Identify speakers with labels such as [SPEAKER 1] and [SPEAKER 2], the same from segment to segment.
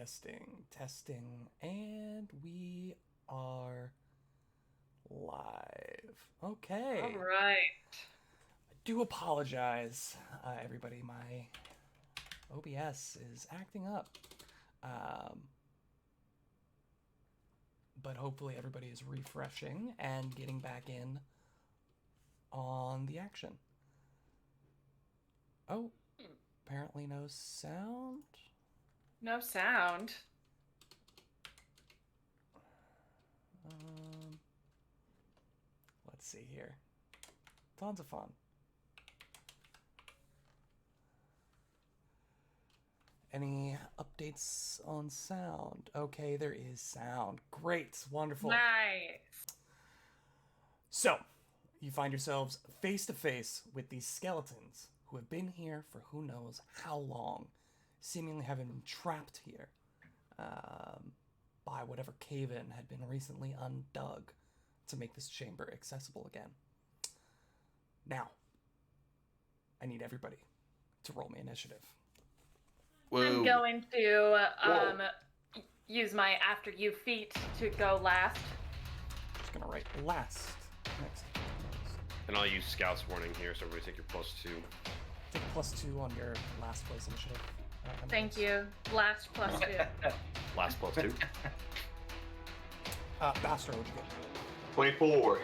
[SPEAKER 1] Testing, and we are live. Okay.
[SPEAKER 2] All right.
[SPEAKER 1] I do apologize, everybody. My OBS is acting up. But hopefully everybody is refreshing and getting back in on the action. Oh, apparently no sound.
[SPEAKER 2] No sound.
[SPEAKER 1] Let's see here. Tons of fun. Any updates on sound? Okay, there is sound. Great. Wonderful.
[SPEAKER 2] Nice.
[SPEAKER 1] So, you find yourselves face to face with these skeletons who have been here for who knows how long, seemingly having been trapped here by whatever cave-in had been recently undug to make this chamber accessible again. Now, I need everybody to roll me initiative.
[SPEAKER 3] Whoa.
[SPEAKER 2] I'm going to use my after you feat to go last.
[SPEAKER 1] Just gonna write last next.
[SPEAKER 3] And I'll use Scout's Warning here, so everybody take your +2.
[SPEAKER 1] Take +2 on your last place initiative.
[SPEAKER 2] Thank you. Last +2.
[SPEAKER 3] Last +2.
[SPEAKER 1] Bastard, what'd you get?
[SPEAKER 4] 24.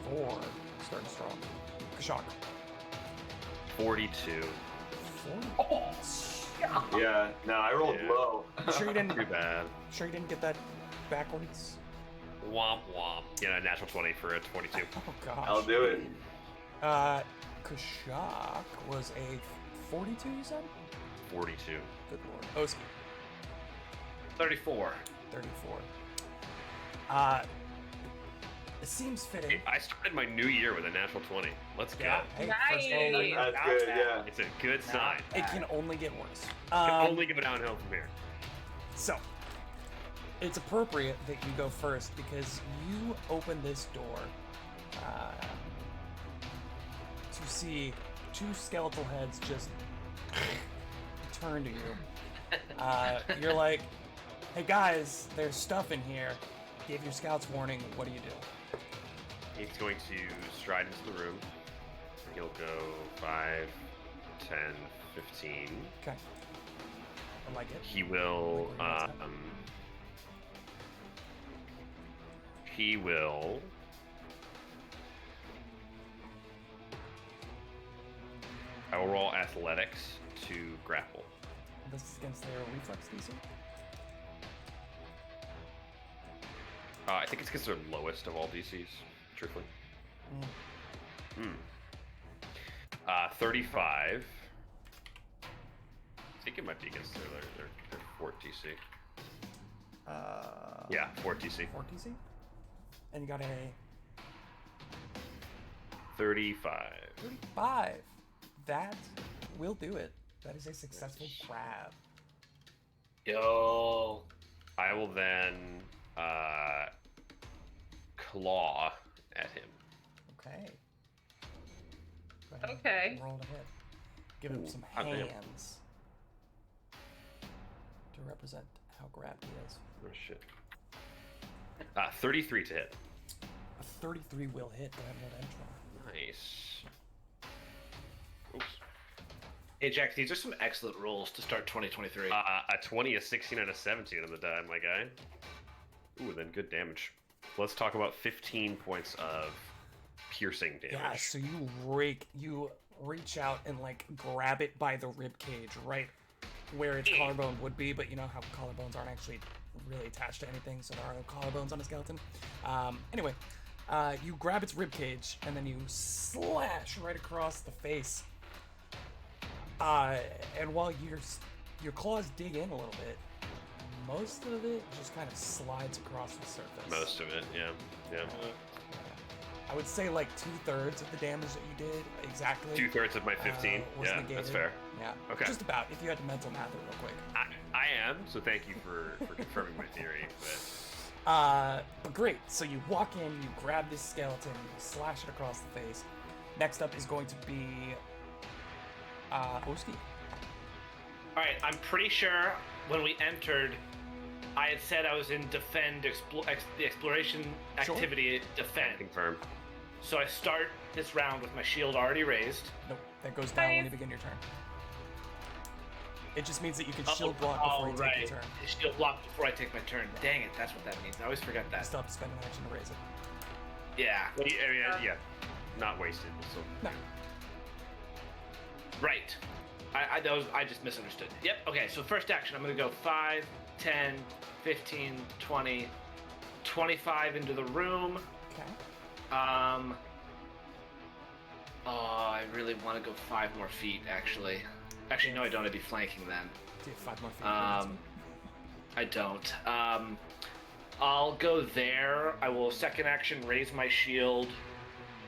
[SPEAKER 1] 24. Starting strong. Kashak.
[SPEAKER 3] 42.
[SPEAKER 1] 40.
[SPEAKER 4] Yeah, no, I rolled
[SPEAKER 3] Yeah.
[SPEAKER 4] low.
[SPEAKER 1] Sure you
[SPEAKER 3] Too
[SPEAKER 1] didn't.
[SPEAKER 3] bad.
[SPEAKER 1] Sure you didn't get that backwards.
[SPEAKER 3] Womp womp. Yeah, a natural 20 for a 22.
[SPEAKER 1] Oh gosh.
[SPEAKER 4] I'll do it.
[SPEAKER 1] Kashak was a 42. You said.
[SPEAKER 3] 42.
[SPEAKER 1] Good lord. Oski.
[SPEAKER 5] 34.
[SPEAKER 1] 34. It seems fitting.
[SPEAKER 3] I started my new year with a natural 20. Let's go.
[SPEAKER 1] Yeah. Hey,
[SPEAKER 2] Nice.
[SPEAKER 1] first roll.
[SPEAKER 4] That's good, yeah.
[SPEAKER 3] It's a good sign.
[SPEAKER 1] It can only get worse.
[SPEAKER 3] Can only go downhill from here.
[SPEAKER 1] So, it's appropriate that you go first because you open this door to see two skeletal heads just turn to you. You're like, hey guys, there's stuff in here. Give your scouts warning. What do you do?
[SPEAKER 3] He's going to stride into the room. He'll go 5, 10, 15.
[SPEAKER 1] Okay. I like it.
[SPEAKER 3] He will, I will roll athletics to grapple.
[SPEAKER 1] This is against their reflex DC.
[SPEAKER 3] I think it's because they're lowest of all DCs, truthfully. 35. I think it might be against their fort DC. Yeah, fort DC.
[SPEAKER 1] 4 DC. And you got a
[SPEAKER 3] 35.
[SPEAKER 1] 35. That will do it. That is a successful grab.
[SPEAKER 5] Yo.
[SPEAKER 3] I will then claw at him.
[SPEAKER 1] Okay. Go ahead and
[SPEAKER 2] Okay.
[SPEAKER 1] roll to hit. Give him some
[SPEAKER 3] hot damn.
[SPEAKER 1] hands to represent how grabbed he is.
[SPEAKER 3] Oh shit. 33 to hit.
[SPEAKER 1] A 33 will hit. Go ahead and roll to entry.
[SPEAKER 3] Nice. Oops.
[SPEAKER 5] Hey, Jack, these are some excellent rolls to start 2023.
[SPEAKER 3] A 20, a 16, and a 17 on the die, my guy. Ooh, then good damage. Let's talk about 15 points of piercing damage.
[SPEAKER 1] Yeah, so you reach out and like grab it by the rib cage, right where its collarbone would be, but you know how collarbones aren't actually really attached to anything, so there are no collarbones on a skeleton. Anyway, you grab its rib cage and then you slash right across the face. And while your claws dig in a little bit, most of it just kind of slides across the surface.
[SPEAKER 3] Most of it, yeah.
[SPEAKER 1] I would say like 2/3 of the damage that you did exactly.
[SPEAKER 3] 2/3 of my 15.
[SPEAKER 1] was
[SPEAKER 3] Yeah,
[SPEAKER 1] negated.
[SPEAKER 3] that's fair.
[SPEAKER 1] Yeah.
[SPEAKER 3] Okay.
[SPEAKER 1] Just about. If you had to mental math it real quick.
[SPEAKER 3] I am, so thank you for confirming my theory. But
[SPEAKER 1] But great. So you walk in, you grab this skeleton, you slash it across the face. Next up is going to be Oski.
[SPEAKER 5] All right, I'm pretty sure when we entered, I had said I was in defend, the exploration
[SPEAKER 1] Sure.
[SPEAKER 5] activity, defend.
[SPEAKER 3] Confirm.
[SPEAKER 5] So I start this round with my shield already raised.
[SPEAKER 1] Nope, that goes down when you begin your turn. It just means that you can shield block before you take your turn.
[SPEAKER 5] Shield block before I take my turn. Dang it, that's what that means. I always forget
[SPEAKER 1] You
[SPEAKER 5] that.
[SPEAKER 1] still have to spend an action to raise it.
[SPEAKER 5] Yeah.
[SPEAKER 3] Yeah. Not wasted. So.
[SPEAKER 1] No.
[SPEAKER 5] Right. I just misunderstood. Yep. Okay. So first action, I'm gonna go 5, 10, 15, 20, 25 into the room.
[SPEAKER 1] Okay.
[SPEAKER 5] Oh, I really want to go 5 more feet. Actually, no, I don't. I'd be flanking then.
[SPEAKER 1] Do you have 5 more feet?
[SPEAKER 5] I don't. I'll go there. I will second action raise my shield.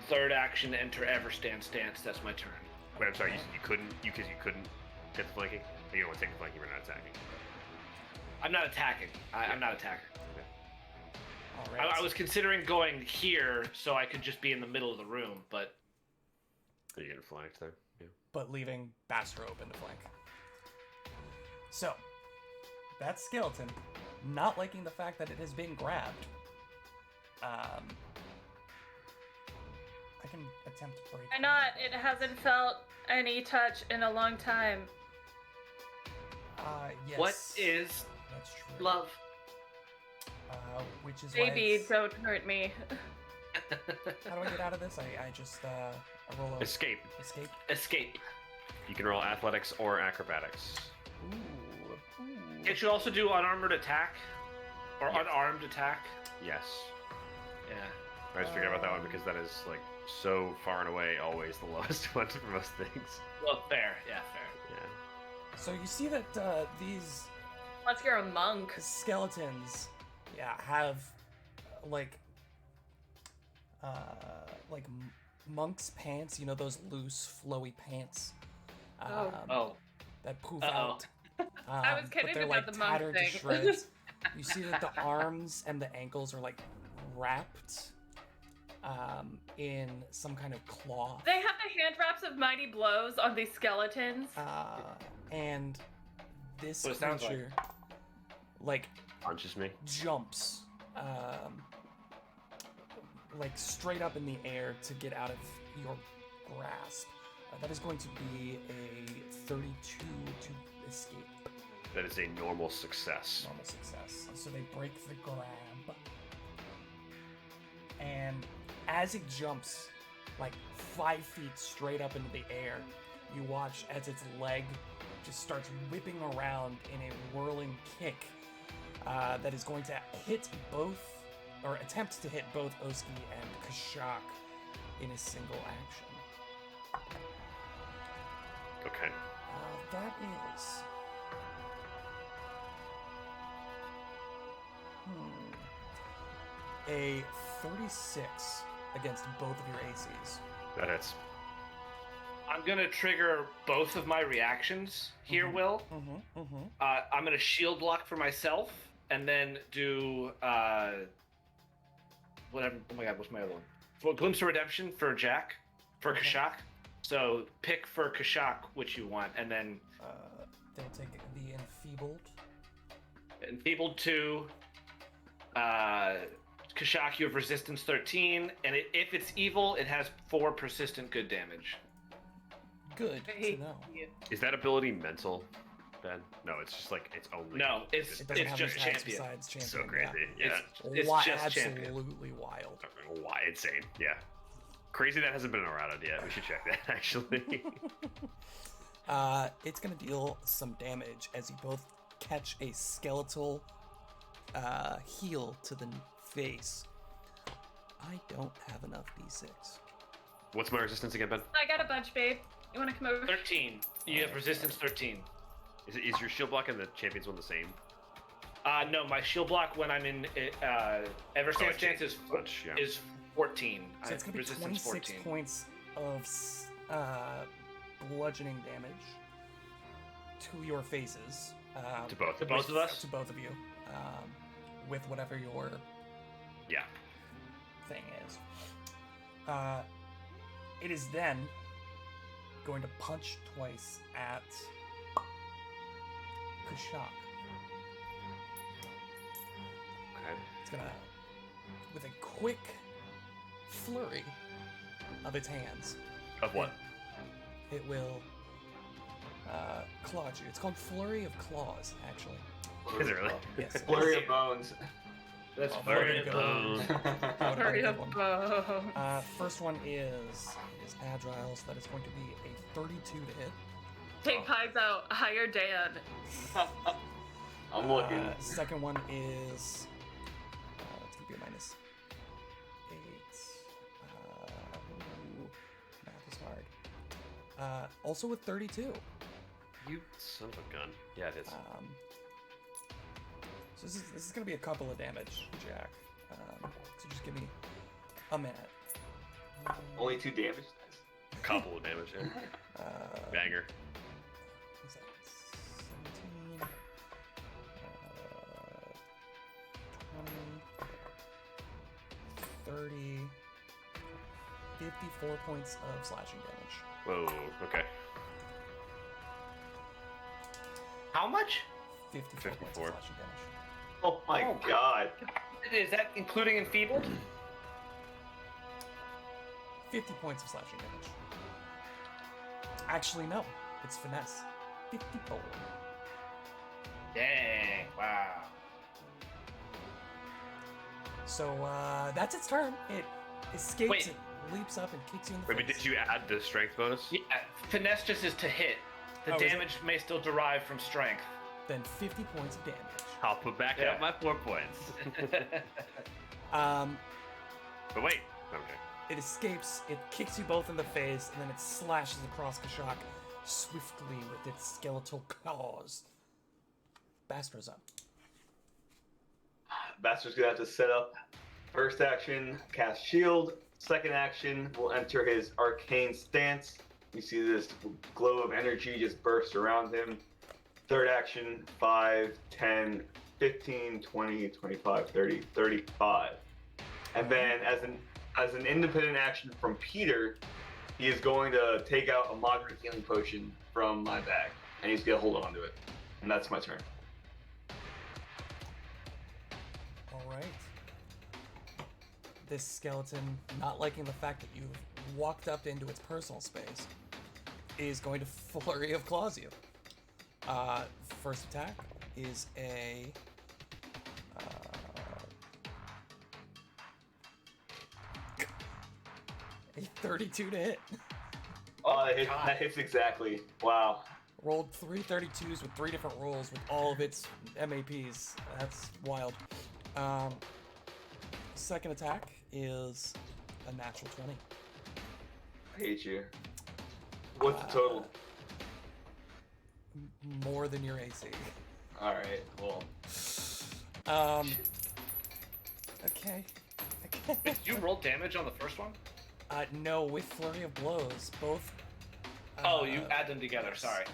[SPEAKER 5] Third action enter Everstand stance. That's my turn.
[SPEAKER 3] Wait, I'm sorry. You couldn't get the flanking. Or you don't want to take the flanking. We're not attacking.
[SPEAKER 5] I'm not attacking. I'm not attacking.
[SPEAKER 1] All right.
[SPEAKER 5] I was considering going here so I could just be in the middle of the room, but
[SPEAKER 3] Are you getting flanked there? Yeah.
[SPEAKER 1] But leaving Bastro open to flank. So, that skeleton, not liking the fact that it has been grabbed, I can attempt to break.
[SPEAKER 2] Why not? It hasn't felt any touch in a long time.
[SPEAKER 1] Yes.
[SPEAKER 5] what is
[SPEAKER 1] That's true.
[SPEAKER 5] love?
[SPEAKER 1] Which is why
[SPEAKER 2] Baby,
[SPEAKER 1] it's-
[SPEAKER 2] don't hurt me.
[SPEAKER 1] How do I get out of this? I just I roll a
[SPEAKER 3] Escape.
[SPEAKER 1] escape.
[SPEAKER 5] Escape.
[SPEAKER 3] You can roll athletics or acrobatics.
[SPEAKER 1] Ooh.
[SPEAKER 5] Can't you also do unarmored attack? Or unarmed attack?
[SPEAKER 3] Yes.
[SPEAKER 5] Yeah.
[SPEAKER 3] I just figured about that one because that is like so far and away always the lowest one for most things.
[SPEAKER 5] Well, fair. Yeah, fair.
[SPEAKER 3] Yeah.
[SPEAKER 1] So you see that these
[SPEAKER 2] Unless you're a monk.
[SPEAKER 1] skeletons, have like monk's pants. You know those loose, flowy pants.
[SPEAKER 5] Oh.
[SPEAKER 1] That poof
[SPEAKER 5] Uh-oh.
[SPEAKER 1] out.
[SPEAKER 2] I was kidding
[SPEAKER 1] but they're
[SPEAKER 2] about
[SPEAKER 1] like
[SPEAKER 2] the monk
[SPEAKER 1] tattered to
[SPEAKER 2] thing.
[SPEAKER 1] shreds. You see that the arms and the ankles are like wrapped in some kind of cloth.
[SPEAKER 2] They have the hand wraps of mighty blows on these skeletons.
[SPEAKER 1] And this
[SPEAKER 5] What it sounds like.
[SPEAKER 1] creature like
[SPEAKER 3] Punches me.
[SPEAKER 1] jumps like straight up in the air to get out of your grasp. That is going to be a 32 to escape.
[SPEAKER 3] That is a normal success.
[SPEAKER 1] Normal success. So they break the grab. And as it jumps like 5 feet straight up into the air, you watch as its leg just starts whipping around in a whirling kick that is going to hit both, or attempt to hit both Oski and Kashak in a single action.
[SPEAKER 3] Okay.
[SPEAKER 1] That is... a 36 against both of your ACs.
[SPEAKER 3] That hits.
[SPEAKER 5] I'm gonna trigger both of my reactions here, Will. I'm gonna shield block for myself, and then do whatever. Oh my god, what's my other one? For Glimpse of Redemption for Jack, for Kashak. So pick for Kashak which you want, and then
[SPEAKER 1] They'll take the Enfeebled.
[SPEAKER 5] Enfeebled 2. Kashak, you have Resistance 13, and if it's evil, it has 4 persistent good damage.
[SPEAKER 1] Good to know.
[SPEAKER 3] Is that ability mental, Ben? No, it's just like it's only.
[SPEAKER 5] No, it's
[SPEAKER 1] It doesn't have
[SPEAKER 5] just
[SPEAKER 1] any stats
[SPEAKER 5] champion.
[SPEAKER 1] besides champion.
[SPEAKER 3] so crazy. Yeah.
[SPEAKER 5] It's just champion.
[SPEAKER 1] Absolutely wild.
[SPEAKER 3] Why insane? Yeah. Crazy that hasn't been errated yet. We should check that actually.
[SPEAKER 1] It's gonna deal some damage as you both catch a skeletal heel to the face. I don't have enough d6.
[SPEAKER 3] What's my resistance again, Ben?
[SPEAKER 2] I got a bunch, babe. You want to come over?
[SPEAKER 5] 13. You have Resistance 13.
[SPEAKER 3] Is your shield block and the champions one the same?
[SPEAKER 5] No, my shield block when I'm in Everstand stance is
[SPEAKER 3] Bunch, yeah.
[SPEAKER 5] 14.
[SPEAKER 1] So it's gonna be
[SPEAKER 5] Resistance
[SPEAKER 1] 26 points of bludgeoning damage to your faces.
[SPEAKER 3] To both.
[SPEAKER 5] To both of us?
[SPEAKER 1] To both of you. With whatever your
[SPEAKER 3] Yeah.
[SPEAKER 1] thing is. It is then going to punch twice at Kashak. It's gonna, with a quick flurry of its hands,
[SPEAKER 3] Of what?
[SPEAKER 1] it will claw at you. It's called Flurry of Claws, actually.
[SPEAKER 3] Is it really?
[SPEAKER 1] Yes.
[SPEAKER 4] Flurry of bones.
[SPEAKER 5] That's
[SPEAKER 1] Oh,
[SPEAKER 5] very
[SPEAKER 1] there you
[SPEAKER 5] good.
[SPEAKER 1] go. That would've
[SPEAKER 2] Hurry
[SPEAKER 1] been a
[SPEAKER 2] up,
[SPEAKER 1] good one.
[SPEAKER 2] bones.
[SPEAKER 1] First one is Agile, so that is going to be a 32 to hit.
[SPEAKER 2] Take pies out. Hire Dan.
[SPEAKER 4] I'm looking.
[SPEAKER 1] Second one is it's gonna be a minus 8. Ooh, math is hard. Also with 32.
[SPEAKER 3] You son of a gun. Yeah, it is.
[SPEAKER 1] So this is gonna be a couple of damage, Jack. So just give me a minute.
[SPEAKER 4] Only 2 damage.
[SPEAKER 3] A couple of damage. Yeah. Banger.
[SPEAKER 1] What's that? 17. 20. 30. 54 points of slashing damage.
[SPEAKER 3] Whoa. Okay.
[SPEAKER 5] How much?
[SPEAKER 1] 54 points of
[SPEAKER 3] 54.
[SPEAKER 1] slashing damage.
[SPEAKER 4] Oh my
[SPEAKER 5] Oh.
[SPEAKER 4] god.
[SPEAKER 5] Is that including enfeebled?
[SPEAKER 1] 50 points of slashing damage. Actually, no. It's finesse. 54.
[SPEAKER 5] Dang! Wow.
[SPEAKER 1] So, that's its turn. It escapes,
[SPEAKER 5] Wait.
[SPEAKER 1] it leaps up and kicks you in the
[SPEAKER 3] Wait, but
[SPEAKER 1] face.
[SPEAKER 3] did you add the strength bonus?
[SPEAKER 5] Yeah, finesse just is to hit. The
[SPEAKER 1] Oh, is it?
[SPEAKER 5] damage may still derive from strength.
[SPEAKER 1] Then 50 points of damage.
[SPEAKER 3] I'll put back
[SPEAKER 5] Yeah.
[SPEAKER 3] up my 4 points. But wait. Okay.
[SPEAKER 1] It escapes, it kicks you both in the face, and then it slashes across Kashak swiftly with its skeletal claws. Bastro's up.
[SPEAKER 4] Bastard's gonna have to set up first action, cast shield. Second action will enter his arcane stance. You see this glow of energy just burst around him. Third action, 5, 10, 15, 20, 25, 30, 35. And then as an independent action from Peter, he is going to take out a moderate healing potion from my bag. And he's gonna hold on to it. And that's my turn.
[SPEAKER 1] Alright. This skeleton, not liking the fact that you've walked up into its personal space, is going to flurry of claws you. First attack is a 32 to hit.
[SPEAKER 4] Oh,
[SPEAKER 5] God.
[SPEAKER 4] that hits exactly. Wow.
[SPEAKER 1] Rolled 3 32s with 3 different rolls with all of its MAPs. That's wild. Second attack is a natural 20.
[SPEAKER 4] I hate you. What's the total?
[SPEAKER 1] More than your AC.
[SPEAKER 4] Alright, well.
[SPEAKER 1] Okay.
[SPEAKER 5] Did you roll damage on the first one?
[SPEAKER 1] No, with Flurry of Blows, both.
[SPEAKER 5] Oh, you add them together. Sorry.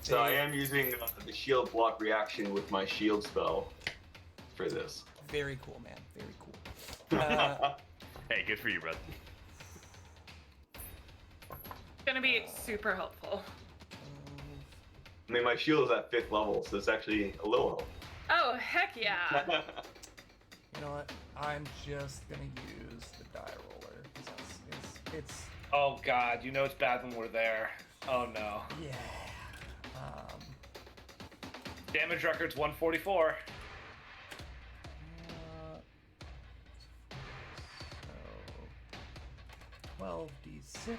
[SPEAKER 4] So I am using the shield block reaction with my shield spell for this.
[SPEAKER 1] Very cool, man. Very cool.
[SPEAKER 3] Hey, good for you, brother.
[SPEAKER 2] Gonna be super helpful.
[SPEAKER 4] I mean, my shield is at 5th level, so it's actually a little help.
[SPEAKER 2] Oh, heck yeah.
[SPEAKER 1] You know what? I'm just gonna use the die roller. 'Cause it's
[SPEAKER 5] Oh God, you know it's bad when we're there. Oh no.
[SPEAKER 1] yeah.
[SPEAKER 5] Damage record's 144.
[SPEAKER 1] So 12d6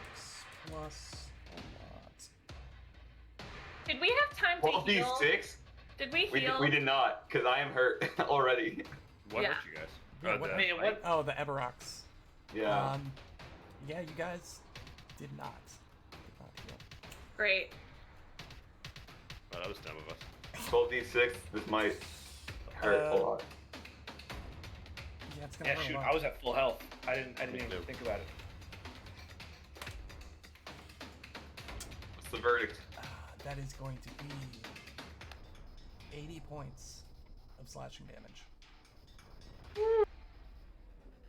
[SPEAKER 1] plus a lot.
[SPEAKER 2] Did we have time to heal?
[SPEAKER 4] 12d6?
[SPEAKER 2] Did we
[SPEAKER 4] We
[SPEAKER 2] heal?
[SPEAKER 4] did not, because I am hurt already.
[SPEAKER 3] What
[SPEAKER 2] Yeah.
[SPEAKER 3] hurt you guys?
[SPEAKER 1] Yeah,
[SPEAKER 3] Oh,
[SPEAKER 1] what-
[SPEAKER 3] the-
[SPEAKER 5] Wait, what?
[SPEAKER 1] Oh, the Eberox.
[SPEAKER 4] Yeah.
[SPEAKER 1] Yeah, you guys did not heal.
[SPEAKER 2] Great.
[SPEAKER 3] Oh, that was dumb of us.
[SPEAKER 4] 12d6, this might hurt a lot.
[SPEAKER 1] Yeah, it's gonna
[SPEAKER 5] Yeah,
[SPEAKER 1] hurt a
[SPEAKER 5] shoot,
[SPEAKER 1] lot.
[SPEAKER 5] I was at full health. I didn't even
[SPEAKER 3] Nope.
[SPEAKER 5] think about it.
[SPEAKER 4] What's the verdict?
[SPEAKER 1] That is going to be 80 points of slashing damage.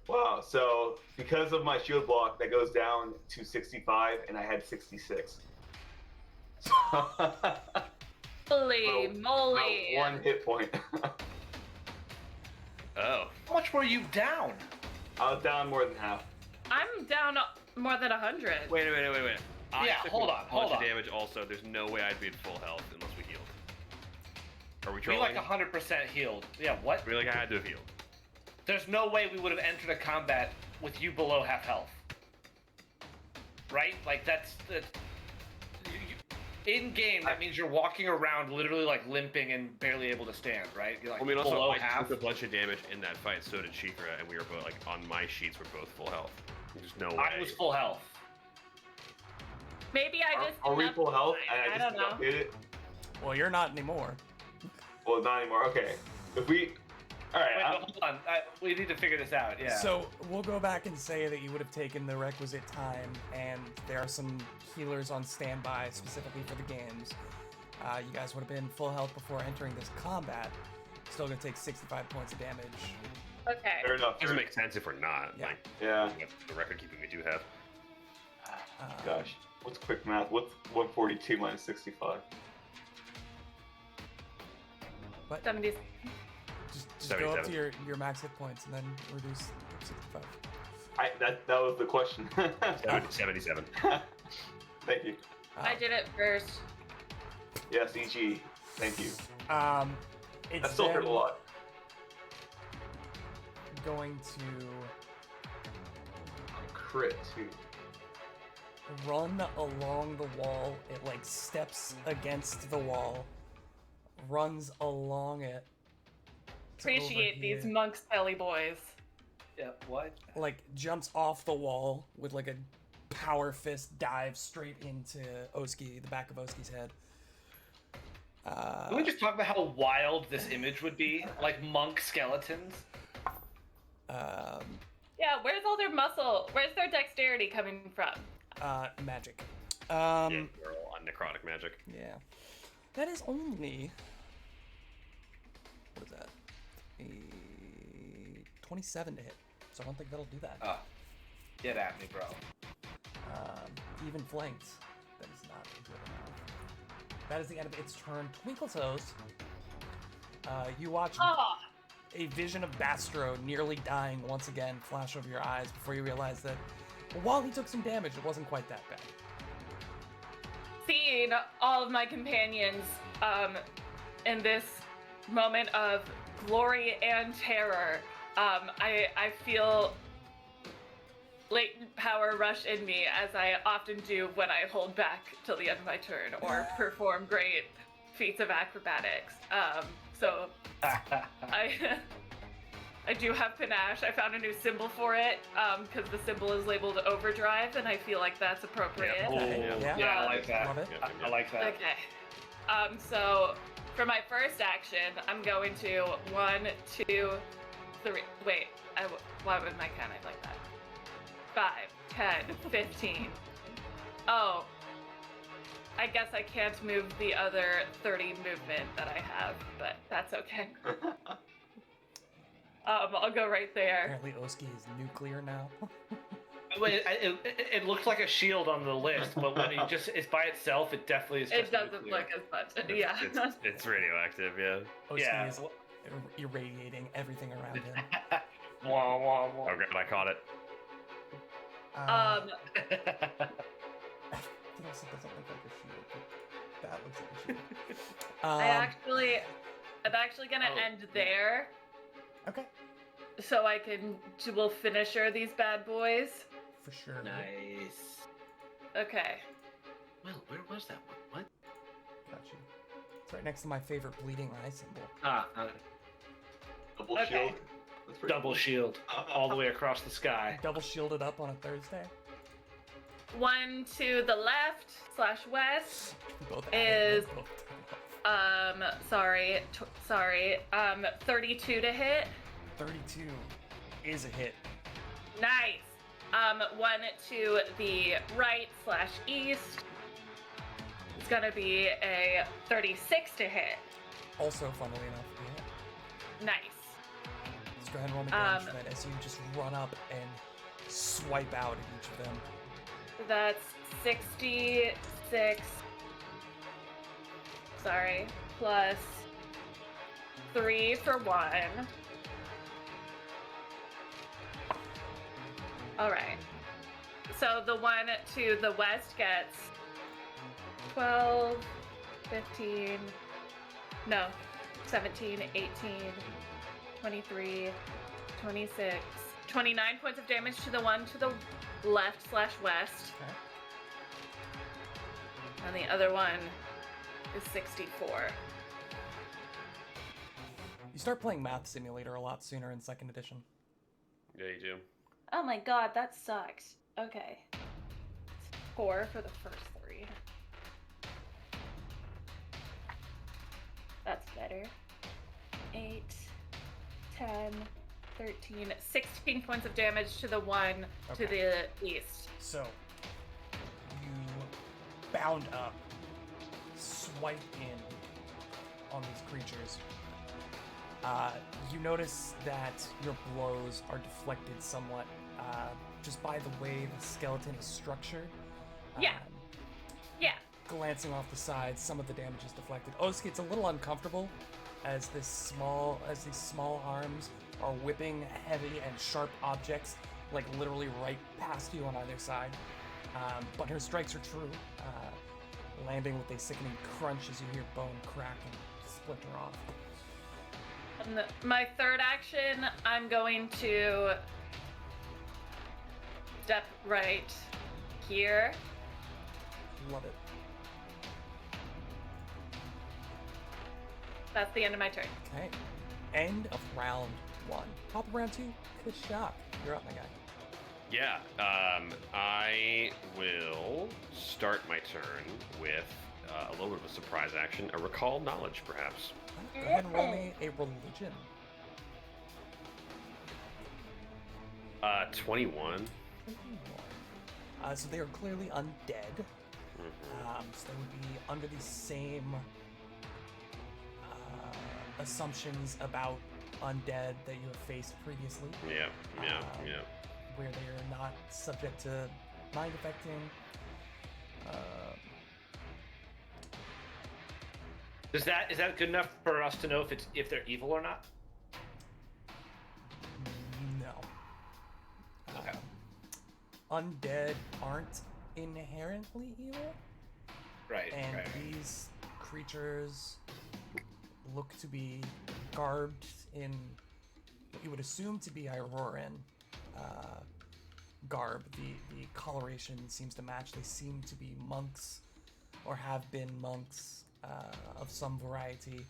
[SPEAKER 4] Wow, so because of my shield block, that goes down to 65, and I had 66. So,
[SPEAKER 2] Holy
[SPEAKER 4] about
[SPEAKER 2] moly.
[SPEAKER 4] 1 hit point.
[SPEAKER 3] Oh.
[SPEAKER 5] How much were you down?
[SPEAKER 4] I was down more than half.
[SPEAKER 2] I'm down more than 100.
[SPEAKER 3] Wait. I
[SPEAKER 5] Yeah,
[SPEAKER 3] took
[SPEAKER 5] hold
[SPEAKER 3] a
[SPEAKER 5] on,
[SPEAKER 3] bunch
[SPEAKER 5] hold
[SPEAKER 3] of
[SPEAKER 5] on.
[SPEAKER 3] damage also. There's no way I'd be at full health unless we healed. Are we
[SPEAKER 5] We
[SPEAKER 3] trolling?
[SPEAKER 5] like 100% healed. Yeah, what?
[SPEAKER 3] We like I had to have healed.
[SPEAKER 5] There's no way we would have entered a combat with you below half health. Right? Like, that's in game, that means you're walking around literally like limping and barely able to stand, right? You're like
[SPEAKER 3] I mean, also,
[SPEAKER 5] below
[SPEAKER 3] I
[SPEAKER 5] half.
[SPEAKER 3] took a bunch of damage in that fight, so did Shikra, and we were both, like, on my sheets, we're both full health. There's no way.
[SPEAKER 5] I was full health.
[SPEAKER 2] Maybe I just.
[SPEAKER 4] Are we
[SPEAKER 2] didn't
[SPEAKER 4] full health?
[SPEAKER 2] I
[SPEAKER 4] And I
[SPEAKER 2] don't
[SPEAKER 4] just
[SPEAKER 2] know.
[SPEAKER 4] updated it?
[SPEAKER 1] Well, you're not anymore.
[SPEAKER 4] Well, not anymore. Okay. If we. Alright.
[SPEAKER 5] Wait, hold on. We need to figure this out. Yeah.
[SPEAKER 1] So we'll go back and say that you would have taken the requisite time, and there are some healers on standby specifically for the games. You guys would have been full health before entering this combat. Still gonna take 65 points of damage.
[SPEAKER 2] Okay.
[SPEAKER 4] Fair enough.
[SPEAKER 3] Doesn't make sense if we're not.
[SPEAKER 1] Yeah.
[SPEAKER 3] Like,
[SPEAKER 4] Yeah.
[SPEAKER 3] the record keeping we do have.
[SPEAKER 4] Gosh. What's quick math? What's 142 minus 65?
[SPEAKER 1] But
[SPEAKER 2] 70s.
[SPEAKER 1] just go up to
[SPEAKER 3] 77.
[SPEAKER 1] your max hit points and then reduce 65.
[SPEAKER 4] That was the question.
[SPEAKER 3] 77.
[SPEAKER 4] Thank you.
[SPEAKER 2] I did it first.
[SPEAKER 4] Yes, EG. Thank you.
[SPEAKER 1] It's
[SPEAKER 4] That still hurt a
[SPEAKER 1] then
[SPEAKER 4] lot.
[SPEAKER 1] going to
[SPEAKER 4] Crit too.
[SPEAKER 1] run along the wall. It like steps against the wall, runs along it. to
[SPEAKER 2] Appreciate
[SPEAKER 1] over
[SPEAKER 2] these
[SPEAKER 1] here,
[SPEAKER 2] monks belly boys.
[SPEAKER 5] yeah. What?
[SPEAKER 1] like jumps off the wall with like a power fist dive straight into Oski, the back of Oski's head.
[SPEAKER 5] Can we just talk about how wild this image would be? Like monk skeletons.
[SPEAKER 2] Yeah, where's all their muscle? Where's their dexterity coming from?
[SPEAKER 1] Magic.
[SPEAKER 3] Yeah, we're all on necrotic magic.
[SPEAKER 1] Yeah. That is only. What is that? A 27 to hit. So I don't think that'll do that.
[SPEAKER 5] Oh, get at me, bro.
[SPEAKER 1] Even flanked. That is not good enough. That is the end of its turn. Twinkle Toes. You watch
[SPEAKER 2] Oh,
[SPEAKER 1] a vision of Bastro nearly dying once again flash over your eyes before you realize that while he took some damage, it wasn't quite that bad.
[SPEAKER 2] seeing all of my companions in this moment of glory and terror, I feel latent power rush in me, as I often do when I hold back till the end of my turn or perform great feats of acrobatics. So I do have panache. I found a new symbol for it because the symbol is labeled overdrive, and I feel like that's appropriate.
[SPEAKER 3] Yeah.
[SPEAKER 1] Okay,
[SPEAKER 3] Yeah.
[SPEAKER 1] yeah.
[SPEAKER 5] I like that.
[SPEAKER 1] Love it.
[SPEAKER 3] Yeah,
[SPEAKER 5] I like that.
[SPEAKER 2] Okay. So for my first action, I'm going to 1, 2, 3. Wait, why would my count I like that? 5, 10, 15. Oh, I guess I can't move the other 30 movement that I have, but that's okay. I'll go right there.
[SPEAKER 1] Apparently Oski is nuclear now.
[SPEAKER 5] Wait, it looks like a shield on the list, but when it's by itself, it definitely is.
[SPEAKER 2] It
[SPEAKER 5] Just
[SPEAKER 2] doesn't
[SPEAKER 5] nuclear.
[SPEAKER 2] look as much. Yeah.
[SPEAKER 3] It's radioactive, yeah.
[SPEAKER 1] Oski
[SPEAKER 5] Yeah.
[SPEAKER 1] is irradiating everything around him.
[SPEAKER 5] Wah, wah, wah.
[SPEAKER 3] Oh, great, I caught it.
[SPEAKER 1] It also doesn't look like a shield, but that looks like a shield.
[SPEAKER 2] I'm actually gonna
[SPEAKER 5] Oh.
[SPEAKER 2] end there,
[SPEAKER 1] Okay,
[SPEAKER 2] so I can dual finisher these bad boys.
[SPEAKER 1] for sure.
[SPEAKER 5] Nice.
[SPEAKER 2] Okay.
[SPEAKER 5] Well, where was that one? What?
[SPEAKER 1] Got you. It's right next to my favorite bleeding eye symbol.
[SPEAKER 4] Double
[SPEAKER 2] Okay.
[SPEAKER 4] shield. That's pretty
[SPEAKER 5] Double shield all the way across the sky.
[SPEAKER 1] Double shielded up on a Thursday.
[SPEAKER 2] 1 to the left / west.
[SPEAKER 1] Both
[SPEAKER 2] Is-
[SPEAKER 1] both.
[SPEAKER 2] Sorry. 32 to hit.
[SPEAKER 1] 32 is a hit.
[SPEAKER 2] Nice. 1 to the right / east. It's gonna be a 36 to hit.
[SPEAKER 1] Also, funnily enough, yeah.
[SPEAKER 2] Nice.
[SPEAKER 1] Let's go ahead and roll me damage for that as you just run up and swipe out at each of them.
[SPEAKER 2] That's 66. Sorry. Plus 3 for 1. All right. So the one to the west gets 12, 15, no, 17, 18, 23, 26, 29 points of damage to the one to the left/west.
[SPEAKER 1] Okay.
[SPEAKER 2] And the other one is 64.
[SPEAKER 1] You start playing Math Simulator a lot sooner in 2nd edition.
[SPEAKER 3] Yeah, you do.
[SPEAKER 2] Oh my god, that sucks. Okay. 4 for the first 3. That's better. 8, 10, 13, 16 points of damage to the one to
[SPEAKER 1] Okay.
[SPEAKER 2] the east.
[SPEAKER 1] So, you bound up, swipe in on these creatures. You notice that your blows are deflected somewhat just by the way the skeleton is structured.
[SPEAKER 2] Yeah. Yeah.
[SPEAKER 1] Glancing off the sides, some of the damage is deflected. Oski, it's a little uncomfortable as these small arms are whipping heavy and sharp objects, like literally right past you on either side. But her strikes are true, landing with a sickening crunch as you hear bone crack and splinter off.
[SPEAKER 2] My third action, I'm going to step right here.
[SPEAKER 1] Love it.
[SPEAKER 2] That's the end of my turn.
[SPEAKER 1] Okay. End of round 1. Top of round 2, Kashak. You're up, my guy.
[SPEAKER 3] Yeah, I will start my turn with a little bit of a surprise action, a recall knowledge, perhaps.
[SPEAKER 1] Go ahead and roll me a religion.
[SPEAKER 3] 21.
[SPEAKER 1] So they are clearly undead. So they would be under the same assumptions about undead that you have faced previously,
[SPEAKER 3] Yeah,
[SPEAKER 1] where they are not subject to mind affecting.
[SPEAKER 5] Is that good enough for us to know if they're evil or not?
[SPEAKER 1] No.
[SPEAKER 5] Okay.
[SPEAKER 1] Undead aren't inherently evil,
[SPEAKER 5] Right.
[SPEAKER 1] and
[SPEAKER 5] right.
[SPEAKER 1] these creatures look to be garbed in what you would assume to be Auroran garb. The coloration seems to match. They seem to be monks, or have been monks of some variety.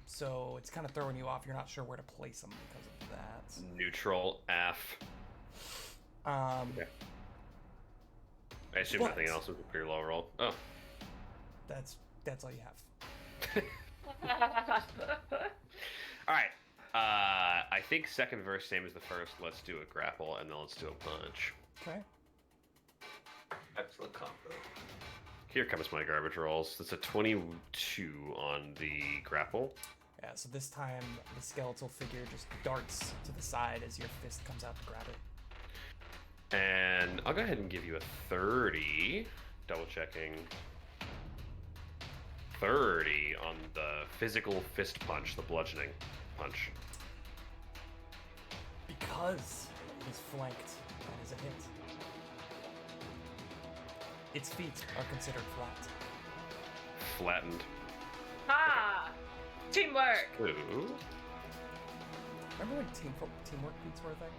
[SPEAKER 1] So it's kind of throwing you off. You're not sure where to place them because of that.
[SPEAKER 3] Neutral F.
[SPEAKER 1] Yeah.
[SPEAKER 3] I assume
[SPEAKER 1] But-
[SPEAKER 3] nothing else was a pretty low roll. Oh,
[SPEAKER 1] That's all you have.
[SPEAKER 3] all right. I think second verse same as the first. Let's do a grapple and then let's do a punch.
[SPEAKER 1] Okay.
[SPEAKER 4] Excellent combo.
[SPEAKER 3] Here comes my garbage rolls. That's a 22 on the grapple.
[SPEAKER 1] Yeah, so this time the skeletal figure just darts to the side as your fist comes out to grab it.
[SPEAKER 3] And I'll go ahead and give you a 30. Double checking. 30 on the physical fist punch, the bludgeoning punch.
[SPEAKER 1] Because it is flanked, that is a hit. Its feet are considered flat.
[SPEAKER 3] Flattened.
[SPEAKER 2] Ah! Teamwork!
[SPEAKER 3] Ooh.
[SPEAKER 1] Remember when teamwork feats were a thing?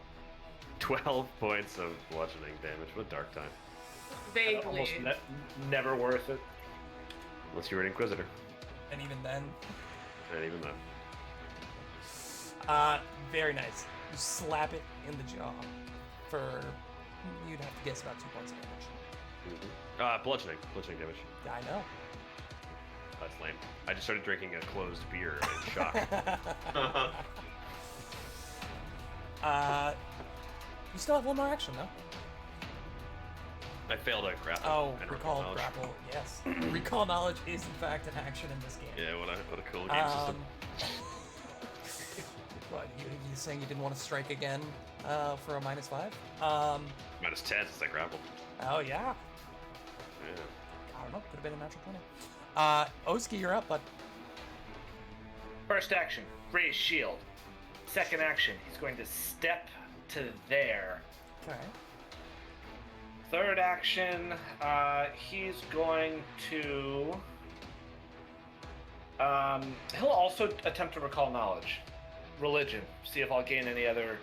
[SPEAKER 3] 12 points of bludgeoning damage. What a dark time.
[SPEAKER 2] Vaguely.
[SPEAKER 5] Almost never worth it.
[SPEAKER 3] Unless you were an Inquisitor.
[SPEAKER 1] And even then,
[SPEAKER 3] And even then.
[SPEAKER 1] very nice. You slap it in the jaw for, you'd have to guess about 2 points of damage.
[SPEAKER 3] Bludgeoning damage.
[SPEAKER 1] Yeah, I know.
[SPEAKER 3] That's lame. I just started drinking a closed beer in shock.
[SPEAKER 1] You still have one more action, though.
[SPEAKER 3] I failed at grapple.
[SPEAKER 1] Oh,
[SPEAKER 3] and
[SPEAKER 1] recall
[SPEAKER 3] knowledge.
[SPEAKER 1] grapple. Yes, recall knowledge is in fact an action in this game.
[SPEAKER 3] Yeah, what a cool game system.
[SPEAKER 1] What, you saying you didn't want to strike again for a -5?
[SPEAKER 3] Minus 10 since I grappled.
[SPEAKER 1] Oh yeah.
[SPEAKER 3] Yeah.
[SPEAKER 1] I don't know. Could have been a natural 20. Oski, you're up, bud.
[SPEAKER 5] First action, raise shield. Second action, he's going to step to there.
[SPEAKER 1] Okay.
[SPEAKER 5] Third action, he's going to. He'll also attempt to recall knowledge, religion. See if I'll gain any other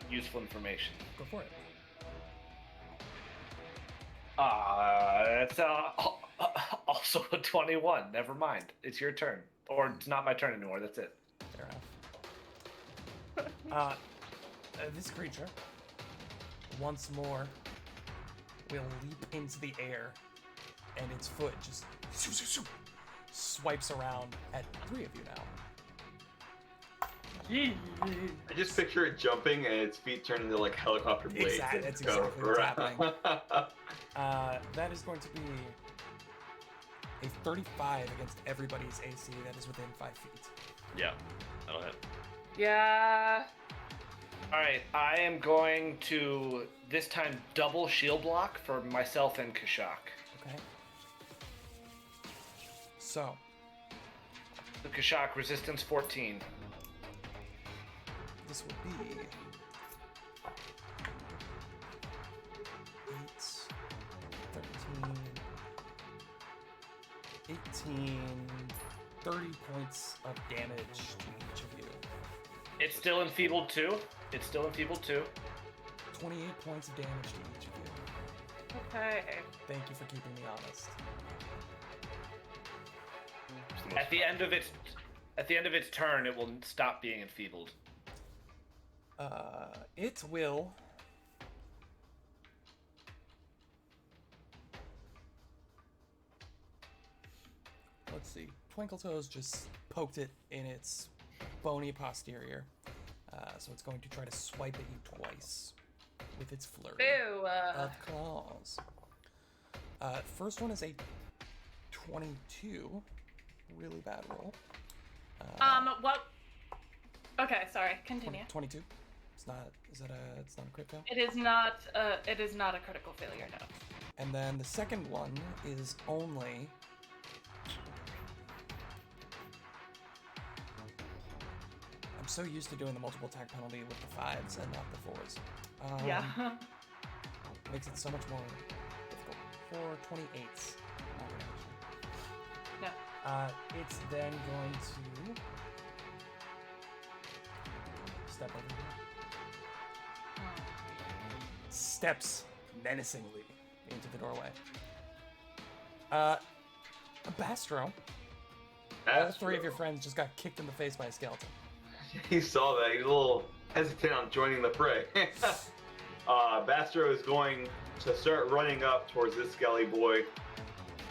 [SPEAKER 5] useful information.
[SPEAKER 1] Go for it.
[SPEAKER 5] It's also a 21. Never mind. It's your turn, or it's not my turn anymore. That's it.
[SPEAKER 1] Fair enough. This creature, once more, will leap into the air, and its foot just swipes around at 3 of you now.
[SPEAKER 4] I just picture it jumping and its feet turn into like helicopter blades.
[SPEAKER 1] Exactly,
[SPEAKER 4] and
[SPEAKER 1] that's
[SPEAKER 4] go
[SPEAKER 1] exactly what's
[SPEAKER 4] around.
[SPEAKER 1] That is going to be a 35 against everybody's AC that is within 5 feet.
[SPEAKER 3] Yeah, that'll hit.
[SPEAKER 2] Yeah.
[SPEAKER 5] All right, I am going to this time double shield block for myself and Kashak.
[SPEAKER 1] Okay. So,
[SPEAKER 5] The Kashak resistance 14.
[SPEAKER 1] this would be 8, 13, 18, 30 points of damage to each of you.
[SPEAKER 5] It's still enfeebled 2.
[SPEAKER 1] 28 points of damage to each of you.
[SPEAKER 2] Okay.
[SPEAKER 1] Thank you for keeping me honest.
[SPEAKER 3] It's the most
[SPEAKER 5] At the end of its turn, it will stop being enfeebled.
[SPEAKER 1] It will. Let's see. Twinkle Toes just poked it in its bony posterior, so it's going to try to swipe at you twice with its flurry
[SPEAKER 2] Ew.
[SPEAKER 1] of claws. First one is a 22. Really bad roll.
[SPEAKER 2] What? Okay, sorry. Continue.
[SPEAKER 1] 22. It's not. Is that a? It's not a crit fail.
[SPEAKER 2] It is not. It is not a critical failure. No.
[SPEAKER 1] And then the second one is only. I'm so used to doing the multiple attack penalty with the 5s and not the 4s.
[SPEAKER 2] Yeah.
[SPEAKER 1] Makes it so much more difficult. 4 28s.
[SPEAKER 2] No.
[SPEAKER 1] It's then going to step over here. Steps menacingly into the doorway. Bastro, all 3 of your friends just got kicked in the face by a skeleton.
[SPEAKER 4] He saw that. He's a little hesitant on joining the fray. Bastro is going to start running up towards this skelly boy.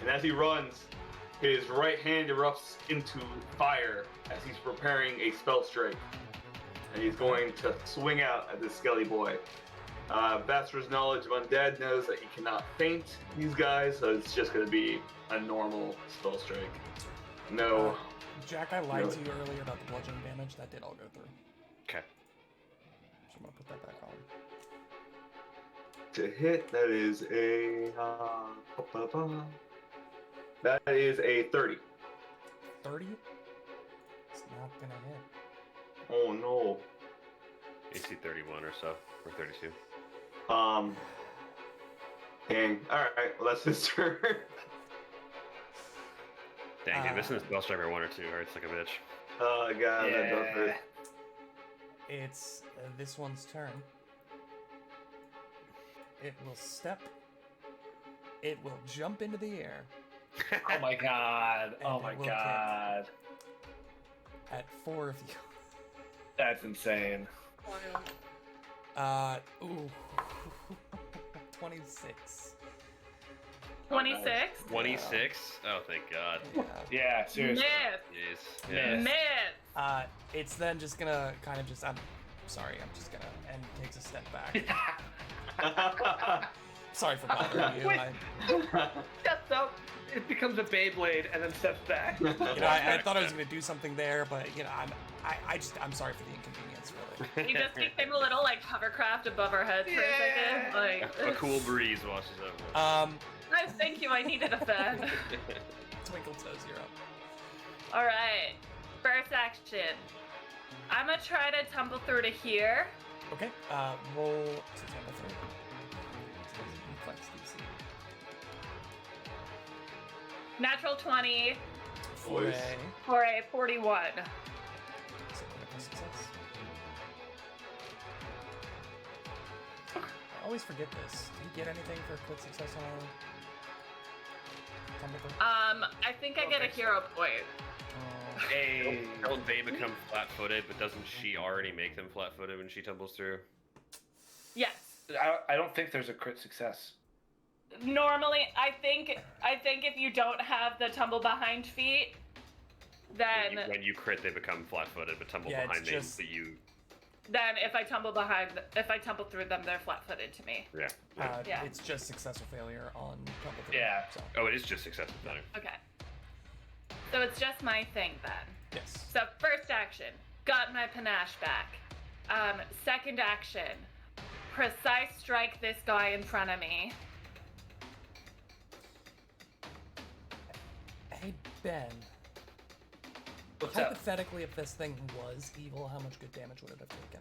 [SPEAKER 4] And as he runs, his right hand erupts into fire as he's preparing a spell strike. And he's going to swing out at this skelly boy. Bastro's knowledge of undead knows that he cannot feint these guys, so it's just going to be a normal spell strike. No.
[SPEAKER 1] Jack, I lied
[SPEAKER 4] Really?
[SPEAKER 1] to you earlier about the bludgeoning damage. That did all go through.
[SPEAKER 3] Okay.
[SPEAKER 1] So I'm gonna put that back on.
[SPEAKER 4] To hit, that is a that is a 30.
[SPEAKER 1] 30? It's not gonna hit.
[SPEAKER 4] Oh no.
[SPEAKER 3] AC 31 or so, or 32.
[SPEAKER 4] Dang. Alright, well that's his turn.
[SPEAKER 3] Dang, dude, missing the spell strike by 1 or 2 hurts like a bitch.
[SPEAKER 4] Oh god, that does hurt.
[SPEAKER 1] It's this one's turn. It will step. It will jump into the air
[SPEAKER 5] Oh my god.
[SPEAKER 1] And
[SPEAKER 5] Oh
[SPEAKER 1] it
[SPEAKER 5] my
[SPEAKER 1] will
[SPEAKER 5] god.
[SPEAKER 1] at 4 of you.
[SPEAKER 5] That's insane.
[SPEAKER 1] Ooh. 26.
[SPEAKER 2] 26.
[SPEAKER 3] 26? Oh, thank God.
[SPEAKER 1] Yeah.
[SPEAKER 5] Yeah, seriously.
[SPEAKER 2] Myth.
[SPEAKER 3] Jeez. Yeah.
[SPEAKER 2] Myth.
[SPEAKER 1] It's then just gonna kind of just. I'm sorry. I'm just gonna and takes a step back. Sorry for bothering you.
[SPEAKER 5] Wait.
[SPEAKER 1] I,
[SPEAKER 5] Steps up. It becomes a Beyblade and then steps back.
[SPEAKER 1] you know, I thought I was gonna do something there, but you know, I'm sorry for the inconvenience, really.
[SPEAKER 2] You just became a little like hovercraft above our heads for a second. Like,
[SPEAKER 3] A cool breeze washes over.
[SPEAKER 2] nice, thank you. I needed a fan.
[SPEAKER 1] Twinkle Toes, you're up.
[SPEAKER 2] All right. First action. I'm gonna try to tumble through to here
[SPEAKER 1] Okay, roll to tumble through. Flex DC.
[SPEAKER 2] Natural 20
[SPEAKER 1] For
[SPEAKER 4] Boys.
[SPEAKER 2] for a 41.
[SPEAKER 1] critical success. I always forget this. Do you get anything for crit success on tumble through?
[SPEAKER 2] I think I get a hero point.
[SPEAKER 5] Hey.
[SPEAKER 3] Don't they become flat-footed, but doesn't she already make them flat-footed when she tumbles through?
[SPEAKER 2] Yes.
[SPEAKER 5] I don't think there's a crit success.
[SPEAKER 2] Normally, I think if you don't have the tumble behind feet, then
[SPEAKER 3] When you crit, they become flat-footed, but tumble
[SPEAKER 1] Yeah, it's
[SPEAKER 3] behind
[SPEAKER 1] just-
[SPEAKER 3] means that you.
[SPEAKER 2] if I tumble through them, they're flat-footed to me.
[SPEAKER 3] Yeah.
[SPEAKER 2] Yeah.
[SPEAKER 1] It's just success or failure on tumble through.
[SPEAKER 5] Yeah.
[SPEAKER 1] So,
[SPEAKER 3] Oh, it is just successive then.
[SPEAKER 2] Okay. So it's just my thing then.
[SPEAKER 1] yes.
[SPEAKER 2] So first action, got my panache back. Second action, precise strike this guy in front of me.
[SPEAKER 1] Hey, Ben.
[SPEAKER 5] What's up?
[SPEAKER 1] Hypothetically, if this thing was evil, how much good damage would it have taken?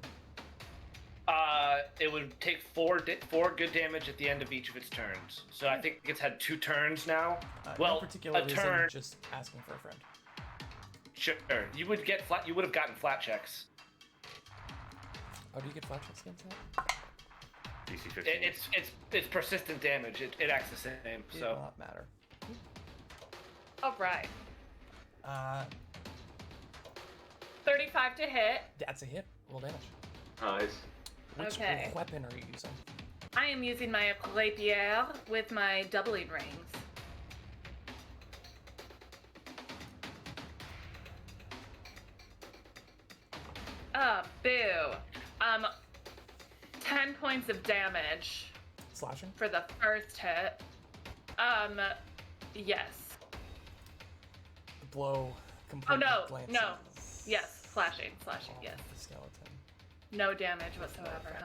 [SPEAKER 5] It would take four good damage at the end of each of its turns. So I think it's had 2 turns now.
[SPEAKER 1] No particular reason,
[SPEAKER 5] turn.
[SPEAKER 1] just asking for a friend.
[SPEAKER 5] Sure, you would get flat. You would have gotten flat checks.
[SPEAKER 1] Oh, do you get flat checks against that?
[SPEAKER 3] DC 15.
[SPEAKER 5] It's persistent damage. It acts the same.
[SPEAKER 1] It will
[SPEAKER 5] So
[SPEAKER 1] not matter.
[SPEAKER 2] All right. 35 to hit.
[SPEAKER 1] That's a hit. Roll damage.
[SPEAKER 4] Nice.
[SPEAKER 1] Which
[SPEAKER 2] Okay.
[SPEAKER 1] weapon are you using?
[SPEAKER 2] I am using my rapier with my doubling rings. Boo. 10 points of damage
[SPEAKER 1] Slashing?
[SPEAKER 2] for the first hit. Yes.
[SPEAKER 1] The blow
[SPEAKER 2] Oh
[SPEAKER 1] completely
[SPEAKER 2] no,
[SPEAKER 1] glances
[SPEAKER 2] no. Yes, slashing,
[SPEAKER 1] off
[SPEAKER 2] yes.
[SPEAKER 1] the skeleton.
[SPEAKER 2] No damage whatsoever,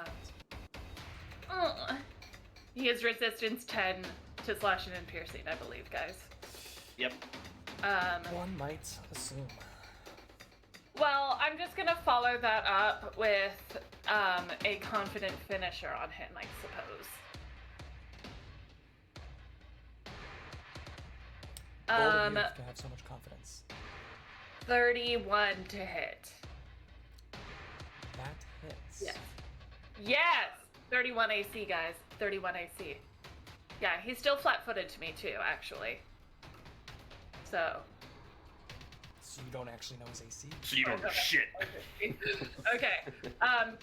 [SPEAKER 2] huh? He has resistance 10 to slashing and piercing, I believe, guys.
[SPEAKER 5] yep.
[SPEAKER 1] One might assume.
[SPEAKER 2] Well, I'm just gonna follow that up with a confident finisher on him, I suppose.
[SPEAKER 1] Bold of you to have so much confidence.
[SPEAKER 2] 31 to hit.
[SPEAKER 1] That hits.
[SPEAKER 2] Yes. Yes! 31 AC, guys. 31 AC. Yeah, he's still flat-footed to me too, actually. So.
[SPEAKER 1] So you don't actually know his AC?
[SPEAKER 3] So you don't know shit.
[SPEAKER 2] Okay.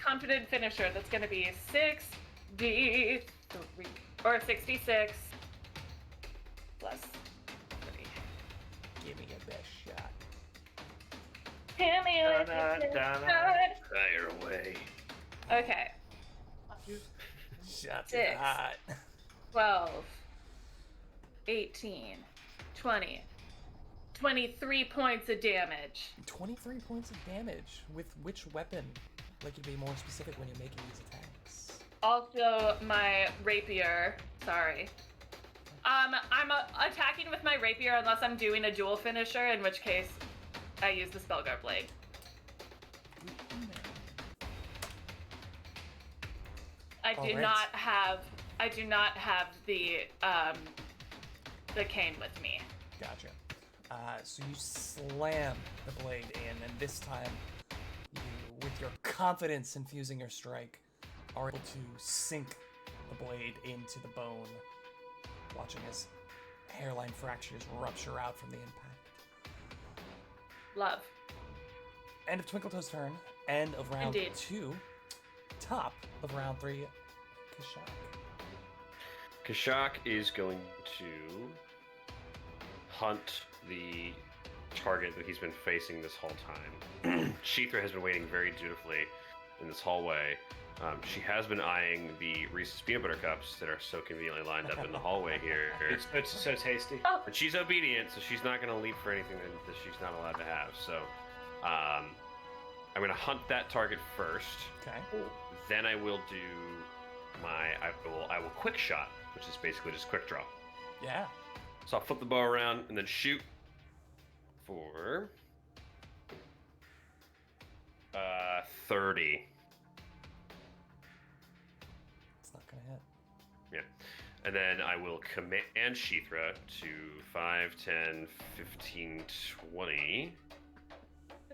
[SPEAKER 2] Confident finisher. That's gonna be 6d3 or 66 plus 3.
[SPEAKER 1] Give me your best shot.
[SPEAKER 2] Hit me with
[SPEAKER 5] Dun,
[SPEAKER 2] it.
[SPEAKER 5] dun, dun.
[SPEAKER 3] Fire away.
[SPEAKER 2] Okay.
[SPEAKER 1] Shots
[SPEAKER 2] 6.
[SPEAKER 1] hot.
[SPEAKER 2] 12, 18, 20, 23 points of damage.
[SPEAKER 1] 23 points of damage. With which weapon? Like, you'd be more specific when you're making these attacks.
[SPEAKER 2] Also, my rapier. Sorry. I'm attacking with my rapier unless I'm doing a dual finisher, in which case I use the Spellguard Blade. I do
[SPEAKER 1] Alright.
[SPEAKER 2] not have the cane with me.
[SPEAKER 1] Gotcha. So you slam the blade in, and this time, you, with your confidence infusing your strike, are able to sink the blade into the bone, watching as hairline fractures rupture out from the impact.
[SPEAKER 2] Love.
[SPEAKER 1] End of Twinkletoe's turn. End of round
[SPEAKER 2] Indeed.
[SPEAKER 1] 2. Top of round 3. Kashak.
[SPEAKER 3] Kashak is going to hunt the target that he's been facing this whole time. Sheethra has been waiting very dutifully in this hallway. She has been eyeing the Reese's Peanut Butter Cups that are so conveniently lined up in the hallway here.
[SPEAKER 5] It's so tasty.
[SPEAKER 2] Oh,
[SPEAKER 3] But she's obedient, so she's not going to leap for anything that she's not allowed to have. So I'm going to hunt that target first.
[SPEAKER 1] Okay.
[SPEAKER 3] Then I will do I will quick shot, which is basically just quick draw.
[SPEAKER 1] Yeah.
[SPEAKER 3] So I'll flip the bow around and then shoot for 30. And then I will command Sheethra to 5, 10, 15, 20.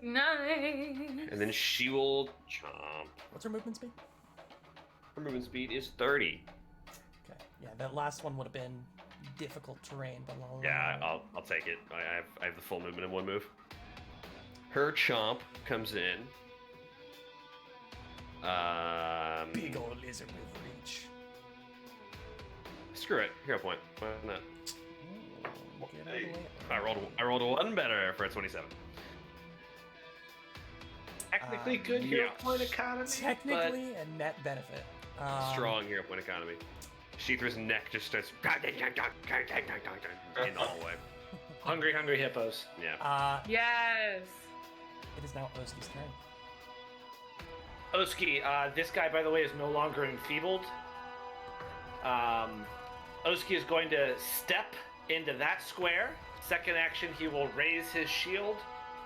[SPEAKER 2] Nice.
[SPEAKER 3] And then she will chomp.
[SPEAKER 1] What's her movement speed?
[SPEAKER 3] Her movement speed is 30.
[SPEAKER 1] Okay. Yeah, that last one would have been difficult terrain, but
[SPEAKER 3] Yeah, I'll take it. I have the full movement in one move. Her chomp comes in.
[SPEAKER 1] Big old lizard with reach.
[SPEAKER 3] Screw it. Hero point. Why not?
[SPEAKER 1] Ooh, get out of the way.
[SPEAKER 3] I rolled a 1 better for a 27.
[SPEAKER 5] Technically good hero point economy.
[SPEAKER 1] Technically a net benefit.
[SPEAKER 3] Strong hero point economy. Sheethra's neck just starts in the hallway.
[SPEAKER 5] Hungry hippos.
[SPEAKER 3] Yeah.
[SPEAKER 2] Yes.
[SPEAKER 1] It is now Oski's turn.
[SPEAKER 5] Oski, this guy, by the way, is no longer enfeebled. Oski is going to step into that square. Second action, he will raise his shield.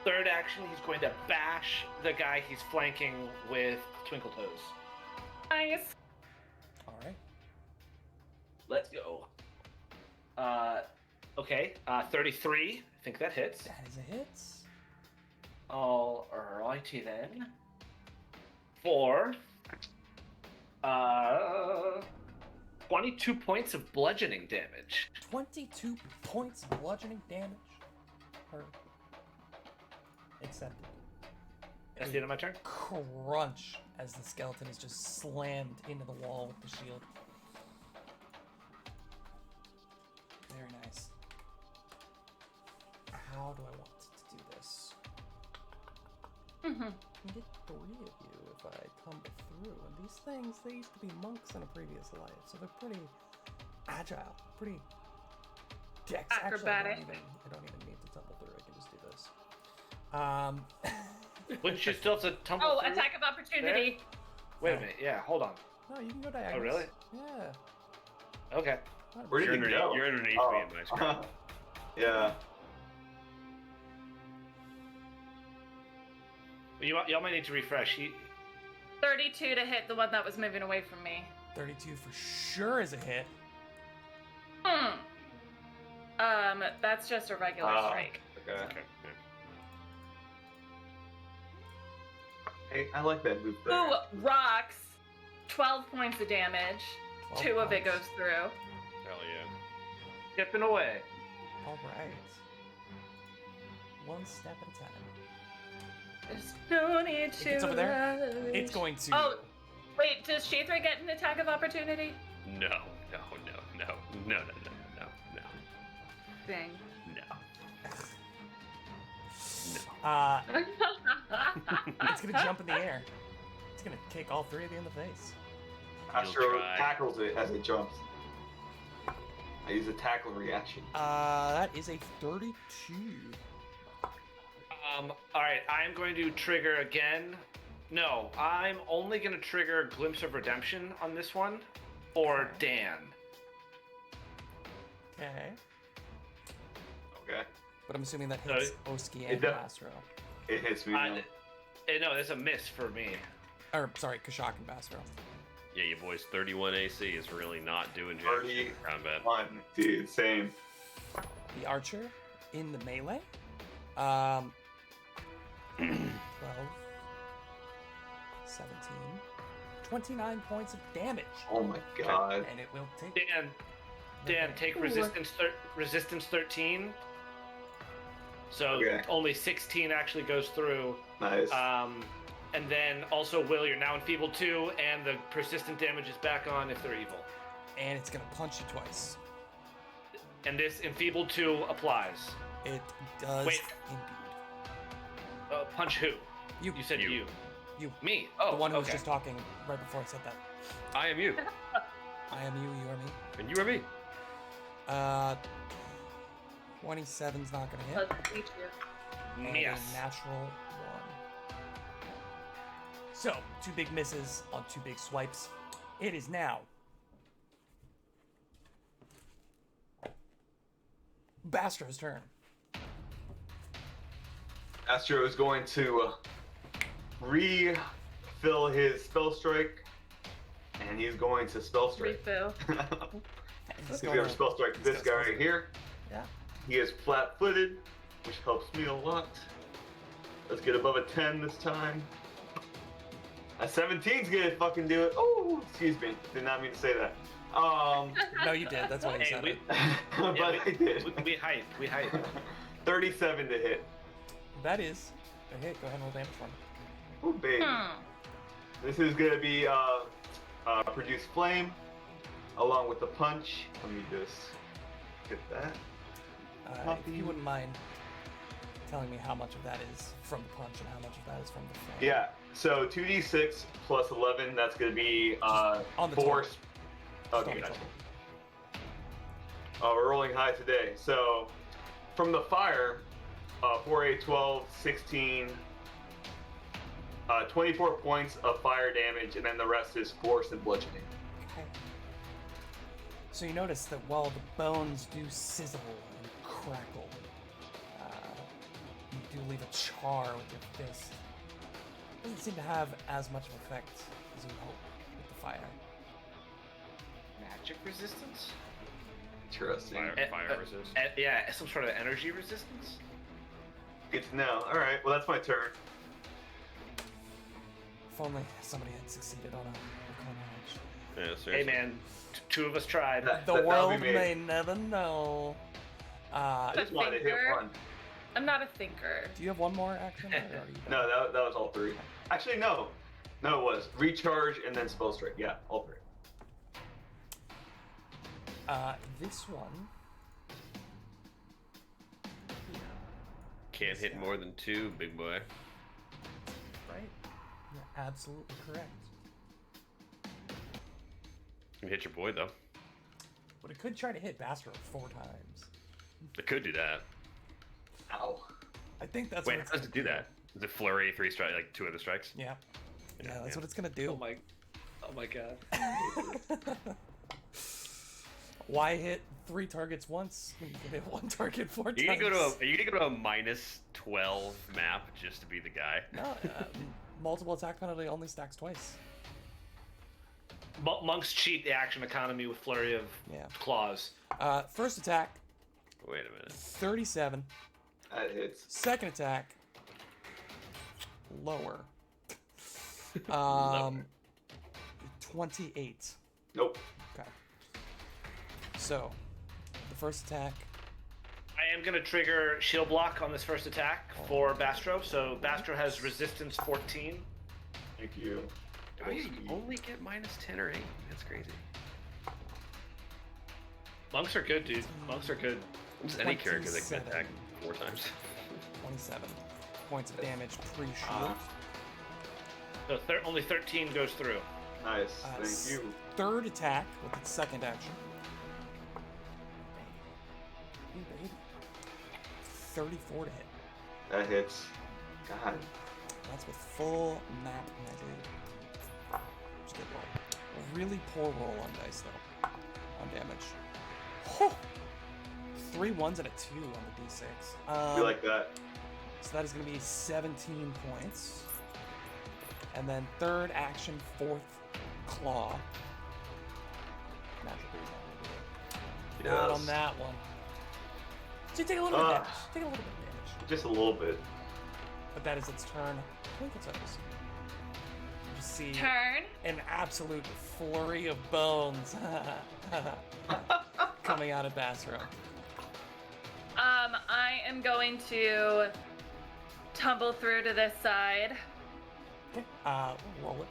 [SPEAKER 5] Third action, he's going to bash the guy he's flanking with Twinkle Toes.
[SPEAKER 2] Nice.
[SPEAKER 1] All right.
[SPEAKER 5] Let's go. Okay, 33. I think that hits.
[SPEAKER 1] That is a hit.
[SPEAKER 5] Alrighty then. For 22 points of bludgeoning damage.
[SPEAKER 1] 22 points of bludgeoning damage. Her. Accepted.
[SPEAKER 5] That's the end of my turn.
[SPEAKER 1] Crunch as the skeleton is just slammed into the wall with the shield. Very nice. How do I want to do this? I can get 3 of you if I come through. And these things, they used to be monks in a previous life, so they're pretty agile, pretty dex.
[SPEAKER 2] Acrobatic.
[SPEAKER 1] Actually, I don't even need to tumble through. I can just do this.
[SPEAKER 5] Wouldn't you still have to tumble
[SPEAKER 2] Oh,
[SPEAKER 5] through?
[SPEAKER 2] attack of opportunity.
[SPEAKER 5] Wait a minute. Yeah, hold on.
[SPEAKER 1] No, you can go diagonal.
[SPEAKER 5] Oh, really?
[SPEAKER 1] Yeah.
[SPEAKER 5] Okay.
[SPEAKER 4] Where did
[SPEAKER 3] You're
[SPEAKER 4] you go?
[SPEAKER 3] You're underneath
[SPEAKER 4] Oh.
[SPEAKER 3] me in my screen.
[SPEAKER 4] Yeah.
[SPEAKER 5] Y'all might need to refresh.
[SPEAKER 2] 32 to hit the one that was moving away from me.
[SPEAKER 1] 32 for sure is a hit.
[SPEAKER 2] That's just a regular strike.
[SPEAKER 4] Okay.
[SPEAKER 3] Okay. Yeah.
[SPEAKER 4] Hey, I like that move. There.
[SPEAKER 2] Ooh, rocks. 12 points of damage.
[SPEAKER 1] 12
[SPEAKER 2] 2 of it
[SPEAKER 1] points.
[SPEAKER 2] goes through.
[SPEAKER 3] Hell yeah.
[SPEAKER 5] Skipping away.
[SPEAKER 1] All right. One step at a time.
[SPEAKER 2] There's no need to.
[SPEAKER 1] gets over there.
[SPEAKER 2] rush.
[SPEAKER 1] It's going to.
[SPEAKER 2] Oh, wait, does Sheethra get an attack of opportunity?
[SPEAKER 3] No.
[SPEAKER 2] Dang.
[SPEAKER 1] It's gonna jump in the air. It's gonna kick all 3 of you in the face.
[SPEAKER 4] Astro
[SPEAKER 3] try.
[SPEAKER 4] tackles it as it jumps. I use a tackle reaction.
[SPEAKER 1] That is a 32.
[SPEAKER 5] Alright, I'm going to trigger again. No, I'm only going to trigger Glimpse of Redemption on this one for Dan.
[SPEAKER 1] Okay.
[SPEAKER 4] Okay.
[SPEAKER 1] But I'm assuming that hits Oski and
[SPEAKER 4] it does.
[SPEAKER 1] Bastro.
[SPEAKER 4] It hits me. now.
[SPEAKER 5] No, that's a miss for me.
[SPEAKER 1] Or, sorry, Kashak and Bastro.
[SPEAKER 3] Yeah, you boys, 31 AC is really not doing jack
[SPEAKER 4] 30.
[SPEAKER 3] shit in combat.
[SPEAKER 4] One, dude, same.
[SPEAKER 1] The archer in the melee. 12, 17, 29 points of damage.
[SPEAKER 4] Oh my god.
[SPEAKER 1] And it will take.
[SPEAKER 5] Dan, take resistance 13. So
[SPEAKER 4] Okay.
[SPEAKER 5] only 16 actually goes through.
[SPEAKER 4] Nice.
[SPEAKER 5] And then also, Will, you're now enfeebled 2, and the persistent damage is back on if they're evil.
[SPEAKER 1] And it's gonna punch you twice.
[SPEAKER 5] And this enfeebled 2 applies.
[SPEAKER 1] It does
[SPEAKER 5] Wait.
[SPEAKER 1] indeed.
[SPEAKER 5] Punch who?
[SPEAKER 1] You.
[SPEAKER 5] You said
[SPEAKER 3] You.
[SPEAKER 5] you.
[SPEAKER 1] You.
[SPEAKER 5] Me. Oh,
[SPEAKER 1] The one who was
[SPEAKER 5] okay.
[SPEAKER 1] just talking right before I said that.
[SPEAKER 3] I am you,
[SPEAKER 1] I am you, you are me.
[SPEAKER 3] and you are me.
[SPEAKER 1] 27's not gonna hit.
[SPEAKER 2] Let's beat you.
[SPEAKER 1] And
[SPEAKER 5] Yes.
[SPEAKER 1] a natural 1. So, 2 big misses on 2 big swipes. It is now Bastro's turn.
[SPEAKER 4] Astro is going to refill his spell strike, and he's going to spell strike.
[SPEAKER 2] Refill.
[SPEAKER 1] He's
[SPEAKER 4] If you
[SPEAKER 1] gonna-
[SPEAKER 4] ever spell strike
[SPEAKER 1] he's
[SPEAKER 4] this guy
[SPEAKER 1] gonna spell
[SPEAKER 4] right here,
[SPEAKER 1] Yeah.
[SPEAKER 4] he is flat-footed, which helps me a lot. Let's get above a 10 this time. A 17's gonna fucking do it. Oh, excuse me. Did not mean to say that.
[SPEAKER 1] No, you did. That's why you
[SPEAKER 5] Hey,
[SPEAKER 1] said
[SPEAKER 5] we-
[SPEAKER 1] it.
[SPEAKER 4] but I did.
[SPEAKER 5] We hype. We hype.
[SPEAKER 4] 37 to hit.
[SPEAKER 1] That is a hit. Go ahead and roll damage for me.
[SPEAKER 4] Oh, baby. This is gonna be produce flame, along with the punch. Let me just get that.
[SPEAKER 1] If you wouldn't mind telling me how much of that is from the punch and how much of that is from the flame.
[SPEAKER 4] Yeah. So 2d6 plus 11. That's gonna be
[SPEAKER 1] on the
[SPEAKER 4] four.
[SPEAKER 1] total.
[SPEAKER 4] Okay,
[SPEAKER 1] on the
[SPEAKER 4] gotcha.
[SPEAKER 1] total.
[SPEAKER 4] We're rolling high today. So from the fire, 4, 8, 12, 16, 24 points of fire damage, and then the rest is force and bludgeoning.
[SPEAKER 1] Okay. So you notice that while the bones do sizzle and crackle, you do leave a char with your fist. Doesn't seem to have as much of effect as you hope with the fire.
[SPEAKER 5] Magic resistance?
[SPEAKER 4] Interesting.
[SPEAKER 3] Fire resist.
[SPEAKER 5] Yeah, some sort of energy resistance?
[SPEAKER 4] Good to know. All right. Well, that's my turn.
[SPEAKER 1] If only somebody had succeeded on a knowledge.
[SPEAKER 3] Yeah, seriously.
[SPEAKER 5] Hey man, two of us tried.
[SPEAKER 4] That-
[SPEAKER 1] The
[SPEAKER 4] that'll
[SPEAKER 1] world
[SPEAKER 4] be me.
[SPEAKER 1] may never know.
[SPEAKER 4] I just wanted to hit
[SPEAKER 2] Finger.
[SPEAKER 4] one.
[SPEAKER 2] I'm not a thinker.
[SPEAKER 1] Do you have one more action? Or are you done?
[SPEAKER 4] No, that was all three. Actually, no. No, it was recharge and then spell strike. Yeah, all three.
[SPEAKER 1] This one.
[SPEAKER 3] Can't hit more than 2, big boy.
[SPEAKER 1] Right? You're absolutely correct.
[SPEAKER 3] You can hit your boy though.
[SPEAKER 1] But it could try to hit Bastro 4 times.
[SPEAKER 3] It could do that.
[SPEAKER 4] Ow.
[SPEAKER 1] I think that's
[SPEAKER 3] Wait,
[SPEAKER 1] what it's
[SPEAKER 3] how does it do that? Is it flurry, 3 strike, like 2 other strikes?
[SPEAKER 1] Yeah. Yeah, that's
[SPEAKER 3] yeah.
[SPEAKER 1] what it's gonna do.
[SPEAKER 5] Oh my god.
[SPEAKER 1] Why hit 3 targets once when you can hit 1 target 4 times?
[SPEAKER 3] Are you gonna go to a minus 12 map just to be the guy?
[SPEAKER 1] No, multiple attack penalty only stacks twice.
[SPEAKER 5] Monks cheat the action economy with flurry of
[SPEAKER 1] Yeah.
[SPEAKER 5] claws.
[SPEAKER 1] First attack,
[SPEAKER 3] Wait a minute.
[SPEAKER 1] 37.
[SPEAKER 4] That hits.
[SPEAKER 1] Second attack, lower.
[SPEAKER 3] Lower.
[SPEAKER 1] 28.
[SPEAKER 4] Nope.
[SPEAKER 1] Okay. So, the first attack.
[SPEAKER 5] I am gonna trigger shield block on this first attack for Bastro. So Bastro has resistance 14.
[SPEAKER 4] Thank you.
[SPEAKER 3] Oh, you only get minus 10 or 8. That's crazy.
[SPEAKER 5] Monks are good, dude. Monks are good.
[SPEAKER 3] Just any character that can
[SPEAKER 1] 27.
[SPEAKER 3] attack 4 times.
[SPEAKER 1] 27 points of damage pre-shield.
[SPEAKER 5] So only 13 goes through.
[SPEAKER 4] Nice.
[SPEAKER 1] Uh,
[SPEAKER 4] Thank you.
[SPEAKER 1] Third attack with its second action. Ooh, baby. 34 to hit.
[SPEAKER 4] That hits. God.
[SPEAKER 1] That's with full map magic. Just good roll. A really poor roll on dice though. On damage. Oh! 3 1s and a 2 on the d6.
[SPEAKER 4] You like that?
[SPEAKER 1] So that is going to be 17 points. And then third action, fourth claw. Natural breeze, not on that one. So you take a little bit of damage. Take a little bit of damage.
[SPEAKER 4] Just a little bit.
[SPEAKER 1] But that is its turn. Twinkle Toes. You see
[SPEAKER 2] Turn.
[SPEAKER 1] an absolute flurry of bones coming out of Basro.
[SPEAKER 2] I am going to tumble through to this side.
[SPEAKER 1] Okay. Roll it.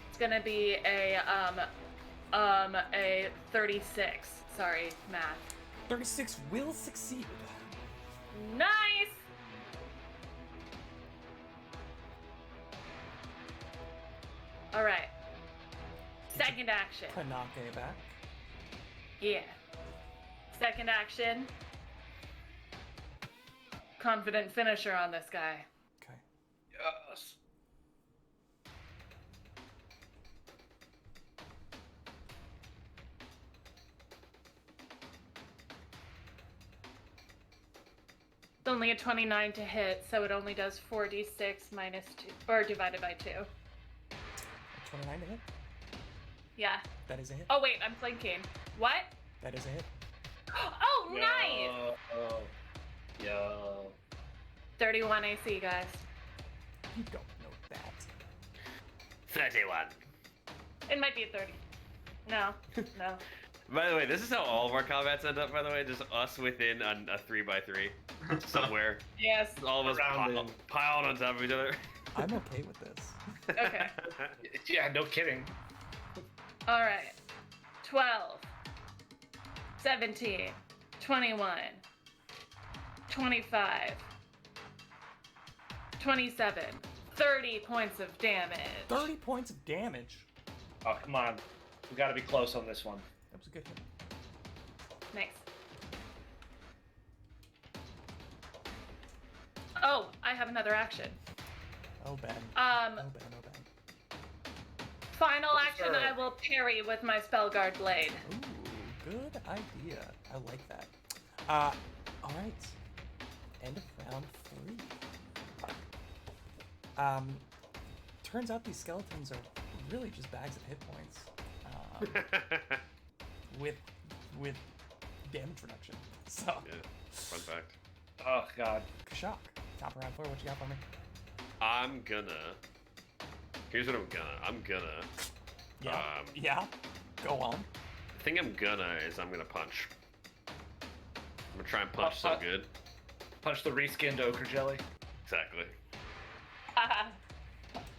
[SPEAKER 2] It's gonna be a 36. Sorry, math.
[SPEAKER 1] 36 will succeed.
[SPEAKER 2] Nice. All right. Second action.
[SPEAKER 1] Kanake back.
[SPEAKER 2] Yeah. Second action. Confident finisher on this guy.
[SPEAKER 1] Okay.
[SPEAKER 5] Yes.
[SPEAKER 2] It's only a 29 to hit, so it only does 4d6 minus 2, or divided by 2.
[SPEAKER 1] 29 to hit.
[SPEAKER 2] Yeah.
[SPEAKER 1] That is a hit.
[SPEAKER 2] Oh wait, I'm flanking. What?
[SPEAKER 1] That is a hit.
[SPEAKER 2] Oh, nice.
[SPEAKER 5] Yo.
[SPEAKER 2] 31 AC, guys.
[SPEAKER 1] You don't know that.
[SPEAKER 3] 31.
[SPEAKER 2] It might be a 30. No. No.
[SPEAKER 3] By the way, this is how all of our combats end up, by the way. Just us within a 3x3 somewhere.
[SPEAKER 2] Yes.
[SPEAKER 3] All of us
[SPEAKER 5] Surrounded.
[SPEAKER 3] piled on top of each other.
[SPEAKER 1] I'm okay with this.
[SPEAKER 2] Okay.
[SPEAKER 5] Yeah, no kidding.
[SPEAKER 2] All right. 12, 17, 21, 25, 27, 30 points of damage.
[SPEAKER 1] 30 points of damage.
[SPEAKER 5] Oh, come on. We gotta be close on this one.
[SPEAKER 1] That was a good hit.
[SPEAKER 2] Nice. Oh, I have another action.
[SPEAKER 1] Oh, Ben.
[SPEAKER 2] Um,
[SPEAKER 1] Oh, Ben. Oh, Ben.
[SPEAKER 2] final action,
[SPEAKER 5] Sure.
[SPEAKER 2] I will parry with my Spellguard Blade.
[SPEAKER 1] Ooh, good idea. I like that. All right. End of round 3. Turns out these skeletons are really just bags of hit points. With damage reduction. So,
[SPEAKER 3] Yeah, fun fact.
[SPEAKER 5] Oh, God.
[SPEAKER 1] Kashak, top of round 4, what you got for me?
[SPEAKER 3] I'm gonna. Here's what I'm gonna.
[SPEAKER 1] Yeah. Yeah. Go on.
[SPEAKER 3] The thing I'm gonna punch. I'm gonna try and punch so good.
[SPEAKER 5] Punch the reskinned ochre jelly.
[SPEAKER 3] Exactly.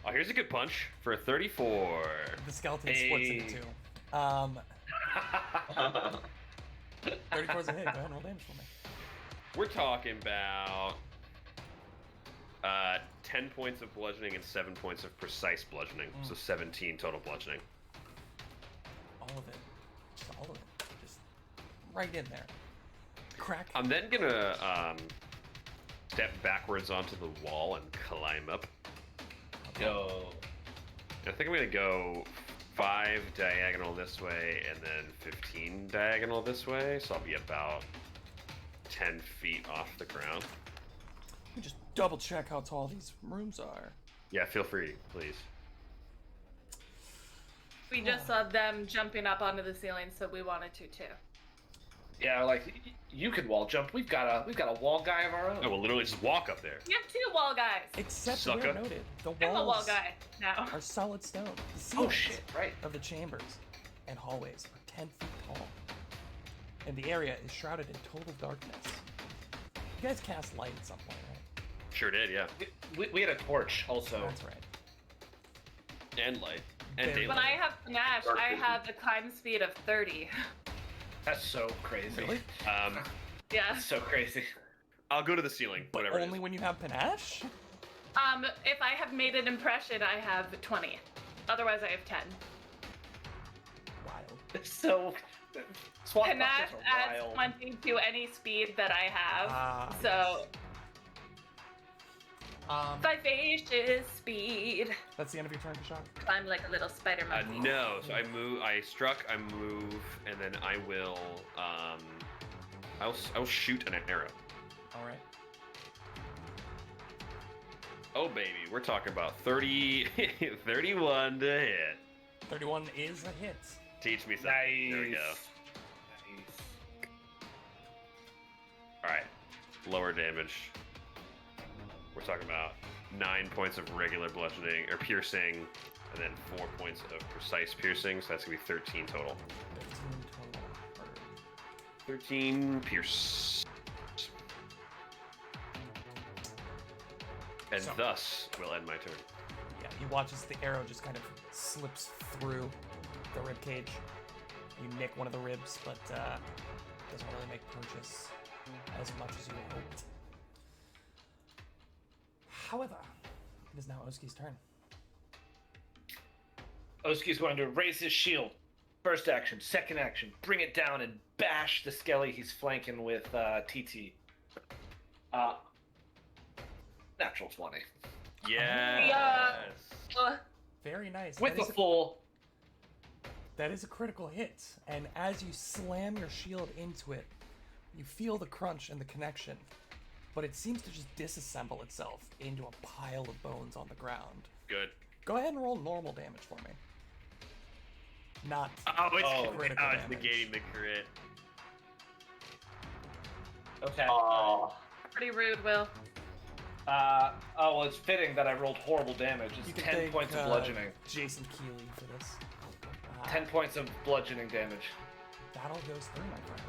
[SPEAKER 3] Oh, here's a good punch for a 34.
[SPEAKER 1] The skeleton splits into
[SPEAKER 5] Hey.
[SPEAKER 1] 2. 34 is a hit. Go ahead and roll damage for me.
[SPEAKER 3] We're talking about 10 points of bludgeoning and 7 points of precise bludgeoning. So 17 total bludgeoning.
[SPEAKER 1] All of it. Just all of it. Just right in there. Crack.
[SPEAKER 3] I'm then gonna step backwards onto the wall and climb up.
[SPEAKER 5] Yo.
[SPEAKER 3] I think I'm gonna go 5 diagonal this way and then 15 diagonal this way. So I'll be about 10 feet off the ground.
[SPEAKER 1] Let me just double check how tall these rooms are.
[SPEAKER 3] Yeah, feel free, please.
[SPEAKER 2] We just saw them jumping up onto the ceiling, so we wanted to too.
[SPEAKER 5] Yeah, like you could wall jump. We've got a wall guy of our own.
[SPEAKER 3] I will literally just walk up there.
[SPEAKER 2] We have 2 wall guys.
[SPEAKER 1] Except
[SPEAKER 3] Sucker.
[SPEAKER 1] where noted, the
[SPEAKER 2] I'm a wall
[SPEAKER 1] walls
[SPEAKER 2] guy now.
[SPEAKER 1] are solid stone. The
[SPEAKER 5] Oh
[SPEAKER 1] ceilings
[SPEAKER 5] shit! Right.
[SPEAKER 1] of the chambers and hallways are 10 feet tall. And the area is shrouded in total darkness. You guys cast light at some point, right?
[SPEAKER 3] Sure did, yeah.
[SPEAKER 5] We had a torch also.
[SPEAKER 1] That's right.
[SPEAKER 3] And light. And
[SPEAKER 1] Very
[SPEAKER 2] When
[SPEAKER 3] daylight.
[SPEAKER 2] I have panache, I have the climb speed of 30.
[SPEAKER 5] That's so crazy.
[SPEAKER 1] Really?
[SPEAKER 2] Yeah.
[SPEAKER 5] That's so crazy.
[SPEAKER 3] I'll go to the ceiling,
[SPEAKER 1] But
[SPEAKER 3] whatever
[SPEAKER 1] only
[SPEAKER 3] it is.
[SPEAKER 1] when you have panache?
[SPEAKER 2] If I have made an impression, I have 20. Otherwise, I have 10.
[SPEAKER 1] Wild.
[SPEAKER 5] It's so. Swap
[SPEAKER 2] Panache
[SPEAKER 5] buckets are
[SPEAKER 2] adds
[SPEAKER 5] wild.
[SPEAKER 2] 20 to any speed that I have.
[SPEAKER 1] Ah,
[SPEAKER 2] So,
[SPEAKER 1] yes.
[SPEAKER 2] vivacious speed.
[SPEAKER 1] That's the end of your turn, Kashak.
[SPEAKER 2] I'm like a little spider monkey.
[SPEAKER 3] No, so I move, I struck, I move, and then I will, I'll shoot an arrow.
[SPEAKER 1] All right.
[SPEAKER 3] Oh baby, we're talking about 30, 31 to hit.
[SPEAKER 1] 31 is a hit.
[SPEAKER 3] Teach me something.
[SPEAKER 5] Nice.
[SPEAKER 3] There we go.
[SPEAKER 5] Nice.
[SPEAKER 3] Alright, lower damage. We're talking about 9 points of regular bludgeoning, or piercing, and then 4 points of precise piercing, so that's gonna be 13 total.
[SPEAKER 1] 13 total. Or
[SPEAKER 3] 13 pierce. And
[SPEAKER 1] So-
[SPEAKER 3] thus will end my turn.
[SPEAKER 1] yeah, you watch as the arrow just kind of slips through the rib cage. You nick one of the ribs, but doesn't really make purchase as much as you had hoped. However, it is now Oski's turn.
[SPEAKER 5] Oski's going to raise his shield. First action, second action, bring it down and bash the skelly he's flanking with TT. Natural 20.
[SPEAKER 3] Yes.
[SPEAKER 1] Very nice.
[SPEAKER 5] With
[SPEAKER 1] That
[SPEAKER 5] the
[SPEAKER 1] is
[SPEAKER 5] full.
[SPEAKER 1] That is a critical hit, and as you slam your shield into it, you feel the crunch and the connection, but it seems to just disassemble itself into a pile of bones on the ground.
[SPEAKER 3] Good.
[SPEAKER 1] Go ahead and roll normal damage for me. not.
[SPEAKER 3] Oh, it's
[SPEAKER 1] critical
[SPEAKER 3] it's
[SPEAKER 1] damage.
[SPEAKER 3] negating the crit.
[SPEAKER 5] Okay.
[SPEAKER 4] Oh,
[SPEAKER 2] Pretty rude, Will.
[SPEAKER 5] Well, it's fitting that I rolled horrible damage.
[SPEAKER 1] You
[SPEAKER 5] It's
[SPEAKER 1] can
[SPEAKER 5] 10
[SPEAKER 1] thank,
[SPEAKER 5] points of bludgeoning.
[SPEAKER 1] Jason Keeley for this.
[SPEAKER 5] 10 points of bludgeoning damage.
[SPEAKER 1] Battle goes through, my friend.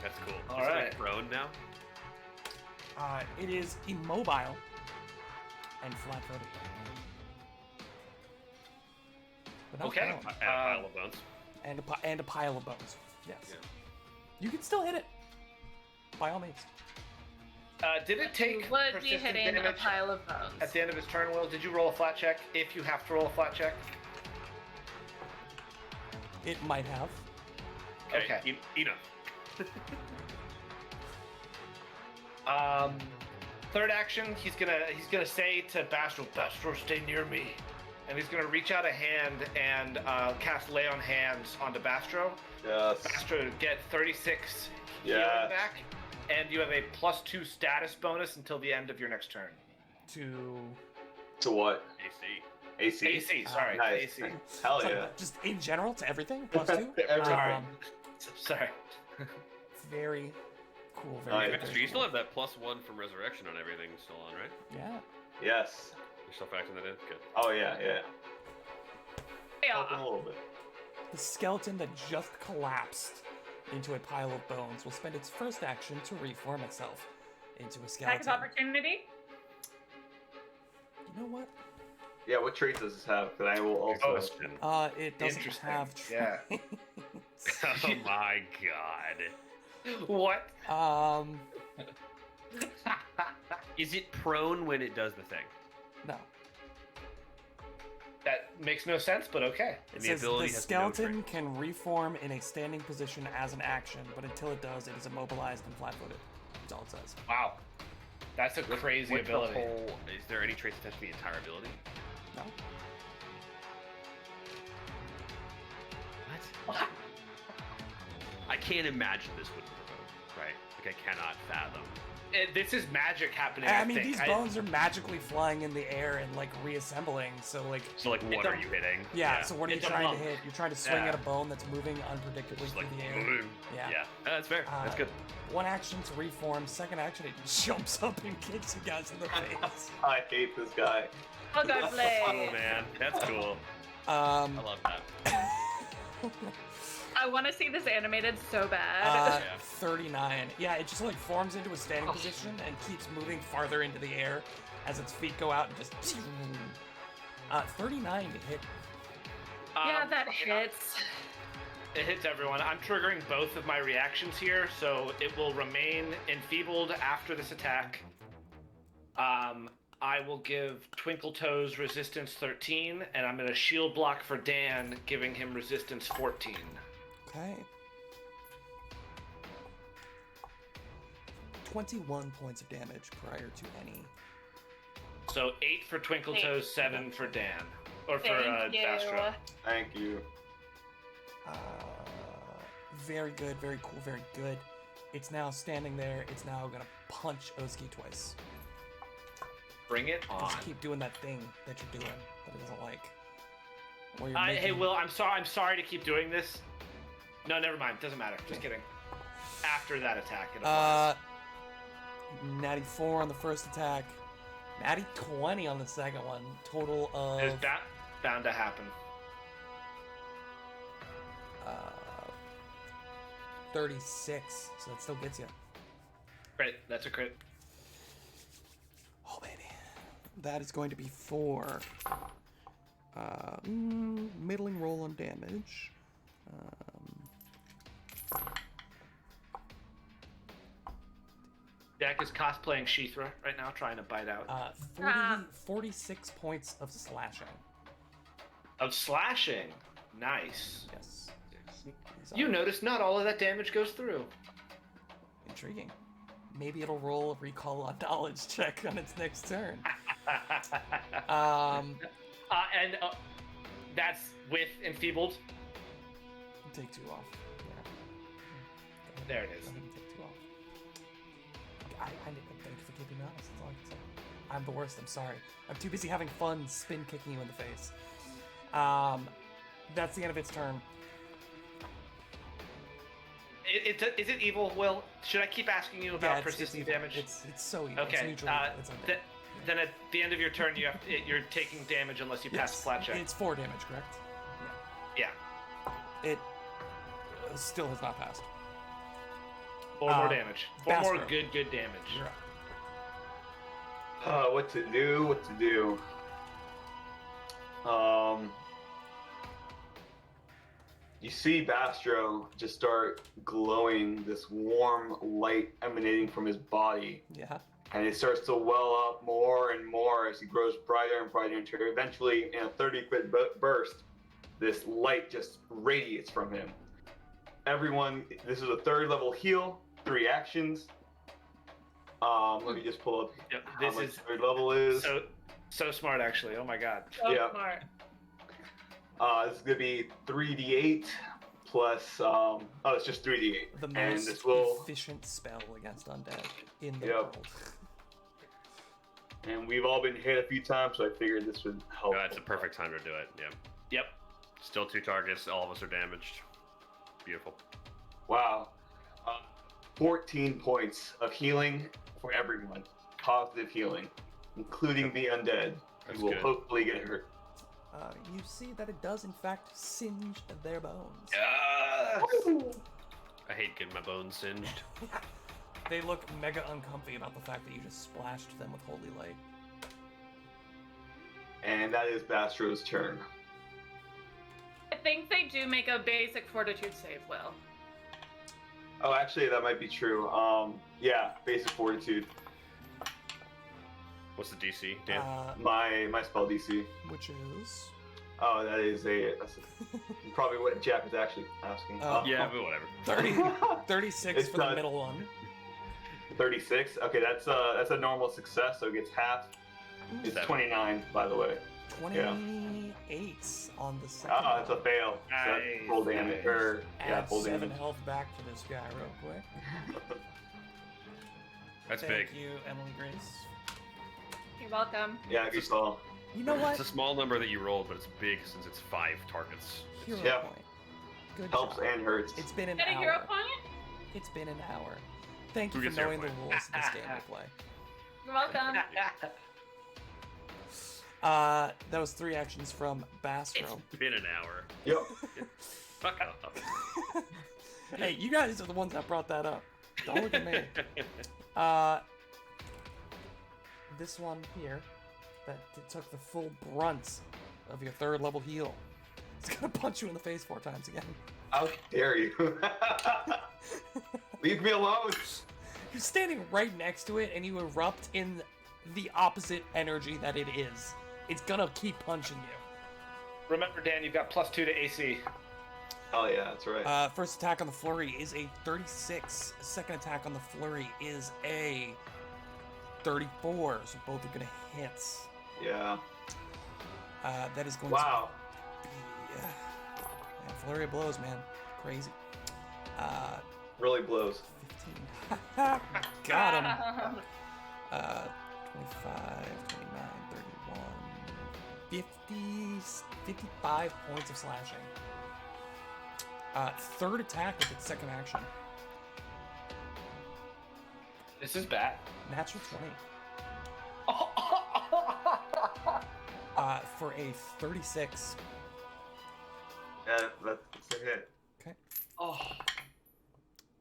[SPEAKER 3] That's cool.
[SPEAKER 5] All
[SPEAKER 3] Is it,
[SPEAKER 5] right.
[SPEAKER 3] like, prone now?
[SPEAKER 1] It is immobile and flat-footed. But not
[SPEAKER 5] Okay.
[SPEAKER 1] prone.
[SPEAKER 3] And a pile of bones.
[SPEAKER 1] And a pile of bones. Yes.
[SPEAKER 3] Yeah.
[SPEAKER 1] You can still hit it. By all means.
[SPEAKER 5] Did it take
[SPEAKER 2] Would be
[SPEAKER 5] persistent
[SPEAKER 2] hitting a
[SPEAKER 5] damage
[SPEAKER 2] pile of bones.
[SPEAKER 5] at the end of his turn, Will? Did you roll a flat check? If you have to roll a flat check?
[SPEAKER 1] It might have.
[SPEAKER 5] Okay.
[SPEAKER 3] Enough.
[SPEAKER 5] Third action, he's gonna say to Bastro, Bastro, stay near me. And he's gonna reach out a hand and cast Lay on Hands onto Bastro.
[SPEAKER 4] yes.
[SPEAKER 5] Bastro, get 36
[SPEAKER 4] Yeah.
[SPEAKER 5] healing back, and you have a +2 status bonus until the end of your next turn.
[SPEAKER 1] To.
[SPEAKER 4] To what?
[SPEAKER 3] AC.
[SPEAKER 4] AC.
[SPEAKER 5] AC, sorry,
[SPEAKER 4] Nice.
[SPEAKER 5] AC.
[SPEAKER 4] Hell
[SPEAKER 1] It's like,
[SPEAKER 4] yeah.
[SPEAKER 1] just in general to everything. +2.
[SPEAKER 4] Everything.
[SPEAKER 5] Sorry.
[SPEAKER 1] Very cool.
[SPEAKER 4] Oh,
[SPEAKER 1] Very
[SPEAKER 4] yeah.
[SPEAKER 1] good.
[SPEAKER 3] So you still have that +1 from resurrection on everything still on, right?
[SPEAKER 1] Yeah.
[SPEAKER 4] Yes.
[SPEAKER 3] You're still factoring that in? Good.
[SPEAKER 4] Oh yeah, yeah. Helping a
[SPEAKER 2] Yeah.
[SPEAKER 4] little bit.
[SPEAKER 1] The skeleton that just collapsed into a pile of bones will spend its first action to reform itself into a
[SPEAKER 2] Attack
[SPEAKER 1] skeleton.
[SPEAKER 2] of opportunity.
[SPEAKER 1] You know what?
[SPEAKER 4] Yeah, what traits does this have? Because I will also.
[SPEAKER 3] Question.
[SPEAKER 1] It doesn't
[SPEAKER 5] Interesting.
[SPEAKER 1] have.
[SPEAKER 5] Yeah.
[SPEAKER 3] Oh my god.
[SPEAKER 5] What?
[SPEAKER 3] Is it prone when it does the thing?
[SPEAKER 1] No.
[SPEAKER 5] That makes no sense, but okay.
[SPEAKER 1] It
[SPEAKER 3] And the
[SPEAKER 1] says the
[SPEAKER 3] ability has no
[SPEAKER 1] skeleton
[SPEAKER 3] trait.
[SPEAKER 1] can reform in a standing position as an action, but until it does, it is immobilized and flat-footed. That's all it says.
[SPEAKER 5] Wow. That's a crazy
[SPEAKER 3] What's the
[SPEAKER 5] ability.
[SPEAKER 3] whole- is there any traits attached to the entire ability?
[SPEAKER 1] No.
[SPEAKER 3] What? I can't imagine this would provoke, right? Like I cannot fathom.
[SPEAKER 5] This is magic happening.
[SPEAKER 1] I mean,
[SPEAKER 5] think.
[SPEAKER 1] these bones are magically flying in the air and like reassembling. So like,
[SPEAKER 3] So like, what
[SPEAKER 5] a-
[SPEAKER 3] are you hitting?
[SPEAKER 1] yeah. So what are you
[SPEAKER 5] It's a
[SPEAKER 1] trying to
[SPEAKER 5] monk.
[SPEAKER 1] hit? You're trying to swing
[SPEAKER 5] Yeah.
[SPEAKER 1] at a bone that's moving unpredictably
[SPEAKER 3] Just
[SPEAKER 1] through
[SPEAKER 3] like,
[SPEAKER 1] the air. Yeah.
[SPEAKER 3] yeah. That's fair. That's
[SPEAKER 1] Uh,
[SPEAKER 3] good.
[SPEAKER 1] One action to reform. Second action, it jumps up and kicks you guys in the face.
[SPEAKER 4] I hate this guy.
[SPEAKER 2] Oh, God
[SPEAKER 3] Cool,
[SPEAKER 2] bless.
[SPEAKER 3] man. That's cool. I love that.
[SPEAKER 2] I want to see this animated so bad.
[SPEAKER 3] Yeah.
[SPEAKER 1] 39. Yeah, it just like forms into a standing position and keeps moving farther into the air as its feet go out and just. 39 to hit.
[SPEAKER 2] Yeah, that hits.
[SPEAKER 5] It hits everyone. I'm triggering both of my reactions here, so it will remain enfeebled after this attack. I will give Twinkle Toes resistance 13, and I'm going to shield block for Dan, giving him resistance 14.
[SPEAKER 1] Okay. 21 points of damage prior to any.
[SPEAKER 5] So 8 for Twinkle Toes, 7 for Dan. Or for
[SPEAKER 2] Thank you.
[SPEAKER 5] Bastro.
[SPEAKER 4] Thank you.
[SPEAKER 1] Very good, very cool, very good. It's now standing there. It's now gonna punch Oski twice.
[SPEAKER 5] Bring it on.
[SPEAKER 1] Just keep doing that thing that you're doing that it doesn't like. Where you're
[SPEAKER 5] Hey,
[SPEAKER 1] making-
[SPEAKER 5] Will, I'm sorry to keep doing this. No, never mind. Doesn't matter. Just kidding. After that attack, it applies.
[SPEAKER 1] Natty 4 on the first attack. Natty 20 on the second one. Total
[SPEAKER 5] It's
[SPEAKER 1] of
[SPEAKER 5] bound to happen.
[SPEAKER 1] 36. So that still gets you.
[SPEAKER 5] Great. That's a crit.
[SPEAKER 1] Oh, baby. That is going to be 4. Middling roll on damage.
[SPEAKER 5] Dak is cosplaying Sheethra right now, trying to bite out.
[SPEAKER 1] 46 points of slashing.
[SPEAKER 5] Of slashing. Nice.
[SPEAKER 1] Yes.
[SPEAKER 5] You notice not all of that damage goes through.
[SPEAKER 1] Intriguing. Maybe it'll roll a recall on knowledge check on its next turn.
[SPEAKER 5] And that's with enfeebled.
[SPEAKER 1] Take 2 off. Yeah.
[SPEAKER 5] There it is.
[SPEAKER 1] Go ahead and take 2 off. Thank you for keeping me honest. That's all I can say. I'm the worst. I'm sorry. I'm too busy having fun spin kicking you in the face. That's the end of its turn.
[SPEAKER 5] Is it evil, Will? Should I keep asking you about persistent
[SPEAKER 1] evil.
[SPEAKER 5] damage?
[SPEAKER 1] It's so evil. It's
[SPEAKER 5] Okay.
[SPEAKER 1] neutral evil. It's undead.
[SPEAKER 5] Then at the end of your turn, you're taking damage unless you pass a flat check.
[SPEAKER 1] It's 4 damage, correct?
[SPEAKER 5] Yeah.
[SPEAKER 1] It still has not passed.
[SPEAKER 5] 4 more damage. 4 more
[SPEAKER 1] Bastro.
[SPEAKER 5] good damage.
[SPEAKER 1] You're up.
[SPEAKER 4] What to do? You see Bastro just start glowing, this warm light emanating from his body,
[SPEAKER 1] Yeah.
[SPEAKER 4] and it starts to well up more and more as he grows brighter and brighter until eventually, in a 30-foot burst, this light just radiates from him. Everyone, this is a 3rd level heal, 3 actions. Let me just pull up
[SPEAKER 5] Yep,
[SPEAKER 4] how
[SPEAKER 5] this
[SPEAKER 4] much
[SPEAKER 5] is
[SPEAKER 4] 3rd level is.
[SPEAKER 5] so smart, actually. Oh my god.
[SPEAKER 2] So
[SPEAKER 4] Yeah.
[SPEAKER 2] smart.
[SPEAKER 4] This is gonna be 3d8 plus. It's just 3d8.
[SPEAKER 1] The
[SPEAKER 4] and
[SPEAKER 1] most
[SPEAKER 4] this will,
[SPEAKER 1] efficient spell against undead in the
[SPEAKER 4] Yep.
[SPEAKER 1] world.
[SPEAKER 4] and we've all been hit a few times, so I figured this would help.
[SPEAKER 3] It's a perfect time to do it. Yeah.
[SPEAKER 5] Yep.
[SPEAKER 3] Still 2 targets. All of us are damaged. Beautiful.
[SPEAKER 4] Wow. 14 points of healing for everyone. Positive healing, including the undead,
[SPEAKER 3] That's
[SPEAKER 4] who will
[SPEAKER 3] good.
[SPEAKER 4] hopefully get hurt.
[SPEAKER 1] You see that it does in fact singe their bones.
[SPEAKER 3] I hate getting my bones singed.
[SPEAKER 1] They look mega uncomfy about the fact that you just splashed them with holy light.
[SPEAKER 4] And that is Bastro's turn.
[SPEAKER 2] I think they do make a basic fortitude save, Will.
[SPEAKER 4] Oh, actually, that might be true. Yeah, basic fortitude.
[SPEAKER 3] What's the DC, Dan?
[SPEAKER 4] My spell DC.
[SPEAKER 1] Which is
[SPEAKER 4] Oh, that's probably what Jack was actually asking.
[SPEAKER 3] Yeah, but whatever.
[SPEAKER 1] 36
[SPEAKER 4] It's
[SPEAKER 1] for the
[SPEAKER 4] not-
[SPEAKER 1] middle one.
[SPEAKER 4] 36. Okay, that's a normal success, so it gets half. It's
[SPEAKER 3] 7.
[SPEAKER 4] 29, by the way.
[SPEAKER 1] 28 on the second.
[SPEAKER 4] Ah, it's a fail. So that's
[SPEAKER 5] Nice,
[SPEAKER 4] full damage.
[SPEAKER 5] nice.
[SPEAKER 4] Or, yeah,
[SPEAKER 1] Add
[SPEAKER 4] full
[SPEAKER 1] 7
[SPEAKER 4] damage.
[SPEAKER 1] health back to this guy real quick.
[SPEAKER 3] That's
[SPEAKER 1] Thank
[SPEAKER 3] big.
[SPEAKER 1] you, Emily Grace.
[SPEAKER 2] You're welcome.
[SPEAKER 4] Yeah, good call.
[SPEAKER 1] You know what?
[SPEAKER 3] It's a small number that you rolled, but it's big since it's 5 targets.
[SPEAKER 1] Hero
[SPEAKER 4] Yeah.
[SPEAKER 1] point. Good
[SPEAKER 4] Helps
[SPEAKER 1] job.
[SPEAKER 4] and hurts.
[SPEAKER 1] It's been an
[SPEAKER 2] Is that a hero
[SPEAKER 1] hour.
[SPEAKER 2] point?
[SPEAKER 1] It's been an hour. Thank
[SPEAKER 3] Who
[SPEAKER 1] you for
[SPEAKER 3] gets hero
[SPEAKER 1] knowing the
[SPEAKER 3] point?
[SPEAKER 1] rules of this game we play.
[SPEAKER 2] You're welcome.
[SPEAKER 1] That was 3 actions from Bastro.
[SPEAKER 3] It's been an hour.
[SPEAKER 4] Yep.
[SPEAKER 3] Fuck off.
[SPEAKER 1] Hey, you guys are the ones that brought that up. Don't look at me. This one here, that took the full brunt of your 3rd level heal. It's gonna punch you in the face 4 times again.
[SPEAKER 4] How dare you? Leave me alone.
[SPEAKER 1] You're standing right next to it and you erupt in the opposite energy that it is. It's gonna keep punching you.
[SPEAKER 5] Remember, Dan, you've got +2 to AC.
[SPEAKER 4] Oh yeah, that's right.
[SPEAKER 1] First attack on the flurry is a 36. Second attack on the flurry is a 34. So both are gonna hit.
[SPEAKER 4] Yeah.
[SPEAKER 1] That is going
[SPEAKER 4] Wow.
[SPEAKER 1] to be... yeah, flurry of blows, man. Crazy.
[SPEAKER 4] Really blows.
[SPEAKER 1] 15. Got him. 25, 29, 31, 50, 55 points of slashing. Third attack with its second action.
[SPEAKER 5] This is bad.
[SPEAKER 1] Natural 20. For a 36.
[SPEAKER 4] Yeah, that's a hit.
[SPEAKER 1] Okay.
[SPEAKER 5] Oh.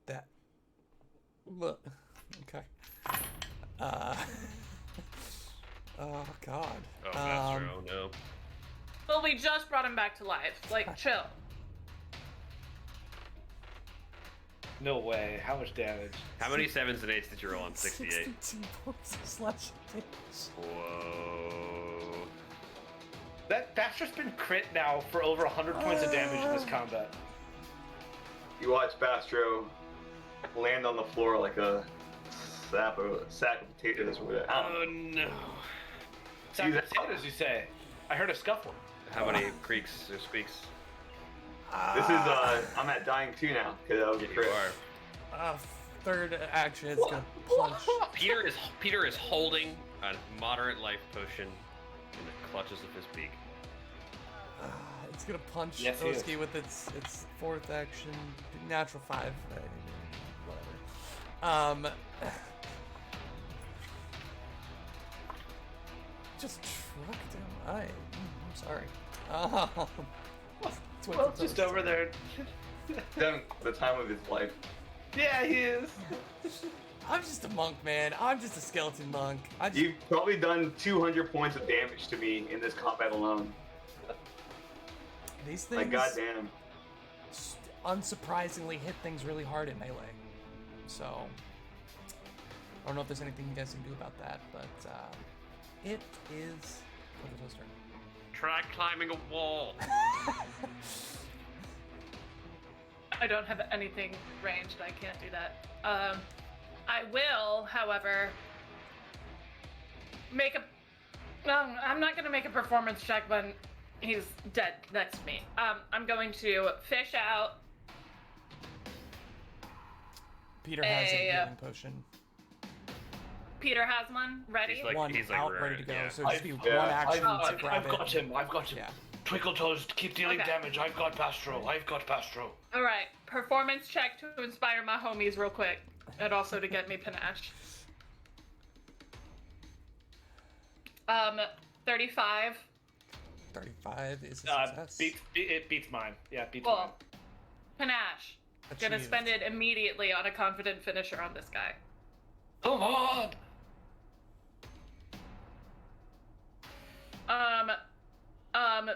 [SPEAKER 1] That. Look. Okay. Oh, God.
[SPEAKER 3] Oh, Bastro, no.
[SPEAKER 2] Well, we just brought him back to life. Like, chill.
[SPEAKER 5] No way. How much damage?
[SPEAKER 3] How many 7s and 8s did you roll on 68?
[SPEAKER 1] 62 points of slashing damage.
[SPEAKER 3] Whoa.
[SPEAKER 5] That's just been crit now for over 100 points of damage in this combat.
[SPEAKER 4] You watch Bastro land on the floor like a sack of potatoes or whatever.
[SPEAKER 3] Oh no.
[SPEAKER 5] Sack of potatoes, you say? I heard a scuffle.
[SPEAKER 3] How many creaks or squeaks?
[SPEAKER 4] This is I'm at dying 2 now because that was a
[SPEAKER 3] You
[SPEAKER 4] crit.
[SPEAKER 3] are.
[SPEAKER 1] Third action is gonna punch.
[SPEAKER 3] Peter is holding a moderate life potion in the clutches of his beak.
[SPEAKER 1] It's gonna punch
[SPEAKER 5] Yes, he is.
[SPEAKER 1] Oski with its fourth action, natural 5. Whatever. Just trucked him. I'm sorry.
[SPEAKER 5] Well, just over there.
[SPEAKER 4] Having the time of his life.
[SPEAKER 5] Yeah, he is.
[SPEAKER 1] I'm just a monk, man. I'm just a skeleton monk.
[SPEAKER 4] You've probably done 200 points of damage to me in this combat alone.
[SPEAKER 1] These things,
[SPEAKER 4] Like, goddamn.
[SPEAKER 1] unsurprisingly, hit things really hard in melee. So, I don't know if there's anything you guys can do about that, but it is Twinkletoes' turn.
[SPEAKER 3] Try climbing a wall.
[SPEAKER 2] I don't have anything ranged. I can't do that. I will, however, make a. No, I'm not gonna make a performance check when he's dead next to me. I'm going to fish out.
[SPEAKER 1] Peter has a
[SPEAKER 2] A,
[SPEAKER 1] healing potion.
[SPEAKER 2] Peter has one ready.
[SPEAKER 3] He's like-
[SPEAKER 1] One
[SPEAKER 3] he's like
[SPEAKER 1] out,
[SPEAKER 3] raring,
[SPEAKER 1] ready to go.
[SPEAKER 3] yeah.
[SPEAKER 1] So just be
[SPEAKER 4] Yeah,
[SPEAKER 1] one action to
[SPEAKER 5] I've
[SPEAKER 1] grab it.
[SPEAKER 5] got him. I've got him.
[SPEAKER 1] Yeah.
[SPEAKER 5] Twinkletoes, keep dealing
[SPEAKER 2] Okay.
[SPEAKER 5] damage. I've got Pastro. I've got Pastro.
[SPEAKER 2] All right, performance check to inspire my homies real quick, and also to get me panache. 35.
[SPEAKER 1] 35 is a success.
[SPEAKER 5] It beats mine. Yeah, beats mine.
[SPEAKER 2] Cool. Panache. Gonna
[SPEAKER 1] Achieved.
[SPEAKER 2] spend it immediately on a confident finisher on this guy.
[SPEAKER 5] Come on!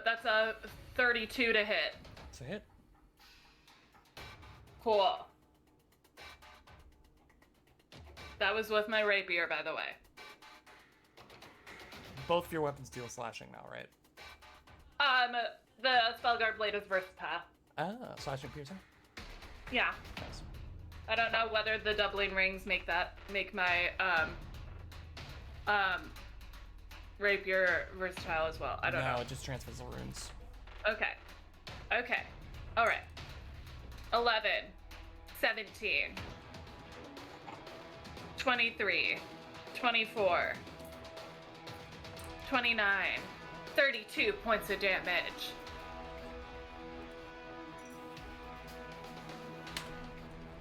[SPEAKER 2] That's a 32 to hit.
[SPEAKER 1] It's a hit.
[SPEAKER 2] Cool. That was with my rapier, by the way.
[SPEAKER 1] Both of your weapons deal slashing now, right?
[SPEAKER 2] The Spellguard Blade is versatile.
[SPEAKER 1] Ah, slashing piercing.
[SPEAKER 2] Yeah.
[SPEAKER 1] Nice.
[SPEAKER 2] I don't know whether the doubling rings make my rapier versatile as well. I don't
[SPEAKER 1] No,
[SPEAKER 2] know.
[SPEAKER 1] it just transfers the runes.
[SPEAKER 2] Okay. Okay. All right. 11, 17, 23, 24, 29, 32 points of damage.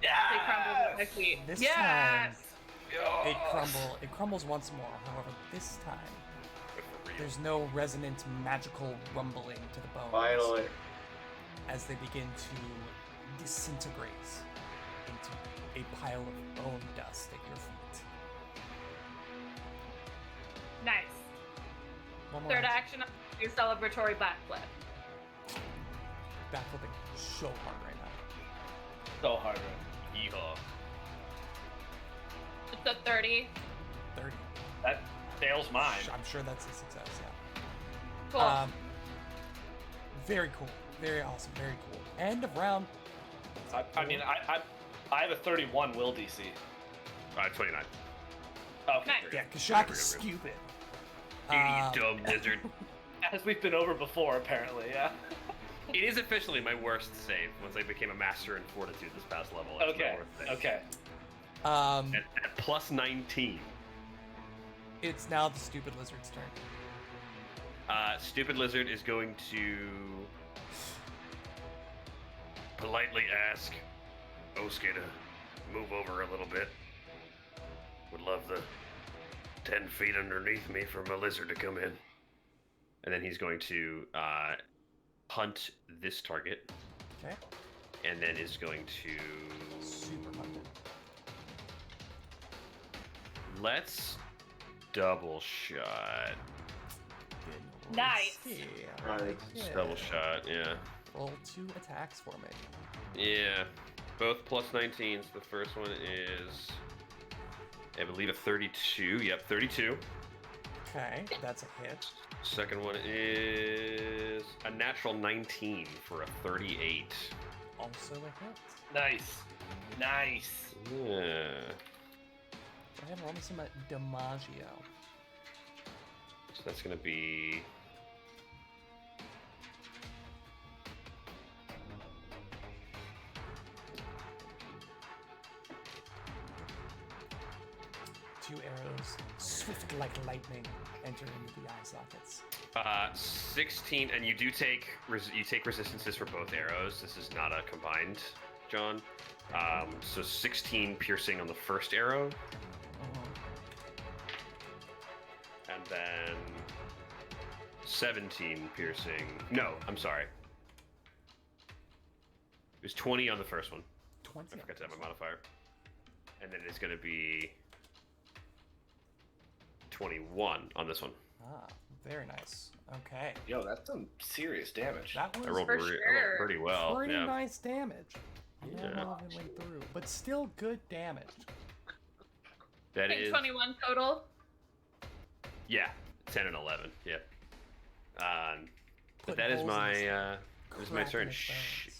[SPEAKER 2] They crumble at my feet.
[SPEAKER 1] This
[SPEAKER 2] yes!
[SPEAKER 1] It crumbles once more. However, this time there's no resonant magical rumbling to the bones
[SPEAKER 4] Finally.
[SPEAKER 1] as they begin to disintegrate into a pile of bone dust at your feet.
[SPEAKER 2] Nice.
[SPEAKER 1] One more
[SPEAKER 2] Third action, do celebratory backflip.
[SPEAKER 1] Backflipping so hard right now.
[SPEAKER 5] So hard.
[SPEAKER 3] Yeehaw.
[SPEAKER 2] It's a 30.
[SPEAKER 1] 30.
[SPEAKER 5] That fails mine.
[SPEAKER 1] I'm sure that's a success, yeah.
[SPEAKER 2] Cool.
[SPEAKER 1] Very cool. Very awesome. Very cool. End of round.
[SPEAKER 5] I mean, I have a 31 will DC.
[SPEAKER 3] 29.
[SPEAKER 5] Okay.
[SPEAKER 2] Nice.
[SPEAKER 1] Yeah, Kashak is stupid.
[SPEAKER 3] You dumb lizard.
[SPEAKER 5] As we've been over before, apparently, yeah.
[SPEAKER 3] It is officially my worst save once I became a master in fortitude this past level. It's my
[SPEAKER 5] Okay.
[SPEAKER 3] worst save.
[SPEAKER 5] Okay.
[SPEAKER 3] At plus 19.
[SPEAKER 1] It's now the stupid lizard's turn.
[SPEAKER 3] Stupid lizard is going to politely ask Osuke to move over a little bit. Would love the 10 feet underneath me for my lizard to come in. And then he's going to hunt this target,
[SPEAKER 1] Okay.
[SPEAKER 3] and then is going to...
[SPEAKER 1] Super hunted.
[SPEAKER 3] Let's double shot.
[SPEAKER 1] Good
[SPEAKER 2] Nice.
[SPEAKER 1] lord. Yeah.
[SPEAKER 4] Right.
[SPEAKER 3] Just double shot, yeah.
[SPEAKER 1] Roll 2 attacks for me.
[SPEAKER 3] Yeah. Both plus 19s. The first one is, I believe, a 32. Yep, 32.
[SPEAKER 1] Okay, that's a hit.
[SPEAKER 3] Second one is a natural 19 for a 38.
[SPEAKER 1] Also a hit.
[SPEAKER 5] Nice. Nice.
[SPEAKER 3] Yeah.
[SPEAKER 1] Go ahead and roll me some DiMaggio.
[SPEAKER 3] So that's going to be...
[SPEAKER 1] Two arrows swift like lightning enter into the eye sockets.
[SPEAKER 3] 16, and you do take resistances for both arrows. This is not a combined, John. So 16 piercing on the first arrow, and then 17 piercing. No, I'm sorry. It was 20 on the first one.
[SPEAKER 1] 20.
[SPEAKER 3] I forgot to have a modifier. And then it's going to be 21 on this one.
[SPEAKER 1] Ah, very nice. Okay.
[SPEAKER 5] Yo, that's some serious damage.
[SPEAKER 1] That was
[SPEAKER 3] I rolled,
[SPEAKER 2] For
[SPEAKER 3] I rolled
[SPEAKER 2] sure.
[SPEAKER 3] pretty well.
[SPEAKER 1] pretty
[SPEAKER 3] yeah.
[SPEAKER 1] nice damage.
[SPEAKER 3] Yeah.
[SPEAKER 1] Relevantly through, but still good damage.
[SPEAKER 3] That
[SPEAKER 2] I think
[SPEAKER 3] is
[SPEAKER 2] 21 total.
[SPEAKER 3] yeah, 10 and 11. Yeah. But
[SPEAKER 1] Put
[SPEAKER 3] that is
[SPEAKER 1] holes in
[SPEAKER 3] my
[SPEAKER 1] his-
[SPEAKER 3] that is my
[SPEAKER 1] Cracking
[SPEAKER 3] turn.
[SPEAKER 1] his bones.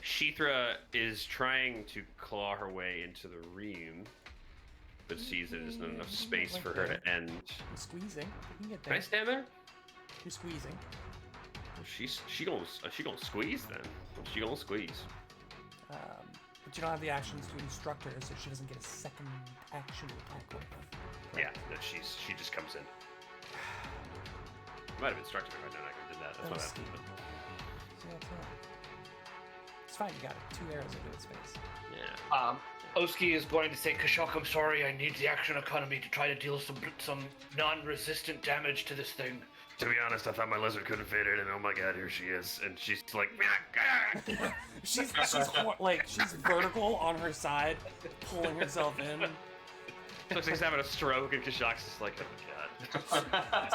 [SPEAKER 3] Sheethra is trying to claw her way into the room, but sees that there's not enough space for her to end.
[SPEAKER 1] You're squeezing. You can get
[SPEAKER 3] Can
[SPEAKER 1] there.
[SPEAKER 3] I stand there?
[SPEAKER 1] You're squeezing.
[SPEAKER 3] She gonna squeeze then. She gonna squeeze.
[SPEAKER 1] But you don't have the actions to instruct her, so she doesn't get a second action to attack with.
[SPEAKER 3] Yeah, no, she just comes in. Might have instructed her if I did that. That's
[SPEAKER 1] That
[SPEAKER 3] what
[SPEAKER 1] was
[SPEAKER 3] happened.
[SPEAKER 1] stupid. So that's it. It's fine, you got it. 2 arrows into its face.
[SPEAKER 3] Yeah.
[SPEAKER 5] Oski is going to say, Kashok, I'm sorry, I need the action economy to try to deal some non-resistant damage to this thing.
[SPEAKER 3] To be honest, I thought my lizard couldn't fit in, and oh my god, here she is, and she's like,
[SPEAKER 1] She's she's vertical on her side, pulling herself in.
[SPEAKER 3] looks like she's having a stroke, and Kashok's just like, oh my god.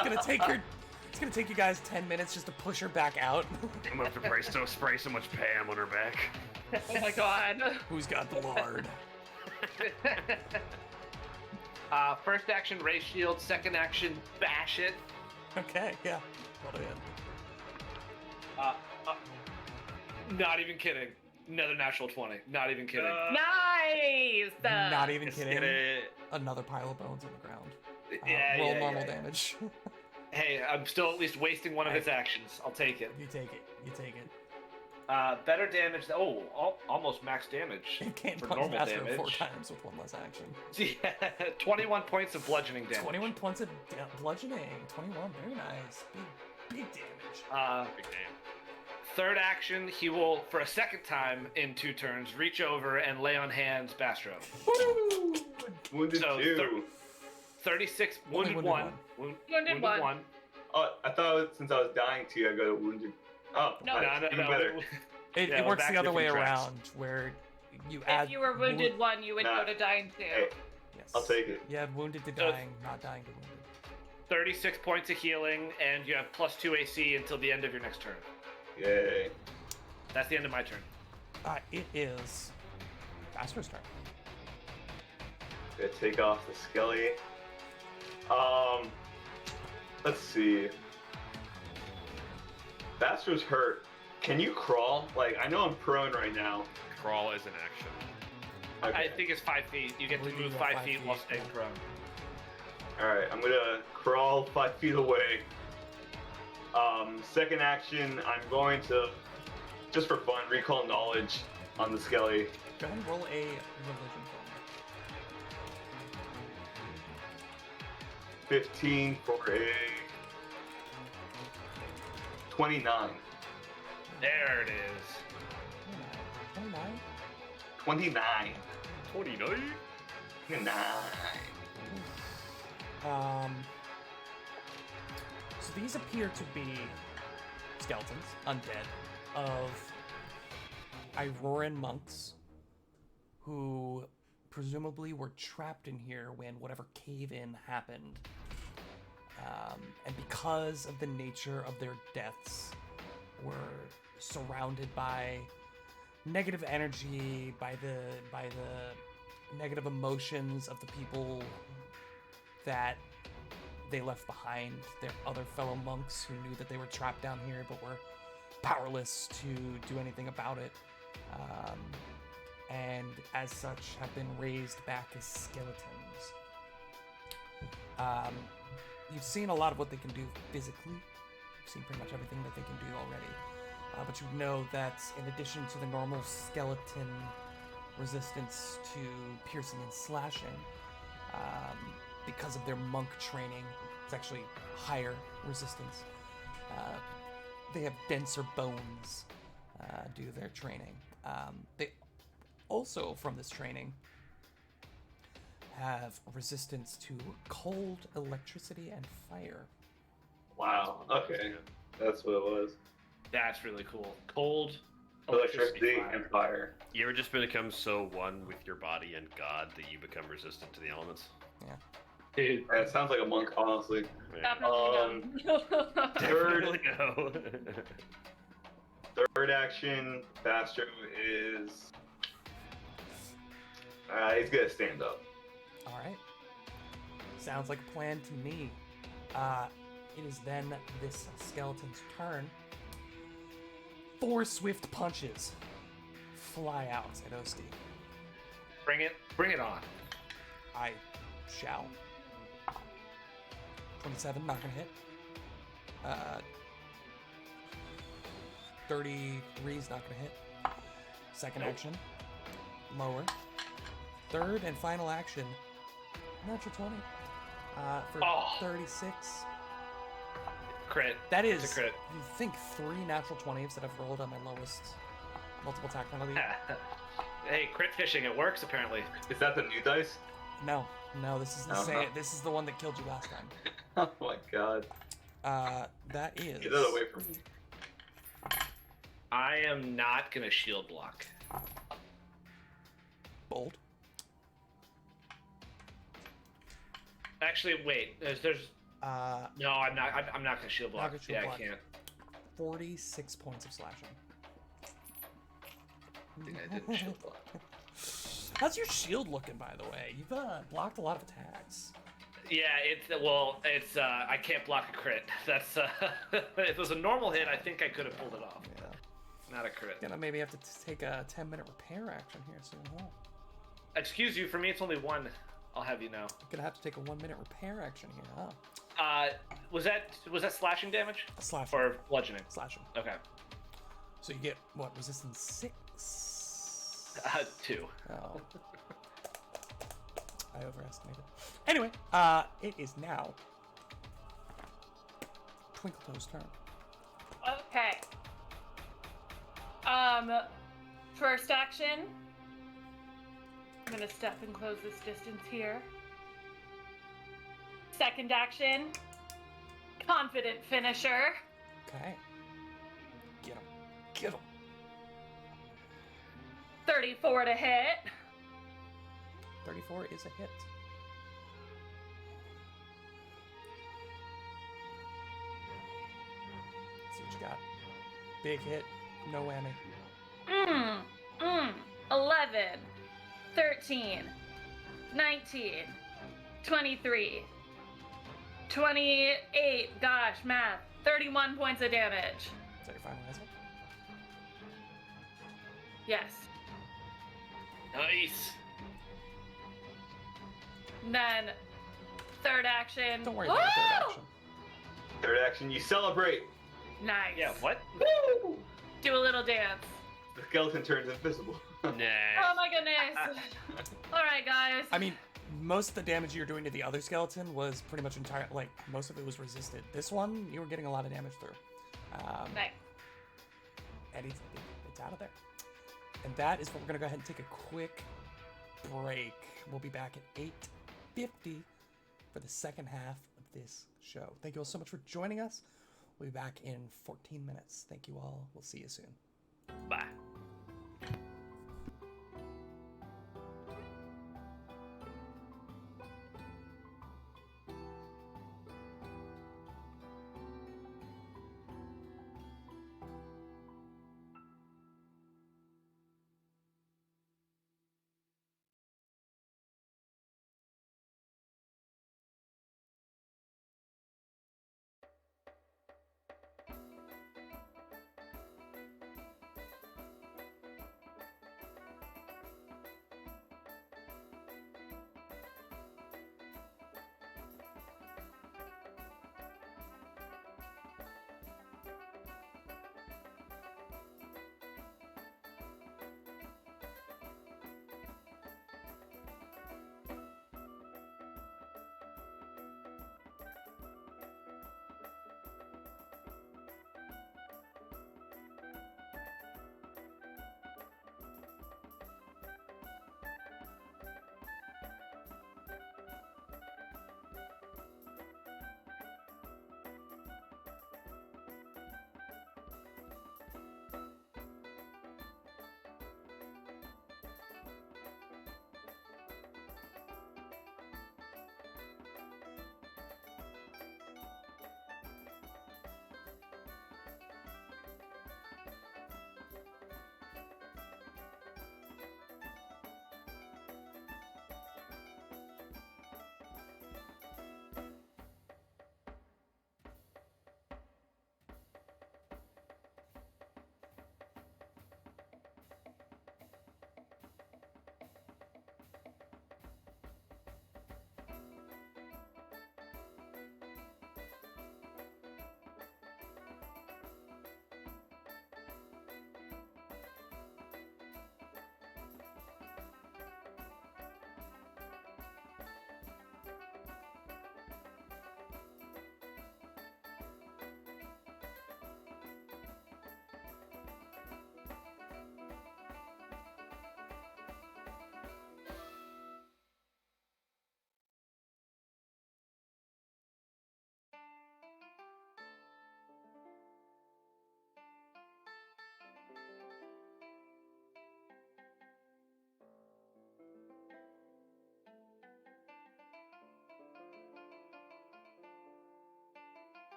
[SPEAKER 1] It's gonna take you guys 10 minutes just to push her back out.
[SPEAKER 3] I'm gonna have to spray so much Pam on her back.
[SPEAKER 2] Oh my god.
[SPEAKER 1] Who's got the lard?
[SPEAKER 5] First action, raise shield. Second action, bash it.
[SPEAKER 1] Okay, yeah. Roll it in.
[SPEAKER 5] Not even kidding. Another natural 20. Not even kidding.
[SPEAKER 2] Nice!
[SPEAKER 1] Not even
[SPEAKER 3] It's
[SPEAKER 1] kidding.
[SPEAKER 3] gonna-
[SPEAKER 1] Another pile of bones on the ground.
[SPEAKER 5] yeah,
[SPEAKER 1] Roll
[SPEAKER 5] yeah,
[SPEAKER 1] normal
[SPEAKER 5] yeah.
[SPEAKER 1] damage.
[SPEAKER 5] Hey, I'm still at least wasting one of its actions. I'll take it.
[SPEAKER 1] You take it. You take it.
[SPEAKER 5] Better damage. Almost max damage
[SPEAKER 1] You can't
[SPEAKER 5] for
[SPEAKER 1] punch
[SPEAKER 5] normal
[SPEAKER 1] faster
[SPEAKER 5] damage.
[SPEAKER 1] 4 times with 1 less action.
[SPEAKER 5] Yeah, 21 points of bludgeoning damage.
[SPEAKER 1] 21 points of bludgeoning. 21, very nice. Big damage.
[SPEAKER 3] Big name.
[SPEAKER 5] Third action, he will, for a second time in 2 turns, reach over and lay on hands Bastro.
[SPEAKER 4] Woo! Wounded
[SPEAKER 5] So,
[SPEAKER 4] 2.
[SPEAKER 5] 36,
[SPEAKER 1] Only
[SPEAKER 5] wounded
[SPEAKER 1] wounded
[SPEAKER 5] 1.
[SPEAKER 2] Wounded one.
[SPEAKER 5] 1.
[SPEAKER 4] Oh, I thought since I was dying 2, I got a wounded. Oh,
[SPEAKER 2] No.
[SPEAKER 4] nice. Even better.
[SPEAKER 1] It,
[SPEAKER 5] Yeah,
[SPEAKER 1] it
[SPEAKER 5] we're
[SPEAKER 1] works
[SPEAKER 5] back
[SPEAKER 1] the other
[SPEAKER 5] to
[SPEAKER 1] way
[SPEAKER 5] different tracks.
[SPEAKER 1] around, where you add.
[SPEAKER 2] If you were wounded one, you would
[SPEAKER 4] Nah.
[SPEAKER 2] go to dying two.
[SPEAKER 4] Hey,
[SPEAKER 1] Yes.
[SPEAKER 4] I'll take it.
[SPEAKER 1] You add wounded to
[SPEAKER 5] So-
[SPEAKER 1] dying, not dying to wounded.
[SPEAKER 5] 36 points of healing, and you have plus 2 AC until the end of your next turn.
[SPEAKER 4] Yay.
[SPEAKER 5] That's the end of my turn.
[SPEAKER 1] It is Astro's turn.
[SPEAKER 4] Gonna take off the Skelly. Let's see. Bastro's hurt. Can you crawl? Like, I know I'm prone right now.
[SPEAKER 3] Crawl is an action.
[SPEAKER 5] I
[SPEAKER 4] Okay.
[SPEAKER 5] think it's 5 feet. You get to
[SPEAKER 1] We do
[SPEAKER 5] move
[SPEAKER 1] that
[SPEAKER 5] 5
[SPEAKER 1] 5
[SPEAKER 5] feet while
[SPEAKER 1] feet,
[SPEAKER 5] staying
[SPEAKER 1] yeah.
[SPEAKER 5] prone.
[SPEAKER 4] Alright, I'm gonna crawl 5 feet away. Second action, I'm going to, just for fun, recall knowledge on the Skelly.
[SPEAKER 1] Go ahead and roll a religion for
[SPEAKER 4] 15 for a 29.
[SPEAKER 5] There it is.
[SPEAKER 1] me. 29?
[SPEAKER 4] 29.
[SPEAKER 3] 29?
[SPEAKER 4] 29.
[SPEAKER 1] So these appear to be skeletons, undead, of Iroran monks who presumably were trapped in here when whatever cave-in happened. And because of the nature of their deaths, were surrounded by negative energy, by the negative emotions of the people that they left behind, their other fellow monks who knew that they were trapped down here but were powerless to do anything about it. And as such have been raised back as skeletons. You've seen a lot of what they can do physically. You've seen pretty much everything that they can do already. But you know that in addition to the normal skeleton resistance to piercing and slashing, because of their monk training, it's actually higher resistance. They have denser bones due to their training. They also, from this training, have resistance to cold, electricity, and fire.
[SPEAKER 4] Wow. Okay. That's what it was.
[SPEAKER 5] That's really cool. Cold,
[SPEAKER 4] Electricity and fire.
[SPEAKER 3] You ever just become so one with your body and God that you become resistant to the elements?
[SPEAKER 5] Dude,
[SPEAKER 4] Yeah, it sounds like a monk, honestly.
[SPEAKER 3] Yeah.
[SPEAKER 2] Definitely no.
[SPEAKER 3] Definitely no.
[SPEAKER 4] Third action, Bastro is. He's gonna stand up.
[SPEAKER 1] All right. Sounds like a plan to me. It is then this skeleton's turn. 4 swift punches fly out at Osti.
[SPEAKER 5] bring it on.
[SPEAKER 1] I shall. 27, not gonna hit. 33 is not gonna hit. Second action, lower. Third and final action, natural 20. For
[SPEAKER 5] Oh.
[SPEAKER 1] 36.
[SPEAKER 5] Crit.
[SPEAKER 1] That is,
[SPEAKER 5] It's a crit.
[SPEAKER 1] you think 3 natural 20s that I've rolled on my lowest multiple attack penalty?
[SPEAKER 5] Hey, crit fishing, it works apparently.
[SPEAKER 4] Is that the new dice?
[SPEAKER 1] No, this is the
[SPEAKER 4] Uh-huh.
[SPEAKER 1] same. This is the one that killed you last time.
[SPEAKER 4] Oh my god.
[SPEAKER 1] That is.
[SPEAKER 4] Get that away from me.
[SPEAKER 5] I am not gonna shield block.
[SPEAKER 1] Bold.
[SPEAKER 5] Actually, wait. There's no. I'm not. I'm not gonna shield block.
[SPEAKER 1] Not gonna shield
[SPEAKER 5] Yeah,
[SPEAKER 1] block.
[SPEAKER 5] I can't.
[SPEAKER 1] 46 points of slashing.
[SPEAKER 5] I think I didn't shield block.
[SPEAKER 1] How's your shield looking, by the way? You've blocked a lot of attacks.
[SPEAKER 5] Yeah, it's I can't block a crit. That's if it was a normal hit, I think I could have pulled it off.
[SPEAKER 1] Yeah.
[SPEAKER 5] Not a crit.
[SPEAKER 1] Gonna maybe have to take a 10-minute repair action here soon. Huh?
[SPEAKER 5] Excuse you, for me it's only one. I'll have you know.
[SPEAKER 1] Gonna have to take a 1-minute repair action here, huh?
[SPEAKER 5] Was that slashing damage
[SPEAKER 1] A slash.
[SPEAKER 5] or bludgeoning?
[SPEAKER 1] Slashing.
[SPEAKER 5] Okay.
[SPEAKER 1] So you get what? Resistance 6.
[SPEAKER 5] 2.
[SPEAKER 1] Oh. I overestimated. Anyway, it is now Twinkletoe's turn.
[SPEAKER 2] Okay. First action. I'm gonna step and close this distance here. Second action. Confident finisher.
[SPEAKER 1] Okay. Get him. Get him.
[SPEAKER 2] 34 to hit.
[SPEAKER 1] 34 is a hit. Let's see what you got. Big hit. No whammy.
[SPEAKER 2] 11, 13, 19, 23, 28, gosh, math, 31 points of damage.
[SPEAKER 1] Is that your final answer?
[SPEAKER 2] Yes.
[SPEAKER 5] Nice.
[SPEAKER 2] And then, third action.
[SPEAKER 1] Don't worry about the third
[SPEAKER 2] Woo!
[SPEAKER 1] action.
[SPEAKER 4] Third action, you celebrate.
[SPEAKER 2] Nice.
[SPEAKER 5] Yeah. What?
[SPEAKER 2] Woo! Do a little dance.
[SPEAKER 4] The skeleton turns invisible.
[SPEAKER 2] Oh my goodness. All right, guys.
[SPEAKER 1] I mean, most of the damage you were doing to the other skeleton was pretty much entire. Like, most of it was resisted. This one, you were getting a lot of damage through.
[SPEAKER 2] Nice.
[SPEAKER 1] And it's out of there. And that is what we're going to go ahead and take a quick break. We'll be back at 8:50 for the second half of this show. Thank you all so much for joining us. We'll be back in 14 minutes. Thank you all. We'll see you soon.
[SPEAKER 5] Bye.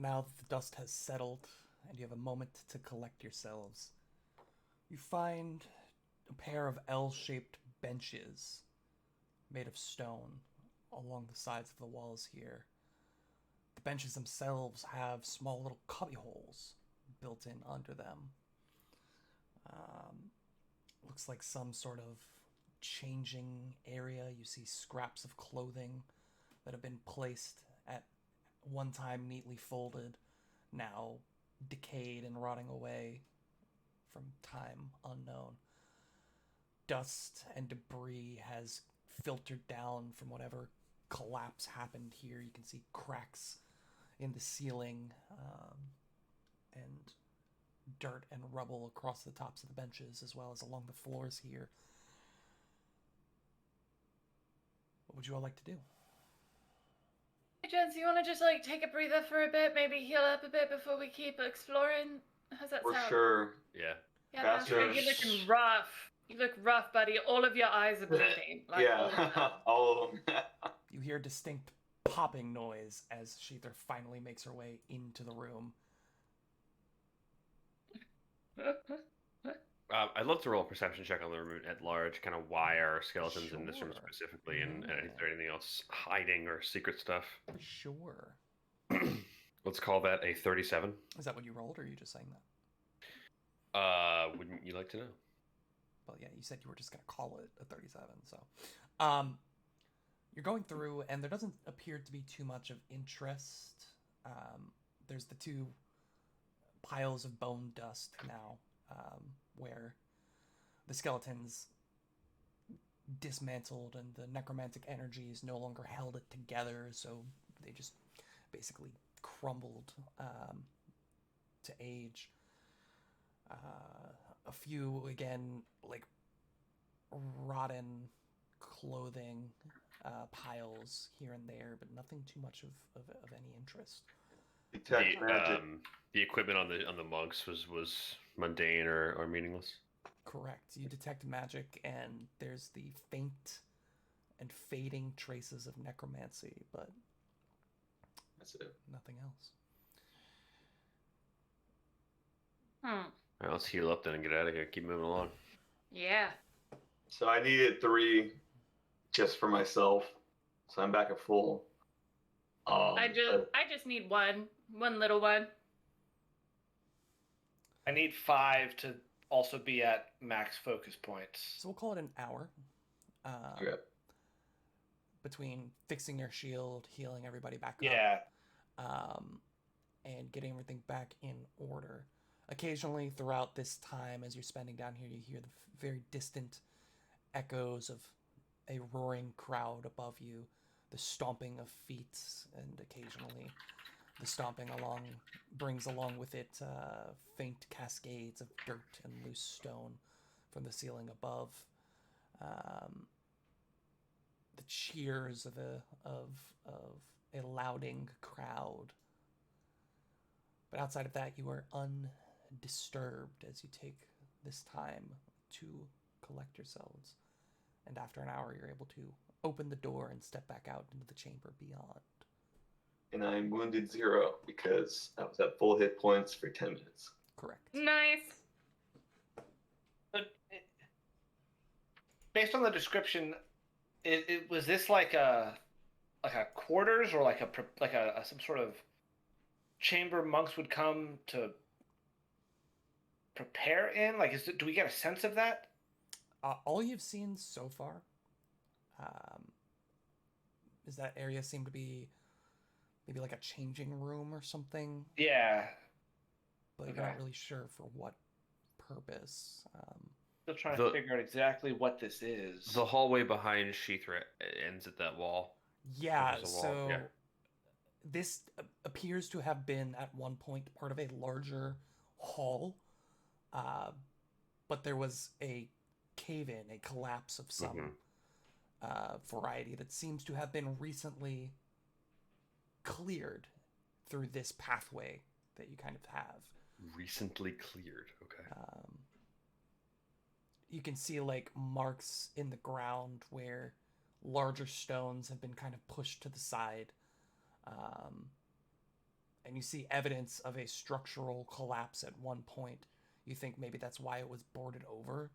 [SPEAKER 1] now that the dust has settled and you have a moment to collect yourselves, you find a pair of L-shaped benches made of stone along the sides of the walls here. The benches themselves have small little cubby holes built in under them. Looks like some sort of changing area. You see scraps of clothing that have been placed at one time neatly folded, now decayed and rotting away from time unknown. Dust and debris has filtered down from whatever collapse happened here. You can see cracks in the ceiling, and dirt and rubble across the tops of the benches as well as along the floors here. What would you all like to do?
[SPEAKER 2] Hey, Jones, you want to just like take a breather for a bit, maybe heal up a bit before we keep exploring? How's that
[SPEAKER 4] For
[SPEAKER 2] sound?
[SPEAKER 4] sure.
[SPEAKER 3] Yeah.
[SPEAKER 2] Yeah,
[SPEAKER 4] Faster.
[SPEAKER 2] Patrick, you're looking rough. You look rough, buddy. All of your eyes are bleeding. Like, all of
[SPEAKER 4] Yeah,
[SPEAKER 2] them.
[SPEAKER 4] all of them.
[SPEAKER 1] You hear a distinct popping noise as Sheether finally makes her way into the room.
[SPEAKER 3] I'd love to roll a perception check on the room at large, kind of why are skeletons in this room
[SPEAKER 1] Sure.
[SPEAKER 3] specifically, and is
[SPEAKER 1] Yeah.
[SPEAKER 3] there anything else hiding or secret stuff?
[SPEAKER 1] For sure.
[SPEAKER 3] Let's call that a 37.
[SPEAKER 1] Is that what you rolled, or are you just saying that?
[SPEAKER 3] Wouldn't you like to know?
[SPEAKER 1] Well, yeah, you said you were just going to call it a 37, so. You're going through, and there doesn't appear to be too much of interest. There's the two piles of bone dust now, where the skeletons dismantled and the necromantic energies no longer held it together, so they just basically crumbled to age. A few, again, like rotten clothing piles here and there, but nothing too much of any interest.
[SPEAKER 4] Detect magic.
[SPEAKER 3] The equipment on the monks was mundane or meaningless.
[SPEAKER 1] Correct. You detect magic, and there's the faint and fading traces of necromancy, but
[SPEAKER 4] That's it.
[SPEAKER 1] nothing else.
[SPEAKER 3] All right, let's heal up then and get out of here. Keep moving along.
[SPEAKER 2] Yeah.
[SPEAKER 4] So I needed 3 just for myself. So I'm back at full.
[SPEAKER 2] I just need one little one.
[SPEAKER 5] I need 5 to also be at max focus points.
[SPEAKER 1] So we'll call it an hour.
[SPEAKER 4] Okay.
[SPEAKER 1] Between fixing your shield, healing everybody back
[SPEAKER 5] Yeah.
[SPEAKER 1] up, and getting everything back in order. Occasionally throughout this time, as you're spending down here, you hear the very distant echoes of a roaring crowd above you, the stomping of feet, and occasionally the stomping brings along with it faint cascades of dirt and loose stone from the ceiling above. The cheers of a lauding crowd. But outside of that, you are undisturbed as you take this time to collect yourselves. And after an hour, you're able to open the door and step back out into the chamber beyond.
[SPEAKER 4] And I'm wounded 0 because I was at full hit points for 10 minutes.
[SPEAKER 1] Correct.
[SPEAKER 2] Nice.
[SPEAKER 5] But based on the description, was this like a quarters or like a some sort of chamber monks would come to prepare in? Like, do we get a sense of that?
[SPEAKER 1] All you've seen so far is that area seem to be maybe like a changing room or something,
[SPEAKER 5] Yeah.
[SPEAKER 1] but you're not really sure for what purpose.
[SPEAKER 5] Still trying to figure out exactly what this is.
[SPEAKER 3] The hallway behind Sheethra ends at that wall.
[SPEAKER 1] Yeah,
[SPEAKER 3] There's a wall,
[SPEAKER 1] so
[SPEAKER 3] yeah.
[SPEAKER 1] this appears to have been at one point part of a larger hall, but there was a cave-in, a collapse of some variety that seems to have been recently cleared through this pathway that you kind of have.
[SPEAKER 3] Recently cleared. Okay.
[SPEAKER 1] You can see like marks in the ground where larger stones have been kind of pushed to the side, and you see evidence of a structural collapse at one point. You think maybe that's why it was boarded over,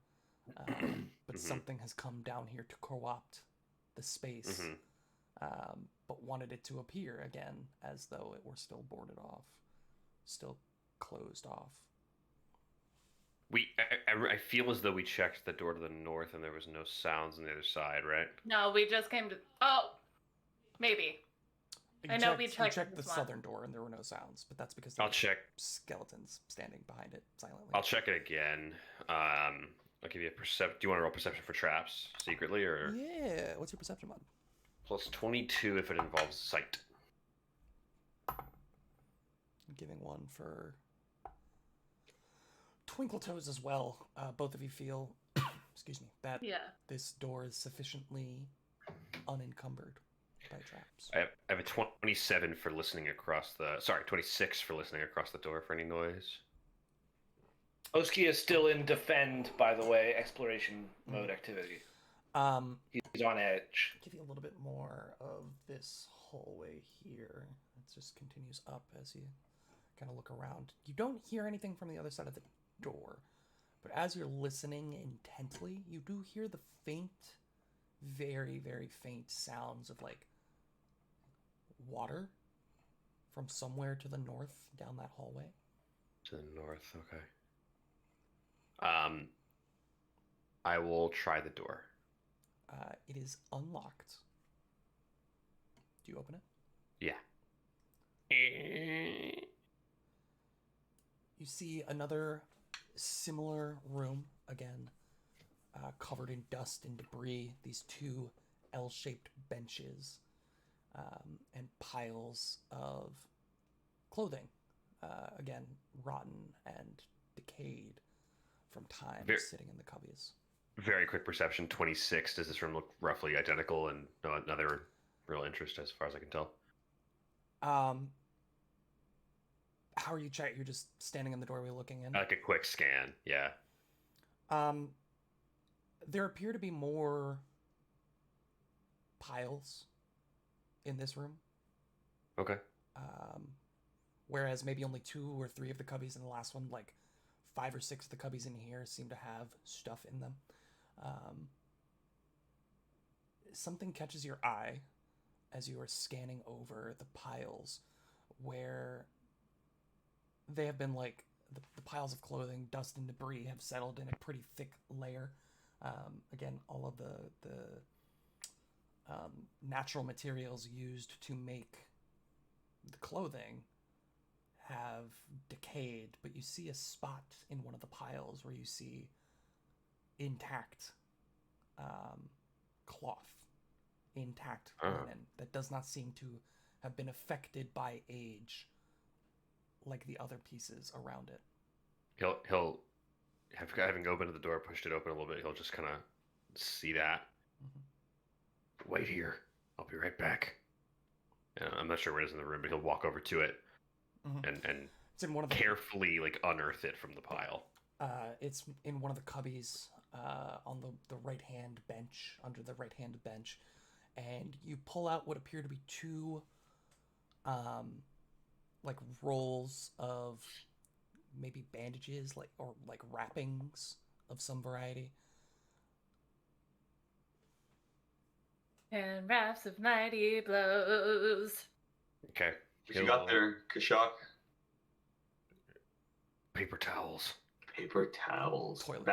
[SPEAKER 1] but something has come down here to co-opt the space, but wanted it to appear again as though it were still boarded off, still closed off.
[SPEAKER 3] I feel as though we checked the door to the north and there was no sounds on the other side, right?
[SPEAKER 2] No, we just came to. Oh, maybe. I know we checked
[SPEAKER 1] the
[SPEAKER 2] this one.
[SPEAKER 1] southern door and there were no sounds, but that's because
[SPEAKER 3] I'll
[SPEAKER 1] there's
[SPEAKER 3] check.
[SPEAKER 1] skeletons standing behind it silently.
[SPEAKER 3] I'll check it again. I'll give you a perception. Do you want to roll perception for traps secretly, or
[SPEAKER 1] Yeah, what's your perception mod?
[SPEAKER 3] plus 22 if it involves sight?
[SPEAKER 1] I'm giving one for Twinkle Toes as well. Both of you feel, excuse me, that
[SPEAKER 2] Yeah.
[SPEAKER 1] this door is sufficiently unencumbered by traps.
[SPEAKER 3] I have a 27 for listening across the. Sorry, 26 for listening across the door for any noise.
[SPEAKER 5] Oski is still in defend, by the way, exploration mode activity. He's on edge.
[SPEAKER 1] Give you a little bit more of this hallway here. It just continues up as you kind of look around. You don't hear anything from the other side of the door, but as you're listening intently, you do hear the faint, very, very faint sounds of like water from somewhere to the north down that hallway.
[SPEAKER 3] To the north, okay. I will try the door.
[SPEAKER 1] It is unlocked. Do you open it?
[SPEAKER 3] Yeah.
[SPEAKER 1] You see another similar room again, covered in dust and debris. These two L-shaped benches and piles of clothing, again rotten and decayed from time, sitting in the cubbies.
[SPEAKER 3] Very quick perception, 26. Does this room look roughly identical and no another real interest as far as I can tell?
[SPEAKER 1] How are you checking? You're just standing in the doorway looking in?
[SPEAKER 3] Like a quick scan, yeah.
[SPEAKER 1] There appear to be more piles in this room.
[SPEAKER 3] Okay.
[SPEAKER 1] Whereas maybe only 2 or 3 of the cubbies in the last one, like 5 or 6 of the cubbies in here seem to have stuff in them. Something catches your eye as you are scanning over the piles where they have been like the piles of clothing, dust and debris have settled in a pretty thick layer. Again, all of the natural materials used to make the clothing have decayed, but you see a spot in one of the piles where you see intact cloth, intact linen that does not seem to have been affected by age like the other pieces around it.
[SPEAKER 3] He'll having opened the door, pushed it open a little bit, he'll just kind of see that. Mm-hmm. Wait here. I'll be right back. I'm not sure where it is in the room, but he'll walk over to it and
[SPEAKER 1] it's in one of the
[SPEAKER 3] carefully like unearth it from the pile.
[SPEAKER 1] It's in one of the cubbies on the right-hand bench, under the right-hand bench, and you pull out what appear to be 2 like rolls of maybe bandages, or wrappings of some variety.
[SPEAKER 2] And rafts of mighty blows.
[SPEAKER 3] Okay.
[SPEAKER 4] What you got there, Kashak?
[SPEAKER 3] Paper towels.
[SPEAKER 4] Paper towels.
[SPEAKER 1] Toilet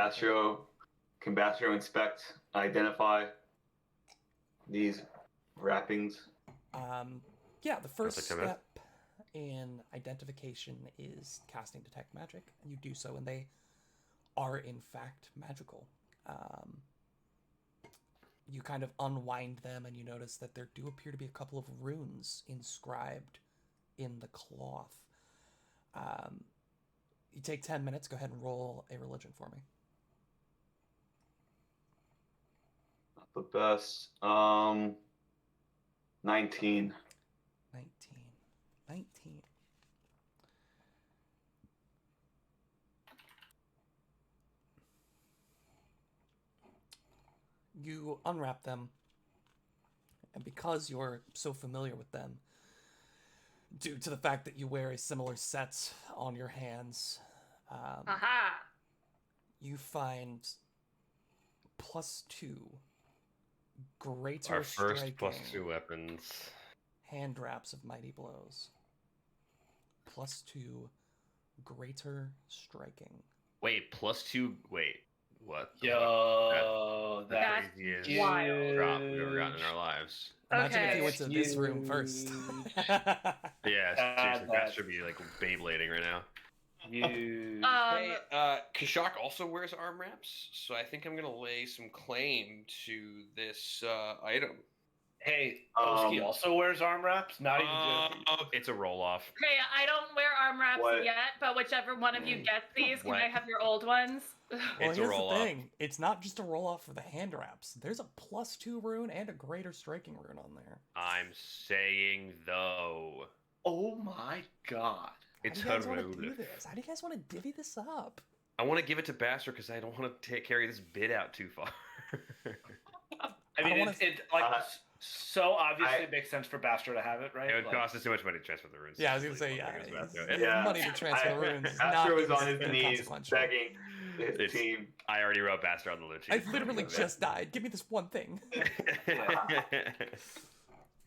[SPEAKER 4] Can Bastro inspect, identify these wrappings?
[SPEAKER 1] Yeah, the first
[SPEAKER 3] Take a minute.
[SPEAKER 1] step in identification is casting Detect Magic, and you do so, and they are in fact magical. You kind of unwind them, and you notice that there do appear to be a couple of runes inscribed in the cloth. You take 10 minutes. Go ahead and roll a religion for me.
[SPEAKER 4] Not the best. 19.
[SPEAKER 1] 19. You unwrap them, and because you're so familiar with them, Due to the fact that you wear a similar set on your hands,
[SPEAKER 2] Aha!
[SPEAKER 1] you find +2 greater
[SPEAKER 3] Our first
[SPEAKER 1] striking
[SPEAKER 3] +2 weapons.
[SPEAKER 1] hand wraps of mighty blows. +2 greater striking.
[SPEAKER 3] Wait, +2. Wait, what? the
[SPEAKER 5] Yo,
[SPEAKER 3] fuck? That's
[SPEAKER 2] That's
[SPEAKER 3] the craziest
[SPEAKER 2] wild.
[SPEAKER 3] drop we've ever gotten in our lives.
[SPEAKER 1] Imagine if
[SPEAKER 2] Okay.
[SPEAKER 1] you went to this room first.
[SPEAKER 3] Yeah, seriously, that
[SPEAKER 5] that's-
[SPEAKER 3] should be like Beyblading right now.
[SPEAKER 5] Huge.
[SPEAKER 6] Hey, Kashak also wears arm wraps, so I think I'm gonna lay some claim to this item.
[SPEAKER 5] Hey, Oski
[SPEAKER 4] Um,
[SPEAKER 5] also wears arm wraps. Not even joking.
[SPEAKER 3] It's a roll off.
[SPEAKER 2] Okay, I don't wear arm wraps
[SPEAKER 4] What?
[SPEAKER 2] yet, but whichever one of you gets these, can
[SPEAKER 3] What?
[SPEAKER 2] I have your old ones?
[SPEAKER 1] Well,
[SPEAKER 3] It's a
[SPEAKER 1] here's
[SPEAKER 3] roll
[SPEAKER 1] the
[SPEAKER 3] off.
[SPEAKER 1] thing. It's not just a roll off for the hand wraps. There's a +2 rune and a greater striking rune on there.
[SPEAKER 3] I'm saying though,
[SPEAKER 5] Oh my god.
[SPEAKER 3] it's
[SPEAKER 1] How do you guys want to do
[SPEAKER 3] heroic.
[SPEAKER 1] this? How do you guys want to divvy this up?
[SPEAKER 3] I want to give it to Bastard because I don't want to carry this bid out too far.
[SPEAKER 5] I mean,
[SPEAKER 1] don't wanna-
[SPEAKER 5] it like so obviously
[SPEAKER 4] I-
[SPEAKER 5] it makes sense for Bastard to have it, right?
[SPEAKER 3] It would
[SPEAKER 5] Like,
[SPEAKER 3] cost us too much money to transfer the runes.
[SPEAKER 1] Yeah, I was gonna say, yeah.
[SPEAKER 3] It's
[SPEAKER 1] it's-
[SPEAKER 3] Bastard.
[SPEAKER 4] Yeah.
[SPEAKER 1] Money to transfer the runes is not
[SPEAKER 4] Astro was on his knees
[SPEAKER 1] inconsequential.
[SPEAKER 4] begging his
[SPEAKER 3] It's-
[SPEAKER 4] team.
[SPEAKER 3] I already wrote Bastard on the loot sheet.
[SPEAKER 1] I literally just died. Give me this one thing.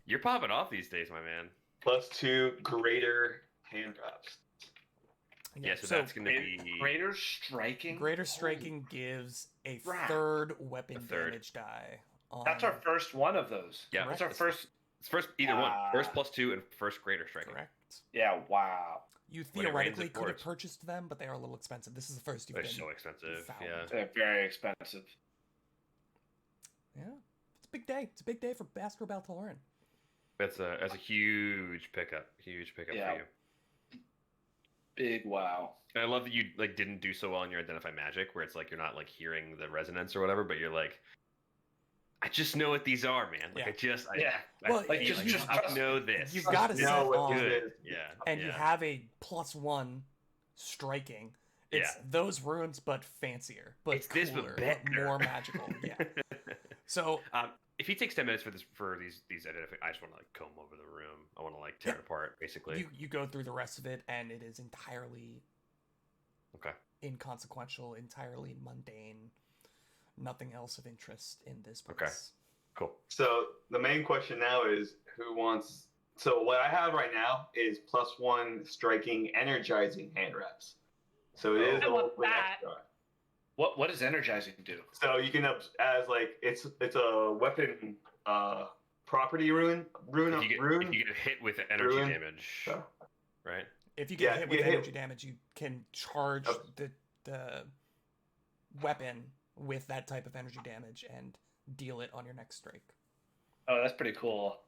[SPEAKER 3] You're popping off these days, my man.
[SPEAKER 4] +2 greater hand wraps.
[SPEAKER 3] Yeah, so that's gonna be
[SPEAKER 5] greater striking.
[SPEAKER 1] greater striking gives a
[SPEAKER 5] Crap.
[SPEAKER 1] third weapon
[SPEAKER 3] A third.
[SPEAKER 1] damage die. On...
[SPEAKER 5] That's our first one of those.
[SPEAKER 3] Yeah,
[SPEAKER 5] That's our
[SPEAKER 3] that's-
[SPEAKER 5] first.
[SPEAKER 3] It's first either one.
[SPEAKER 5] Ah.
[SPEAKER 3] First +2 and first greater striking.
[SPEAKER 1] correct.
[SPEAKER 5] Yeah. Wow.
[SPEAKER 1] You
[SPEAKER 3] When it rains,
[SPEAKER 1] theoretically
[SPEAKER 3] it
[SPEAKER 1] could have
[SPEAKER 3] pours.
[SPEAKER 1] purchased them, but they are a little expensive. This is the first you've
[SPEAKER 3] They're
[SPEAKER 1] been.
[SPEAKER 3] so expensive.
[SPEAKER 1] found.
[SPEAKER 3] Yeah.
[SPEAKER 5] They're very expensive.
[SPEAKER 1] Yeah, it's a big day. It's a big day for Bastro Baltaloran.
[SPEAKER 3] That's a huge pickup. Huge pickup
[SPEAKER 5] Yeah.
[SPEAKER 3] for you.
[SPEAKER 5] Big wow.
[SPEAKER 3] And I love that you like didn't do so well in your identify magic, where it's like you're not like hearing the resonance or whatever, but you're like, I just know what these are, man. Like
[SPEAKER 1] Yeah.
[SPEAKER 5] Yeah.
[SPEAKER 1] Well,
[SPEAKER 3] like
[SPEAKER 1] just
[SPEAKER 3] I know this.
[SPEAKER 1] You've got to
[SPEAKER 4] know
[SPEAKER 1] set
[SPEAKER 4] what
[SPEAKER 1] on,
[SPEAKER 4] this is.
[SPEAKER 3] Yeah.
[SPEAKER 1] and
[SPEAKER 3] yeah.
[SPEAKER 1] you have a +1 striking. It's those runes, but fancier, but
[SPEAKER 3] It's this, but
[SPEAKER 1] cooler,
[SPEAKER 3] better.
[SPEAKER 1] more magical. Yeah. So
[SPEAKER 3] If he takes 10 minutes for these identify, I just want to like comb over the room. I want to like tear
[SPEAKER 1] Yeah.
[SPEAKER 3] it apart, basically.
[SPEAKER 1] you go through the rest of it, and it is entirely
[SPEAKER 3] Okay.
[SPEAKER 1] inconsequential, entirely mundane. Nothing else of interest in this
[SPEAKER 3] Okay.
[SPEAKER 1] place.
[SPEAKER 3] Cool.
[SPEAKER 4] So the main question now is who wants. So what I have right now is +1 striking energizing hand wraps. So it is
[SPEAKER 2] I
[SPEAKER 4] a
[SPEAKER 2] want
[SPEAKER 4] little bit
[SPEAKER 2] that.
[SPEAKER 4] extra.
[SPEAKER 5] What does energizing do?
[SPEAKER 4] So you can as like it's a weapon property rune
[SPEAKER 3] If you get hit with energy
[SPEAKER 4] Ruin.
[SPEAKER 3] damage,
[SPEAKER 4] So,
[SPEAKER 3] right?
[SPEAKER 1] If you get
[SPEAKER 4] Yeah,
[SPEAKER 1] hit
[SPEAKER 4] you
[SPEAKER 1] with
[SPEAKER 4] get hit-
[SPEAKER 1] energy damage, you can charge
[SPEAKER 4] Oh.
[SPEAKER 1] the weapon with that type of energy damage and deal it on your next strike.
[SPEAKER 5] Oh, that's pretty cool.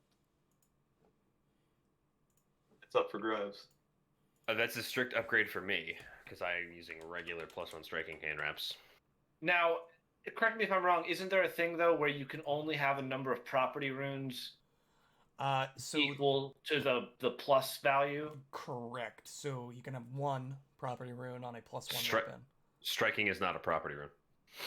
[SPEAKER 4] it's up for grabs.
[SPEAKER 3] That's a strict upgrade for me because I'm using regular +1 striking hand wraps.
[SPEAKER 5] Now, correct me if I'm wrong. Isn't there a thing though where you can only have a number of property runes
[SPEAKER 1] So
[SPEAKER 5] equal to the plus value?
[SPEAKER 1] correct. So you can have one property rune on a +1
[SPEAKER 3] Stri-
[SPEAKER 1] weapon.
[SPEAKER 3] Striking is not a property rune.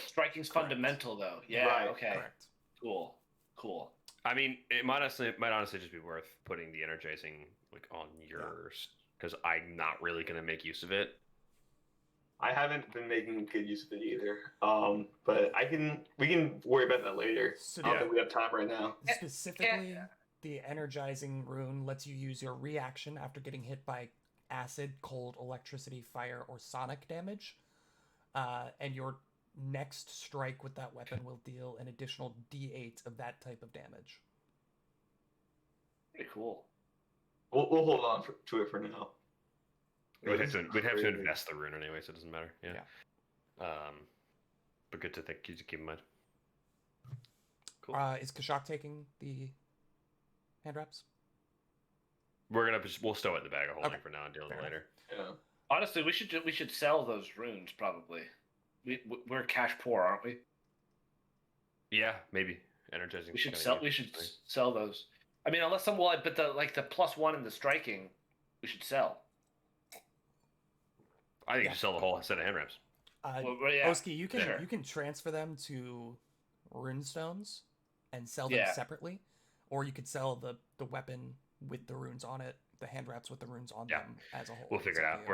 [SPEAKER 5] Striking's
[SPEAKER 1] Correct.
[SPEAKER 5] fundamental though. Yeah.
[SPEAKER 4] Right,
[SPEAKER 5] Okay.
[SPEAKER 1] Correct.
[SPEAKER 5] Cool. Cool.
[SPEAKER 3] I mean, it might honestly just be worth putting the energizing like on yours because I'm not really gonna make use of it.
[SPEAKER 4] I haven't been making good use of it either. But we can worry about that later.
[SPEAKER 1] So
[SPEAKER 4] I don't think we have time right now.
[SPEAKER 1] specifically, the energizing rune lets you use your reaction after getting hit by acid, cold, electricity, fire, or sonic damage. And your next strike with that weapon will deal an additional D8 of that type of damage.
[SPEAKER 5] Pretty cool.
[SPEAKER 4] We'll hold on to it for now.
[SPEAKER 3] We'd have to invest the rune anyway, so it doesn't matter. Yeah. But good to keep in mind. Cool.
[SPEAKER 1] Is Kashak taking the hand wraps?
[SPEAKER 3] We'll stow it in the bag of holding
[SPEAKER 1] Okay.
[SPEAKER 3] for now and deal with
[SPEAKER 1] Fair
[SPEAKER 3] it later.
[SPEAKER 4] Yeah.
[SPEAKER 5] Honestly, we should sell those runes probably. We're cash poor, aren't we?
[SPEAKER 3] Yeah, maybe energizing.
[SPEAKER 5] We should
[SPEAKER 3] kinda
[SPEAKER 5] sell.
[SPEAKER 3] good.
[SPEAKER 5] We should sell those. I mean, unless but the +1 and the striking, we should sell.
[SPEAKER 3] I think
[SPEAKER 1] Yeah.
[SPEAKER 3] you should sell the whole set of hand wraps.
[SPEAKER 5] Well, yeah.
[SPEAKER 1] Oski, you can
[SPEAKER 5] sure.
[SPEAKER 1] you can transfer them to runestones and sell them
[SPEAKER 5] Yeah.
[SPEAKER 1] separately, or you could sell the weapon with the runes on it the hand wraps with the runes on
[SPEAKER 3] Yeah.
[SPEAKER 1] them as a whole.
[SPEAKER 3] We'll figure it
[SPEAKER 1] It's
[SPEAKER 3] out.
[SPEAKER 1] up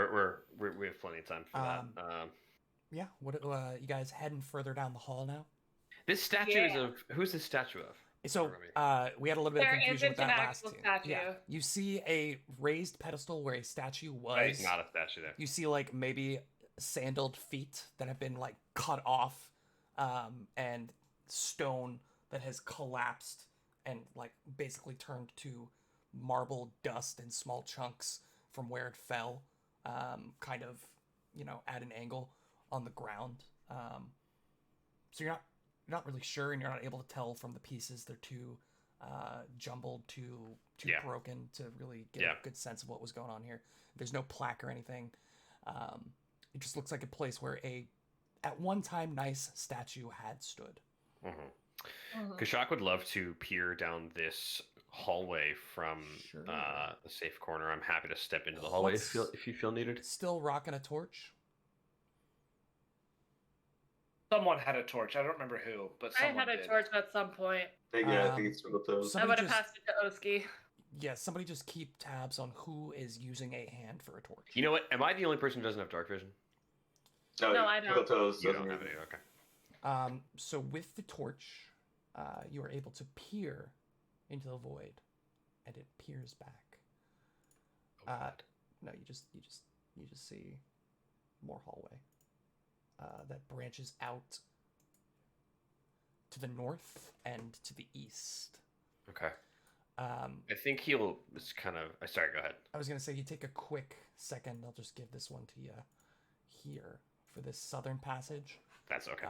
[SPEAKER 1] to you.
[SPEAKER 3] We have plenty of time for
[SPEAKER 1] Um,
[SPEAKER 3] that.
[SPEAKER 1] Yeah. What? You guys heading further down the hall now?
[SPEAKER 3] This statue is of who's this statue of?
[SPEAKER 1] So,
[SPEAKER 3] Remind me.
[SPEAKER 1] we had a little bit of
[SPEAKER 2] There
[SPEAKER 1] confusion with
[SPEAKER 2] isn't
[SPEAKER 1] that
[SPEAKER 2] an
[SPEAKER 1] last
[SPEAKER 2] actual
[SPEAKER 1] two.
[SPEAKER 2] statue.
[SPEAKER 1] Yeah. You see a raised pedestal where a statue was.
[SPEAKER 3] There's not a statue there.
[SPEAKER 1] You see like maybe sandaled feet that have been like cut off, and stone that has collapsed and like basically turned to marble dust in small chunks from where it fell, kind of, at an angle on the ground. So you're not really sure, and you're not able to tell from the pieces. They're too jumbled, too
[SPEAKER 3] Yeah.
[SPEAKER 1] broken to really get
[SPEAKER 3] Yeah.
[SPEAKER 1] a good sense of what was going on here. There's no plaque or anything. It just looks like a place where at one time, nice statue had stood.
[SPEAKER 3] Kashak would love to peer down this hallway from
[SPEAKER 1] Sure.
[SPEAKER 3] the safe corner. I'm happy to step into the hallway
[SPEAKER 1] What's-
[SPEAKER 3] if you feel needed.
[SPEAKER 1] Still rocking a torch.
[SPEAKER 5] Someone had a torch. I don't remember who, but
[SPEAKER 2] I
[SPEAKER 5] someone
[SPEAKER 2] had a
[SPEAKER 5] did.
[SPEAKER 2] torch at some point.
[SPEAKER 4] I think it's Twinkle
[SPEAKER 1] so-
[SPEAKER 2] I
[SPEAKER 1] Somebody
[SPEAKER 2] would have
[SPEAKER 1] just-
[SPEAKER 2] passed it to Oski.
[SPEAKER 1] Yeah, somebody just keep tabs on who is using a hand for a torch.
[SPEAKER 3] You know what? Am I the only person who doesn't have dark vision?
[SPEAKER 2] No, I don't.
[SPEAKER 4] Toes
[SPEAKER 3] You
[SPEAKER 4] doesn't
[SPEAKER 3] don't have
[SPEAKER 4] really-
[SPEAKER 3] any. Okay.
[SPEAKER 1] So with the torch, you are able to peer into the void, and it peers back.
[SPEAKER 3] Oh, God.
[SPEAKER 1] No, you just see more hallway that branches out to the north and to the east.
[SPEAKER 3] Okay.
[SPEAKER 1] Um,
[SPEAKER 3] I think he'll. It's kind of. Sorry. Go ahead.
[SPEAKER 1] I was gonna say you take a quick second. I'll just give this one to you here for this southern passage.
[SPEAKER 3] That's okay.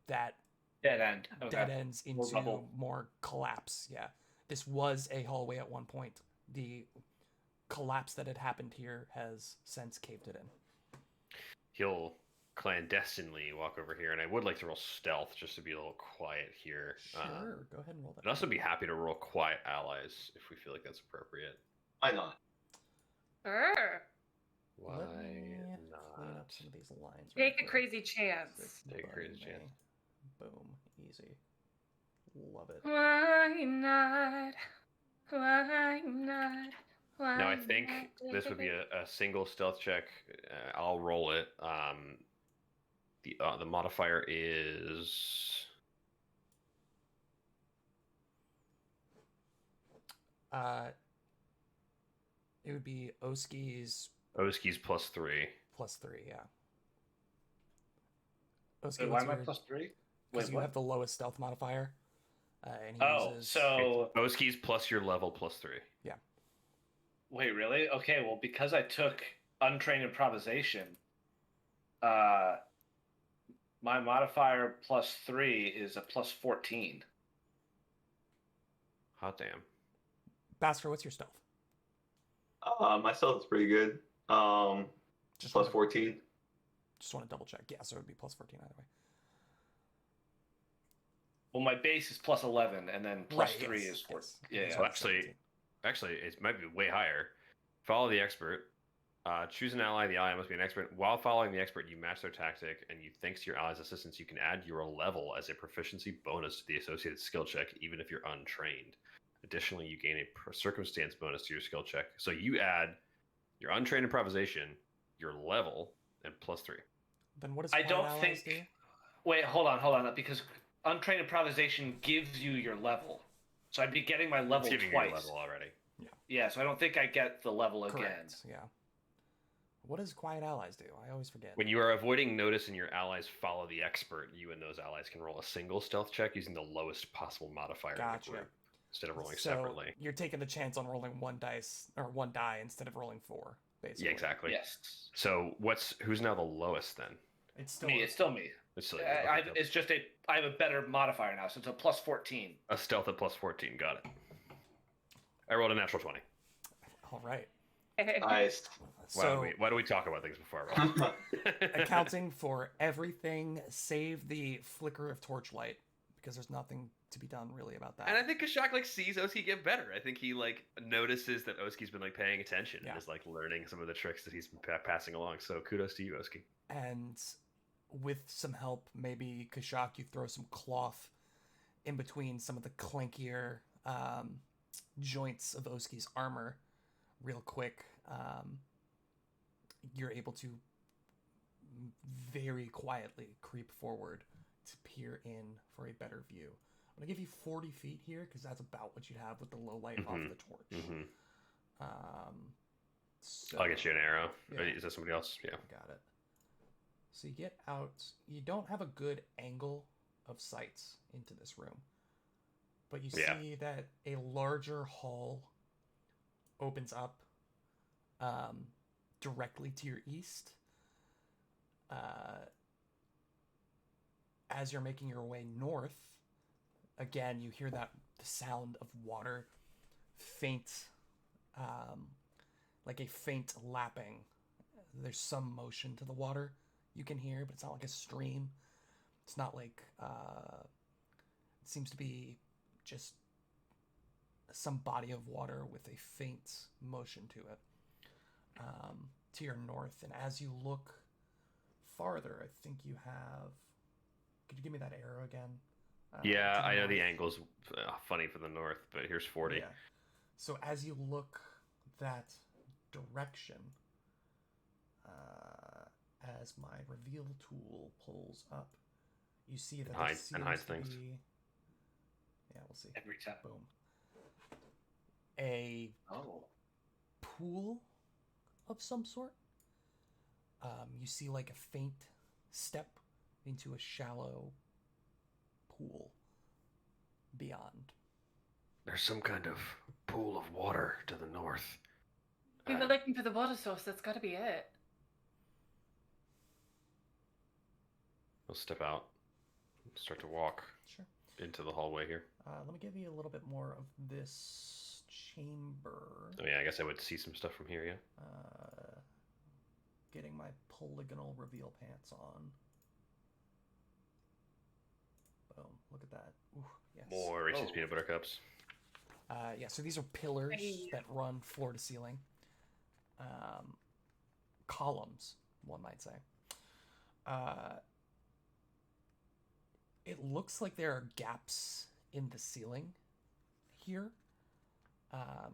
[SPEAKER 1] That
[SPEAKER 5] Dead end. Okay.
[SPEAKER 1] dead ends into
[SPEAKER 5] bubble.
[SPEAKER 1] more collapse. Yeah, this was a hallway at one point. The collapse that had happened here has since caved it in.
[SPEAKER 3] He'll clandestinely walk over here, and I would like to roll stealth just to be a little quiet here.
[SPEAKER 1] Sure, go ahead and roll that.
[SPEAKER 3] I'd also be happy to roll quiet allies if we feel like that's appropriate.
[SPEAKER 4] Why not?
[SPEAKER 2] Sure.
[SPEAKER 3] Why
[SPEAKER 1] Let me clean
[SPEAKER 3] not?
[SPEAKER 1] up some of these lines.
[SPEAKER 2] Take a
[SPEAKER 1] quick.
[SPEAKER 2] crazy chance.
[SPEAKER 3] Take a crazy
[SPEAKER 1] Button
[SPEAKER 3] chance.
[SPEAKER 1] me. Boom, easy. Love it.
[SPEAKER 2] Why not? Why not? Why
[SPEAKER 3] No, I think
[SPEAKER 2] not?
[SPEAKER 3] this would be a single stealth check. I'll roll it. The modifier is
[SPEAKER 1] It would be Oski's
[SPEAKER 3] Oski's +3.
[SPEAKER 1] +3, yeah. Oski,
[SPEAKER 5] Wait, why
[SPEAKER 1] what's
[SPEAKER 5] am I
[SPEAKER 1] your-
[SPEAKER 5] plus 3?
[SPEAKER 1] Because
[SPEAKER 5] Wait,
[SPEAKER 1] you
[SPEAKER 5] what?
[SPEAKER 1] have the lowest stealth modifier. And he
[SPEAKER 5] Oh,
[SPEAKER 1] uses...
[SPEAKER 5] so
[SPEAKER 3] Oski's plus your level +3.
[SPEAKER 5] wait, really? Okay, well, because I took untrained improvisation, my modifier +3 is a +14.
[SPEAKER 3] Hot damn.
[SPEAKER 1] Basker, what's your stealth?
[SPEAKER 4] My stealth is pretty good.
[SPEAKER 1] Just
[SPEAKER 4] Plus
[SPEAKER 1] wanna-
[SPEAKER 4] 14.
[SPEAKER 1] Just want to double check. Yeah, so it would be +14 either way.
[SPEAKER 5] Well, my base is +11, and then +3
[SPEAKER 1] yes,
[SPEAKER 5] is 4.
[SPEAKER 1] yes.
[SPEAKER 5] Yeah.
[SPEAKER 3] So actually, it might be way higher. Follow the expert. Choose an ally. The ally must be an expert. While following the expert, you match their tactic, and thanks to your ally's assistance, you can add your level as a proficiency bonus to the associated skill check, even if you're untrained. Additionally, you gain a circumstance bonus to your skill check. So you add your untrained improvisation, your level, and +3.
[SPEAKER 1] Then what does
[SPEAKER 5] I
[SPEAKER 1] Quiet
[SPEAKER 5] don't
[SPEAKER 1] Allies
[SPEAKER 5] think.
[SPEAKER 1] do?
[SPEAKER 5] Wait, hold on, because untrained improvisation gives you your level, so I'd be getting my level
[SPEAKER 3] It's giving
[SPEAKER 5] twice.
[SPEAKER 3] you your level already.
[SPEAKER 5] Yeah, so I don't think I get the level again.
[SPEAKER 1] Correct, yeah. What does Quiet Allies do? I always forget.
[SPEAKER 3] When you are avoiding notice and your allies follow the expert, you and those allies can roll a single stealth check using the lowest possible modifier in
[SPEAKER 1] Gotcha.
[SPEAKER 3] the group instead of rolling
[SPEAKER 1] So
[SPEAKER 3] separately.
[SPEAKER 1] you're taking the chance on rolling one die instead of rolling 4, basically.
[SPEAKER 3] Yeah, exactly.
[SPEAKER 5] Yes,
[SPEAKER 3] So who's now the lowest then?
[SPEAKER 1] It's still
[SPEAKER 5] me. It's still me.
[SPEAKER 3] It's still
[SPEAKER 5] It's just I have a better modifier now, so it's a +14.
[SPEAKER 3] a stealth at +14. Got it. I rolled a natural 20.
[SPEAKER 1] all right.
[SPEAKER 4] Nice.
[SPEAKER 1] So
[SPEAKER 3] Why do we talk about things before I roll?
[SPEAKER 1] accounting for everything save the flicker of torchlight, because there's nothing to be done really about that.
[SPEAKER 3] And I think Kashak sees Oski get better. I think he notices that Oski's been paying attention
[SPEAKER 1] Yeah.
[SPEAKER 3] and is learning some of the tricks that he's been passing along. So kudos to you, Oski.
[SPEAKER 1] And with some help, maybe Kashak, you throw some cloth in between some of the clankier joints of Oski's armor, real quick, you're able to very quietly creep forward to peer in for a better view. I'm gonna give you 40 feet here because that's about what you'd have with the low light off the torch. So
[SPEAKER 3] I'll get you an arrow.
[SPEAKER 1] Yeah.
[SPEAKER 3] Is that somebody else? Yeah.
[SPEAKER 1] got it. So you get out. You don't have a good angle of sights into this room, but you
[SPEAKER 3] Yeah.
[SPEAKER 1] see that a larger hall opens up directly to your east. As you're making your way north, again, you hear the sound of water, faint, like a faint lapping. There's some motion to the water you can hear, but it's not like a stream. It's not like, it seems to be just some body of water with a faint motion to it. To your north, and as you look farther, I think you have. Could you give me that arrow again?
[SPEAKER 3] Yeah,
[SPEAKER 1] to
[SPEAKER 3] I know the
[SPEAKER 1] north.
[SPEAKER 3] angle's funny for the north, but here's 40.
[SPEAKER 1] Yeah. So as you look that direction, as my reveal tool pulls up, you see that there
[SPEAKER 3] Hide- and
[SPEAKER 1] seems
[SPEAKER 3] hides
[SPEAKER 1] to
[SPEAKER 3] things.
[SPEAKER 1] be. Yeah, we'll see.
[SPEAKER 5] Every time.
[SPEAKER 1] Boom. A
[SPEAKER 5] Oh.
[SPEAKER 1] pool of some sort. You see like a faint step into a shallow pool beyond.
[SPEAKER 3] There's some kind of pool of water to the north.
[SPEAKER 2] We were looking for the water source. That's got to be it.
[SPEAKER 3] We'll step out, start to walk
[SPEAKER 1] Sure.
[SPEAKER 3] into the hallway here.
[SPEAKER 1] Let me give you a little bit more of this chamber.
[SPEAKER 3] Oh yeah, I guess I would see some stuff from here. Yeah.
[SPEAKER 1] Getting my polygonal reveal pants on. Boom! Look at that. Ooh, yes.
[SPEAKER 3] More Reese's
[SPEAKER 5] Oh.
[SPEAKER 3] peanut butter cups.
[SPEAKER 1] Yeah, so these are pillars
[SPEAKER 2] Hey.
[SPEAKER 1] that run floor to ceiling. Columns, one might say. It looks like there are gaps in the ceiling here.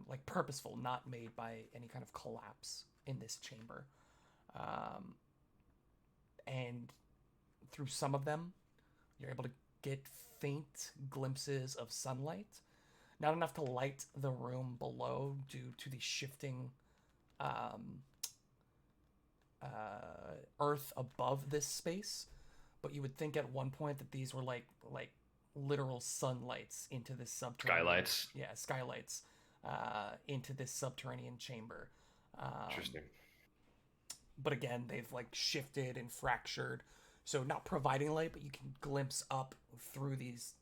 [SPEAKER 1] Like purposeful, not made by any kind of collapse in this chamber. And through some of them, you're able to get faint glimpses of sunlight. Not enough to light the room below due to the shifting earth above this space, but you would think at one point that these were like literal sunlights into this subterranean
[SPEAKER 3] Skylights.
[SPEAKER 1] Yeah, skylights into this subterranean chamber.
[SPEAKER 3] Interesting.
[SPEAKER 1] But again, they've like shifted and fractured, so not providing light, but you can glimpse up through these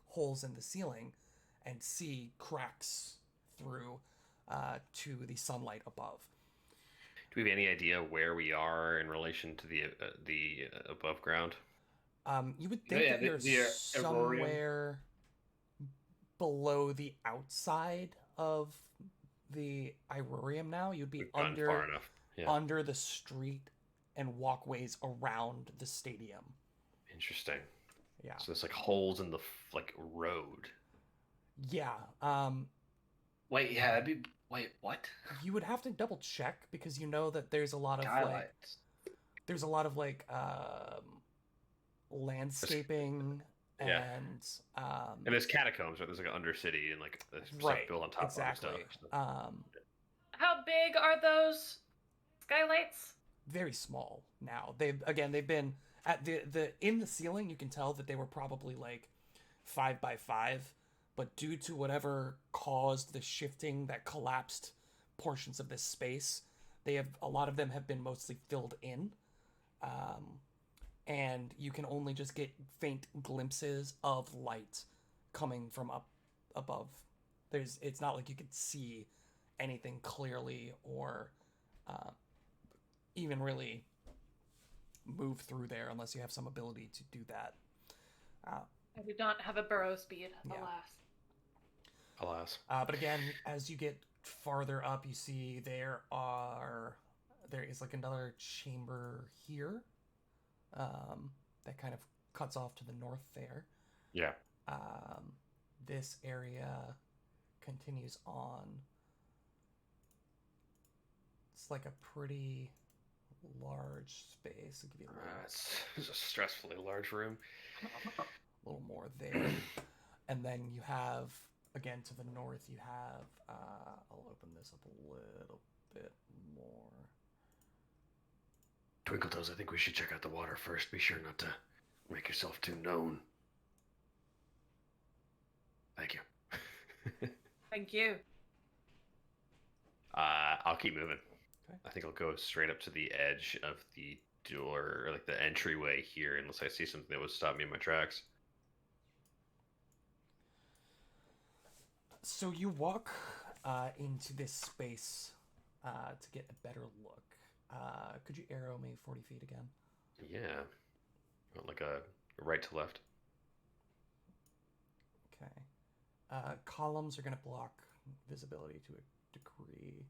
[SPEAKER 1] holes in the ceiling and see cracks through to the sunlight above.
[SPEAKER 3] Do we have any idea where we are in relation to the above ground?
[SPEAKER 1] You would think
[SPEAKER 5] Yeah,
[SPEAKER 1] that you're
[SPEAKER 5] the Aurorium.
[SPEAKER 1] somewhere below the outside of the Irorium now. You'd be
[SPEAKER 3] We've gone far enough. Yeah.
[SPEAKER 1] under the street and walkways around the stadium.
[SPEAKER 3] Interesting.
[SPEAKER 1] Yeah.
[SPEAKER 3] So there's like holes in the like road.
[SPEAKER 1] Yeah.
[SPEAKER 5] Wait, yeah, that'd be. Wait, what?
[SPEAKER 1] You would have to double check because you know that there's a lot of
[SPEAKER 5] Skylights.
[SPEAKER 1] landscaping
[SPEAKER 3] Yeah.
[SPEAKER 1] and
[SPEAKER 3] And there's catacombs, right? There's like an undercity and like the stuff
[SPEAKER 1] right,
[SPEAKER 3] built on top
[SPEAKER 1] exactly.
[SPEAKER 3] of it and stuff.
[SPEAKER 2] How big are those skylights?
[SPEAKER 1] Very small now. They've been at the in the ceiling. You can tell that they were probably like 5 by 5, but due to whatever caused the shifting that collapsed portions of this space, a lot of them have been mostly filled in, and you can only just get faint glimpses of light coming from up above. It's not like you could see anything clearly or even really move through there unless you have some ability to do that.
[SPEAKER 2] I do not have a burrow speed,
[SPEAKER 1] Yeah.
[SPEAKER 2] alas.
[SPEAKER 3] Alas.
[SPEAKER 1] But again, as you get farther up, you see there is like another chamber here that kind of cuts off to the north there.
[SPEAKER 3] Yeah.
[SPEAKER 1] This area continues on It's like a pretty large space. I'll give you
[SPEAKER 3] It's a stressfully large room.
[SPEAKER 1] a little more there. And then you have, again, to the north, you have, I'll open this up a little bit more.
[SPEAKER 3] Twinkletoes, I think we should check out the water first. Be sure not to make yourself too known. Thank you.
[SPEAKER 2] Thank you.
[SPEAKER 3] I'll keep moving.
[SPEAKER 1] Okay.
[SPEAKER 3] I think I'll go straight up to the edge of the door, or like the entryway here, unless I see something that would stop me in my tracks.
[SPEAKER 1] So you walk into this space to get a better look. Could you arrow me 40 feet again?
[SPEAKER 3] Yeah. Like a right to left.
[SPEAKER 1] Okay. Columns are going to block visibility to a degree,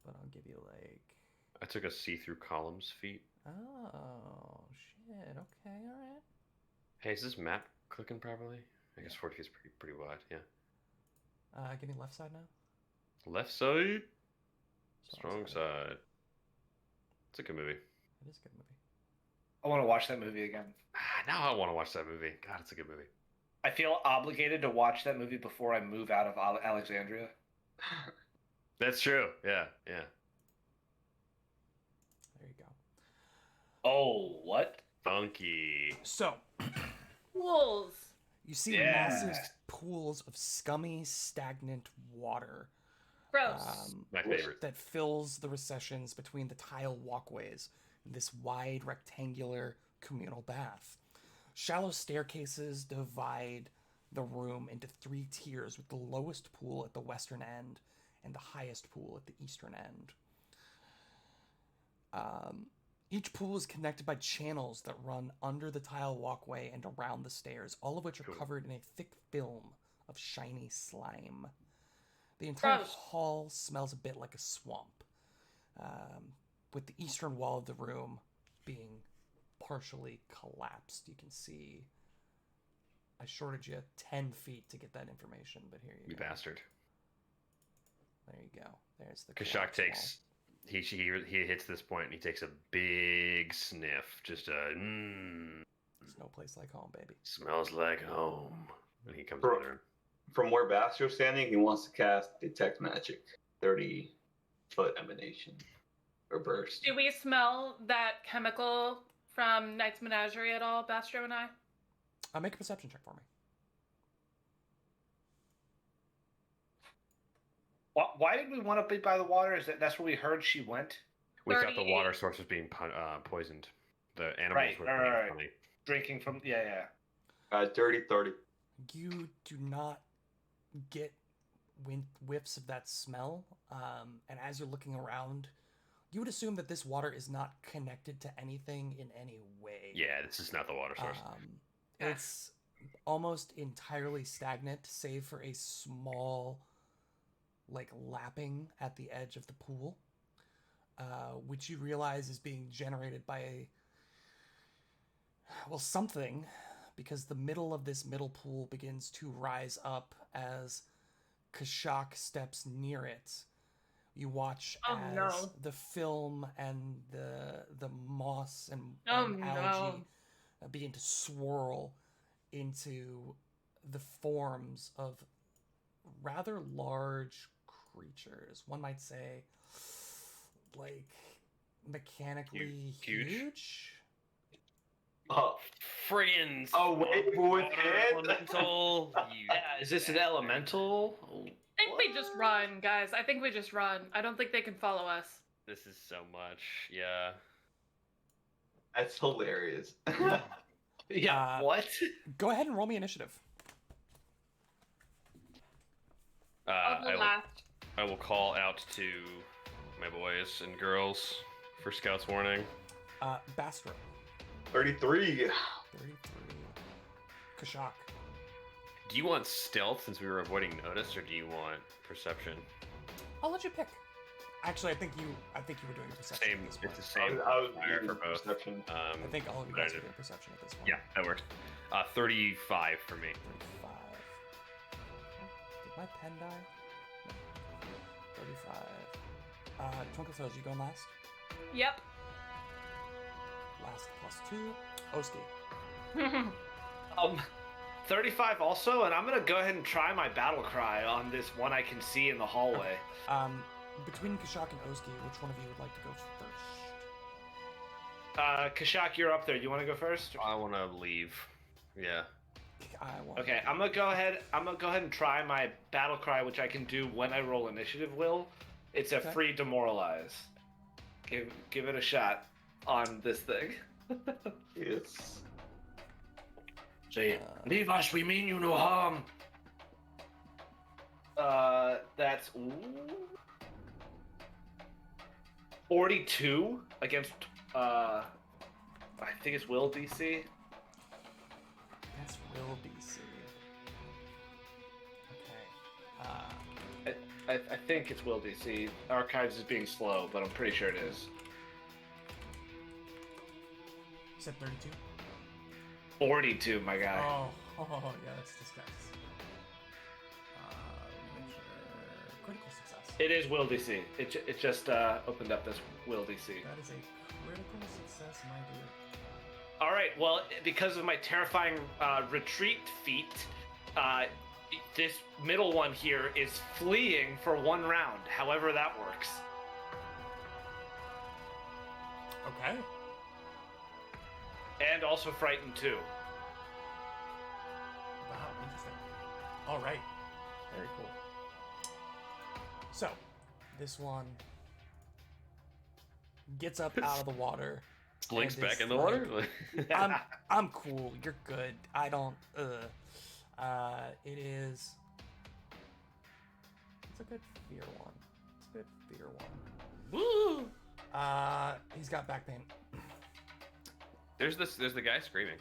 [SPEAKER 1] but I'll give you like...
[SPEAKER 3] I took a see-through columns feat.
[SPEAKER 1] Oh, shit. Okay, alright.
[SPEAKER 3] Hey, is this map clicking properly? I guess 40 feet is pretty wide, yeah.
[SPEAKER 1] Give me left side now.
[SPEAKER 3] Left side?
[SPEAKER 1] Strong
[SPEAKER 3] Strong side. It's a good movie.
[SPEAKER 1] It is a good movie.
[SPEAKER 5] I want to watch that movie again.
[SPEAKER 3] Now I want to watch that movie. God, it's a good movie.
[SPEAKER 5] I feel obligated to watch that movie before I move out of Alexandria.
[SPEAKER 3] That's true. Yeah, yeah.
[SPEAKER 1] There you go.
[SPEAKER 5] Oh, what?
[SPEAKER 3] Funky.
[SPEAKER 1] So,
[SPEAKER 2] Pools.
[SPEAKER 1] you see
[SPEAKER 5] Yeah.
[SPEAKER 1] massive pools of scummy, stagnant water
[SPEAKER 2] Gross.
[SPEAKER 3] My favorite.
[SPEAKER 1] that fills the recessions between the tile walkways in this wide rectangular communal bath. Shallow staircases divide the room into 3 tiers, with the lowest pool at the western end and the highest pool at the eastern end. Each pool is connected by channels that run under the tile walkway and around the stairs, all of which are
[SPEAKER 3] Cool.
[SPEAKER 1] covered in a thick film of shiny slime. The entire
[SPEAKER 2] Gross.
[SPEAKER 1] hall smells a bit like a swamp, with the eastern wall of the room being partially collapsed. You can see I shorted you 10 feet to get that information, but here you
[SPEAKER 3] You
[SPEAKER 1] go.
[SPEAKER 3] bastard.
[SPEAKER 1] There you go. There's the
[SPEAKER 3] Kashak
[SPEAKER 1] collapsed
[SPEAKER 3] takes. He hits this point and he takes a big sniff. Just a.
[SPEAKER 1] wall. There's no place like home, baby.
[SPEAKER 3] Smells like home. When he comes
[SPEAKER 4] Bro.
[SPEAKER 3] in there.
[SPEAKER 4] From where Bastro's standing, he wants to cast Detect Magic. 30-foot emanation. Or burst.
[SPEAKER 2] Do we smell that chemical from Knight's Menagerie at all, Bastro and I?
[SPEAKER 1] Make a perception check for me.
[SPEAKER 5] Why did we want to be by the water? That's where we heard she went?
[SPEAKER 3] We thought the
[SPEAKER 2] 38.
[SPEAKER 3] water source was being poisoned. The animals were being
[SPEAKER 5] right.
[SPEAKER 3] funny.
[SPEAKER 5] Drinking from... Yeah.
[SPEAKER 4] Dirty 30.
[SPEAKER 1] You do not get whiffs of that smell, and as you're looking around, you would assume that this water is not connected to anything in any way.
[SPEAKER 3] Yeah, this is not the water source.
[SPEAKER 1] It's almost entirely stagnant, save for a small, like, lapping at the edge of the pool, which you realize is being generated by something, because the middle of this middle pool begins to rise up as Kashak steps near it. You watch
[SPEAKER 2] Oh,
[SPEAKER 1] as
[SPEAKER 2] no.
[SPEAKER 1] the film and the moss and,
[SPEAKER 2] Oh,
[SPEAKER 1] and
[SPEAKER 2] no.
[SPEAKER 1] algae begin to swirl into the forms of rather large creatures. One might say, like, mechanically
[SPEAKER 3] Huge.
[SPEAKER 1] huge.
[SPEAKER 4] Oh,
[SPEAKER 3] Friggin'
[SPEAKER 4] oh wait, with
[SPEAKER 3] water
[SPEAKER 4] head?
[SPEAKER 3] elemental. You
[SPEAKER 5] Is this an elemental?
[SPEAKER 2] I think we just run, guys. I think we just run. I don't think they can follow us.
[SPEAKER 3] This is so much. Yeah.
[SPEAKER 4] That's hilarious.
[SPEAKER 5] Yeah, what?
[SPEAKER 1] Go ahead and roll me initiative.
[SPEAKER 2] I'll
[SPEAKER 3] I
[SPEAKER 2] go last.
[SPEAKER 3] will call out to my boys and girls for Scout's warning.
[SPEAKER 1] Bastra,
[SPEAKER 4] 33.
[SPEAKER 1] 33. Kashak.
[SPEAKER 3] Do you want stealth since we were avoiding notice, or do you want perception?
[SPEAKER 1] I'll let you pick. Actually, I think you were doing perception
[SPEAKER 3] Same.
[SPEAKER 1] at this point.
[SPEAKER 3] It's the same
[SPEAKER 4] I was
[SPEAKER 3] fire for
[SPEAKER 4] using
[SPEAKER 3] both.
[SPEAKER 4] perception.
[SPEAKER 1] I think all of you
[SPEAKER 3] but I
[SPEAKER 1] guys are
[SPEAKER 3] did-
[SPEAKER 1] doing perception at this point.
[SPEAKER 3] Yeah, that works. 35 for me.
[SPEAKER 1] 35. Did my pen die? No. 35. Twinkle Toes, you going last?
[SPEAKER 2] Yep.
[SPEAKER 1] Last +2. Oski.
[SPEAKER 5] 35 also, and I'm gonna go ahead and try my battle cry on this one I can see in the hallway.
[SPEAKER 1] Between Kashak and Oski, which one of you would like to go first?
[SPEAKER 5] Kashak, you're up there. You want to go first?
[SPEAKER 3] I want to leave. Yeah.
[SPEAKER 5] Okay, I'm gonna go ahead and try my battle cry, which I can do when I roll initiative. Will, it's a
[SPEAKER 1] Okay.
[SPEAKER 5] free demoralize. Give it a shot on this thing.
[SPEAKER 4] Yes.
[SPEAKER 5] Say, leave us. We mean you no harm. That's 42 against I think it's Will DC.
[SPEAKER 1] That's Will DC. Okay.
[SPEAKER 5] I think it's Will DC. Archives is being slow, but I'm pretty sure it is.
[SPEAKER 1] You said 32?
[SPEAKER 5] 42, my guy.
[SPEAKER 1] Oh, yeah, that's discussed. Make sure. Critical success.
[SPEAKER 5] It is Will DC. It just opened up this Will DC.
[SPEAKER 1] That is a critical success, my dear.
[SPEAKER 5] All right. Well, because of my terrifying retreat feat, this middle one here is fleeing for 1 round. However that works.
[SPEAKER 1] Okay.
[SPEAKER 5] And also frightened too.
[SPEAKER 1] Wow, interesting. All right. Very cool. So, this one gets up out of the water.
[SPEAKER 3] Slinks
[SPEAKER 1] and
[SPEAKER 3] back
[SPEAKER 1] is
[SPEAKER 3] in the
[SPEAKER 1] like,
[SPEAKER 3] water.
[SPEAKER 1] I'm cool. You're good. I don't. It is. It's a good fear one. It's a good fear one.
[SPEAKER 5] Woo!
[SPEAKER 1] He's got back pain.
[SPEAKER 3] There's the guy screaming.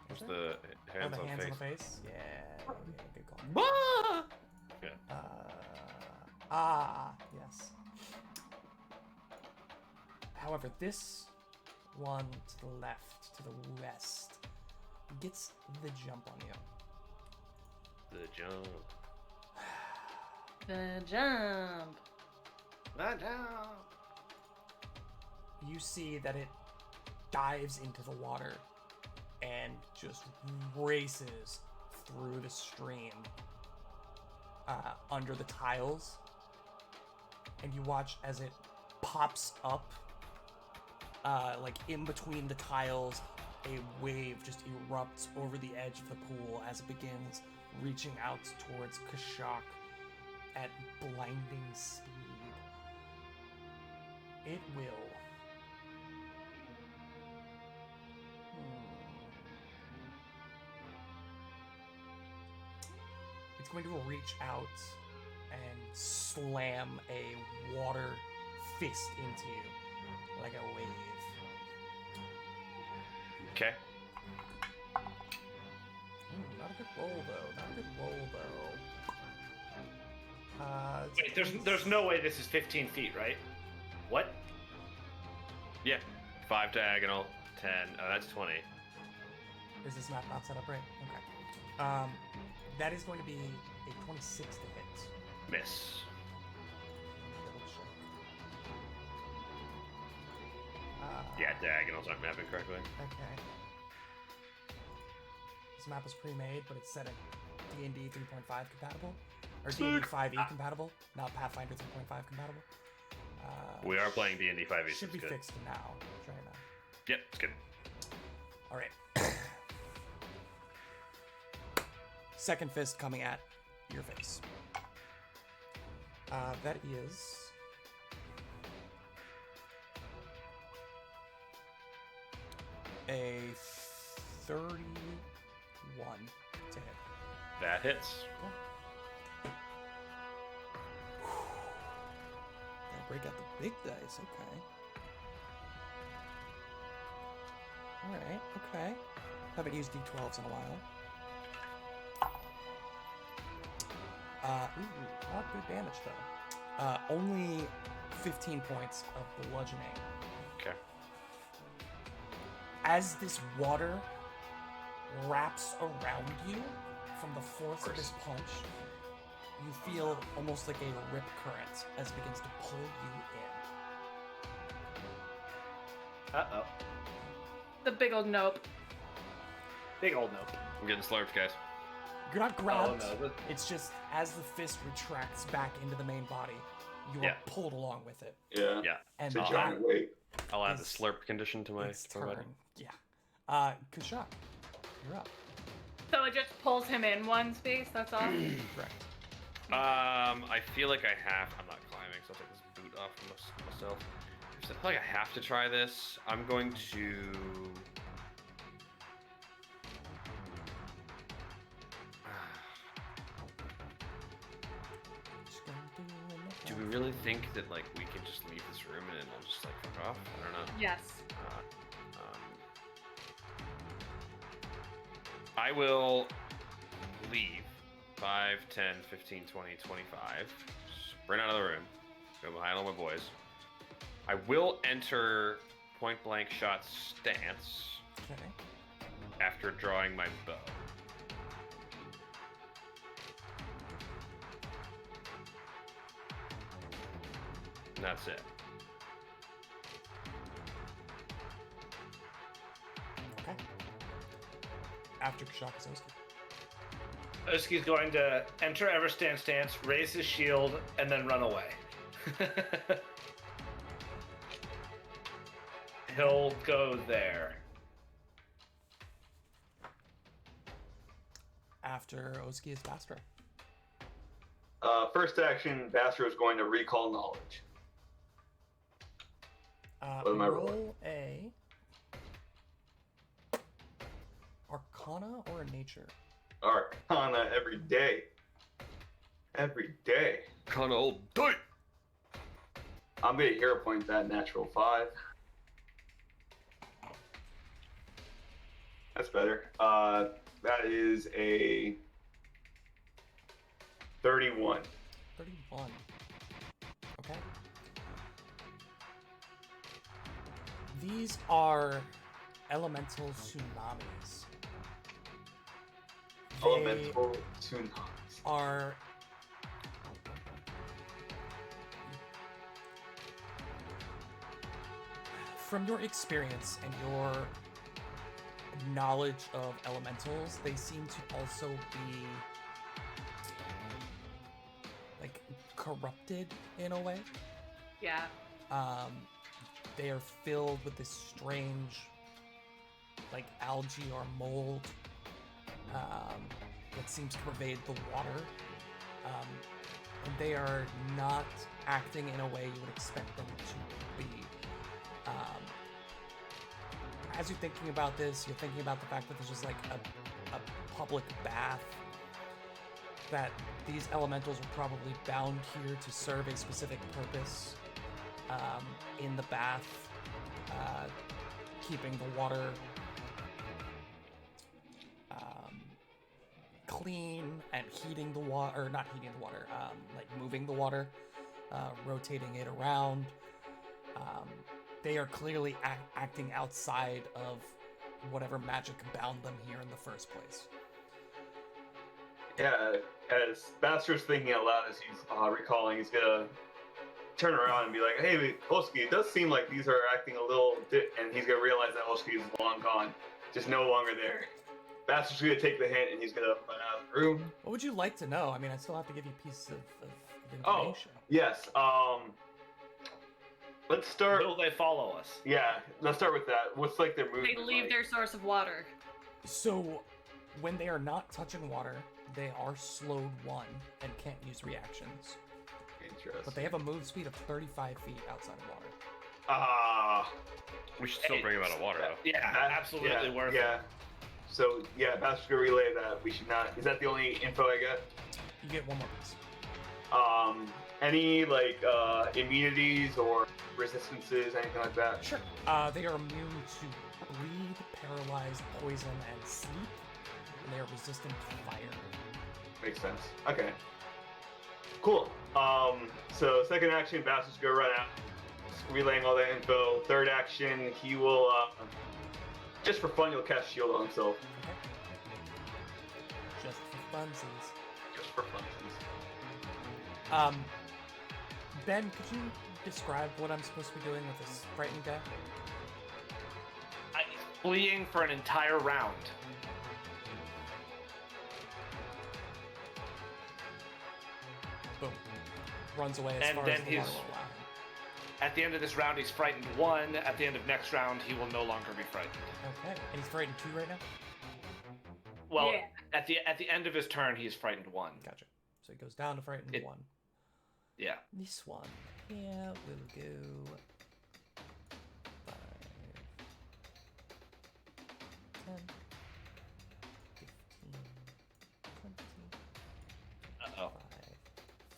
[SPEAKER 3] There's the hands
[SPEAKER 1] the
[SPEAKER 3] on
[SPEAKER 1] hands
[SPEAKER 3] face.
[SPEAKER 1] on the face. Yeah, good call.
[SPEAKER 3] Ah! Yeah.
[SPEAKER 1] Yes. However, this one to the left, to the west, gets the jump on you.
[SPEAKER 3] The jump.
[SPEAKER 2] The jump.
[SPEAKER 1] You see that it dives into the water and just races through the stream under the tiles, and you watch as it pops up like in between the tiles. A wave just erupts over the edge of the pool as it begins reaching out towards Kashak at blinding speed. It will. It's going to reach out and slam a water fist into you like a wave.
[SPEAKER 3] Okay.
[SPEAKER 1] Not a good roll though. Not a good roll though.
[SPEAKER 5] Wait, there's no way this is 15 feet, right? What?
[SPEAKER 3] Yeah. 5 diagonal, 10. Oh, that's 20.
[SPEAKER 1] Is this map not set up right? Okay. That is going to be a 26 to hit.
[SPEAKER 3] Miss.
[SPEAKER 1] Double check.
[SPEAKER 3] Yeah, diagonals aren't mapping correctly.
[SPEAKER 1] Okay. This map is pre-made, but it's set at D&D 3.5 compatible, or D&D 5e compatible, not Pathfinder 3.5 compatible.
[SPEAKER 3] We are playing D&D 5e.
[SPEAKER 1] Should be
[SPEAKER 3] good.
[SPEAKER 1] fixed now. Try now.
[SPEAKER 3] Yep, it's good.
[SPEAKER 1] All right. Second fist coming at your face. That is a 31 to hit.
[SPEAKER 3] That hits.
[SPEAKER 1] Gotta break out the big dice. Okay. All right. Okay. Haven't used D12s in a while. Not good damage though. Only 15 points of bludgeoning.
[SPEAKER 3] Okay.
[SPEAKER 1] As this water wraps around you from the force of this punch, you feel almost like a rip current as it begins to pull you in.
[SPEAKER 5] Uh-oh.
[SPEAKER 2] The big old nope.
[SPEAKER 5] Big old nope.
[SPEAKER 3] I'm getting slurped, guys.
[SPEAKER 1] You're not grabbed.
[SPEAKER 5] Oh, no.
[SPEAKER 1] It's just as the fist retracts back into the main body, you are
[SPEAKER 5] Yeah.
[SPEAKER 1] pulled along with it.
[SPEAKER 4] Yeah.
[SPEAKER 3] Yeah.
[SPEAKER 1] And
[SPEAKER 4] It's a
[SPEAKER 1] that
[SPEAKER 4] giant weight.
[SPEAKER 3] I'll add the
[SPEAKER 1] is
[SPEAKER 3] slurp condition to my
[SPEAKER 1] its
[SPEAKER 3] to my body.
[SPEAKER 1] turn. Yeah. Kashak, you're up.
[SPEAKER 2] So it just pulls him in one space, that's all?
[SPEAKER 1] Correct.
[SPEAKER 3] I feel like I have. I'm not climbing, so I'll take this boot off myself. I feel like I have to try this. I'm going to.
[SPEAKER 1] Just gonna do
[SPEAKER 3] Do we really think that like we can just leave this room and I'll just like fuck off? I don't know.
[SPEAKER 2] Yes.
[SPEAKER 3] I will leave 5, 10, 15, 20, 25. Sprint out of the room. Go behind all my boys. I will enter point blank shot stance
[SPEAKER 1] Okay.
[SPEAKER 3] after drawing my bow. And that's it.
[SPEAKER 1] Okay. After Kashak is Oski.
[SPEAKER 5] Oski's going to enter Everstand stance, raise his shield, and then run away. He'll go there.
[SPEAKER 1] After Oski is Bastra.
[SPEAKER 4] First action, Bastro is going to recall knowledge. What am I rolling?
[SPEAKER 1] Roll a Arcana or a Nature?
[SPEAKER 4] Arcana every day. Every day.
[SPEAKER 3] Kind of old dirt.
[SPEAKER 4] I'm gonna hero point that natural 5. That's better. That is a 31.
[SPEAKER 1] 31. Okay. These are elemental tsunamis. They
[SPEAKER 4] Elemental tsunamis.
[SPEAKER 1] are from your experience and your knowledge of elementals, they seem to also be like corrupted in a way.
[SPEAKER 2] Yeah.
[SPEAKER 1] They are filled with this strange like algae or mold that seems to pervade the water, and they are not acting in a way you would expect them to be. As you're thinking about this, you're thinking about the fact that there's just like a public bath, that these elementals were probably bound here to serve a specific purpose in the bath, keeping the water clean and heating the water, or not heating the water, like moving the water, rotating it around. They are clearly acting outside of whatever magic bound them here in the first place.
[SPEAKER 4] Yeah, as Bastro's thinking out loud as he's recalling, he's gonna turn around and be like, "Hey, Oski, it does seem like these are acting a little bit," and he's gonna realize that Oski is long gone, just no longer there. Bastro's gonna take the hint and he's gonna run out of the room.
[SPEAKER 1] What would you like to know? I mean, I still have to give you pieces of
[SPEAKER 4] Oh,
[SPEAKER 1] information.
[SPEAKER 4] yes. Let's start.
[SPEAKER 5] Will they follow us?
[SPEAKER 4] Yeah, let's start with that. What's like their movement?
[SPEAKER 2] They leave
[SPEAKER 4] like?
[SPEAKER 2] their source of water.
[SPEAKER 1] So, when they are not touching water, they are slowed 1 and can't use reactions.
[SPEAKER 4] Interesting.
[SPEAKER 1] But they have a move speed of 35 feet outside of water.
[SPEAKER 3] We should still
[SPEAKER 5] Hey,
[SPEAKER 3] bring him out of water, though.
[SPEAKER 5] Yeah, absolutely worth
[SPEAKER 4] yeah.
[SPEAKER 5] it.
[SPEAKER 4] So yeah, Bastro's gonna relay that. We should not. Is that the only info I get?
[SPEAKER 1] You get one more piece.
[SPEAKER 4] Any like immunities or resistances, anything like that?
[SPEAKER 1] Sure. They are immune to bleed, paralyze, poison, and sleep. And they are resistant to fire.
[SPEAKER 4] Makes sense. Okay. Cool. So second action, Bastro's gonna run out, relaying all that info. Third action, he will just for fun, he'll cast shield on himself.
[SPEAKER 1] Okay. Just for funsies.
[SPEAKER 4] Just for fun.
[SPEAKER 1] Ben, could you describe what I'm supposed to be doing with this frightened guy?
[SPEAKER 5] fleeing for an entire round.
[SPEAKER 1] Boom. Runs away as
[SPEAKER 5] And
[SPEAKER 1] far
[SPEAKER 5] then
[SPEAKER 1] as the water
[SPEAKER 5] he's-
[SPEAKER 1] will allow him.
[SPEAKER 5] At the end of this round, he's frightened 1. At the end of next round, he will no longer be frightened.
[SPEAKER 1] Okay. And he's frightened 2 right now?
[SPEAKER 5] Well,
[SPEAKER 2] Yeah.
[SPEAKER 5] at the end of his turn, he's frightened 1.
[SPEAKER 1] Gotcha. So he goes down to frightened
[SPEAKER 5] It-
[SPEAKER 1] 1.
[SPEAKER 5] Yeah.
[SPEAKER 1] This one here will go 5, 10, 15, 20,
[SPEAKER 5] Uh-oh.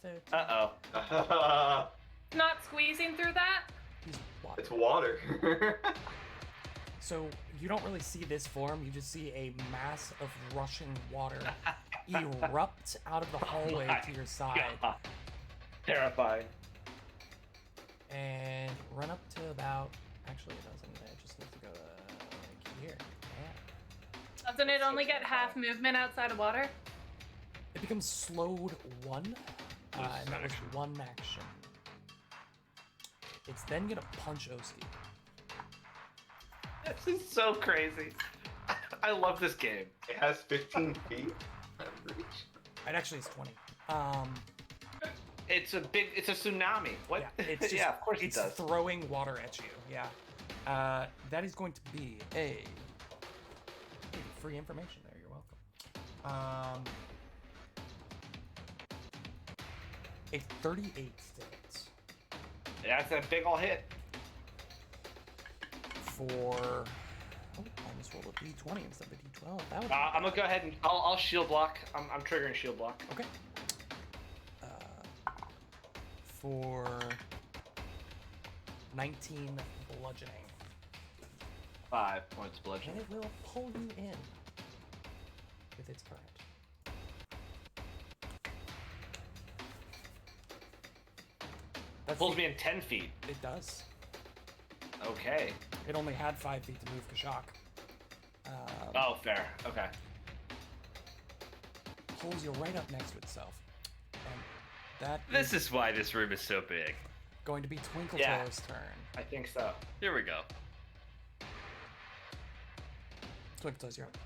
[SPEAKER 1] 5, 30.
[SPEAKER 5] Uh-oh.
[SPEAKER 2] Not squeezing through that?
[SPEAKER 1] He's water.
[SPEAKER 4] It's water.
[SPEAKER 1] So you don't really see this form, you just see a mass of rushing water erupt out of the hallway
[SPEAKER 5] my
[SPEAKER 1] to your side
[SPEAKER 5] God. Terrifying.
[SPEAKER 1] and run up to about. Actually, it doesn't. It just needs to go like here. Yeah.
[SPEAKER 2] Doesn't it only get half movement outside of water?
[SPEAKER 1] It becomes slowed 1,
[SPEAKER 3] This
[SPEAKER 1] and
[SPEAKER 3] is
[SPEAKER 1] that was
[SPEAKER 3] action.
[SPEAKER 1] 1 action. It's then gonna punch Oski.
[SPEAKER 5] This is so crazy. I love this game.
[SPEAKER 4] It has 15 feet of reach.
[SPEAKER 1] It actually is 20.
[SPEAKER 5] It's a tsunami. What?
[SPEAKER 1] Yeah, it's just,
[SPEAKER 5] yeah, of course it
[SPEAKER 1] it's
[SPEAKER 5] does.
[SPEAKER 1] throwing water at you. Yeah. That is going to be a free information there. You're welcome. A 38 sticks
[SPEAKER 5] Yeah, that's a big ol' hit.
[SPEAKER 1] for. Oh, I almost rolled a d20 instead of a d12. That would. Be
[SPEAKER 5] I'm gonna go ahead and I'll shield block. I'm triggering shield block.
[SPEAKER 1] Okay. For 19 bludgeoning.
[SPEAKER 5] 5 points
[SPEAKER 1] And
[SPEAKER 5] bludgeoning.
[SPEAKER 1] it will pull you in with its current. That's
[SPEAKER 5] Pulls me in 10 feet.
[SPEAKER 1] It does.
[SPEAKER 5] Okay.
[SPEAKER 1] It only had 5 feet to move Kashak.
[SPEAKER 5] Oh, fair. Okay.
[SPEAKER 1] Pulls you right up next to itself. And that
[SPEAKER 3] This
[SPEAKER 1] is
[SPEAKER 3] is why this room is so big.
[SPEAKER 1] going to be Twinkletoes'
[SPEAKER 5] Yeah.
[SPEAKER 1] turn.
[SPEAKER 5] I think so.
[SPEAKER 3] Here we go.
[SPEAKER 1] Twinkletoes, you're up.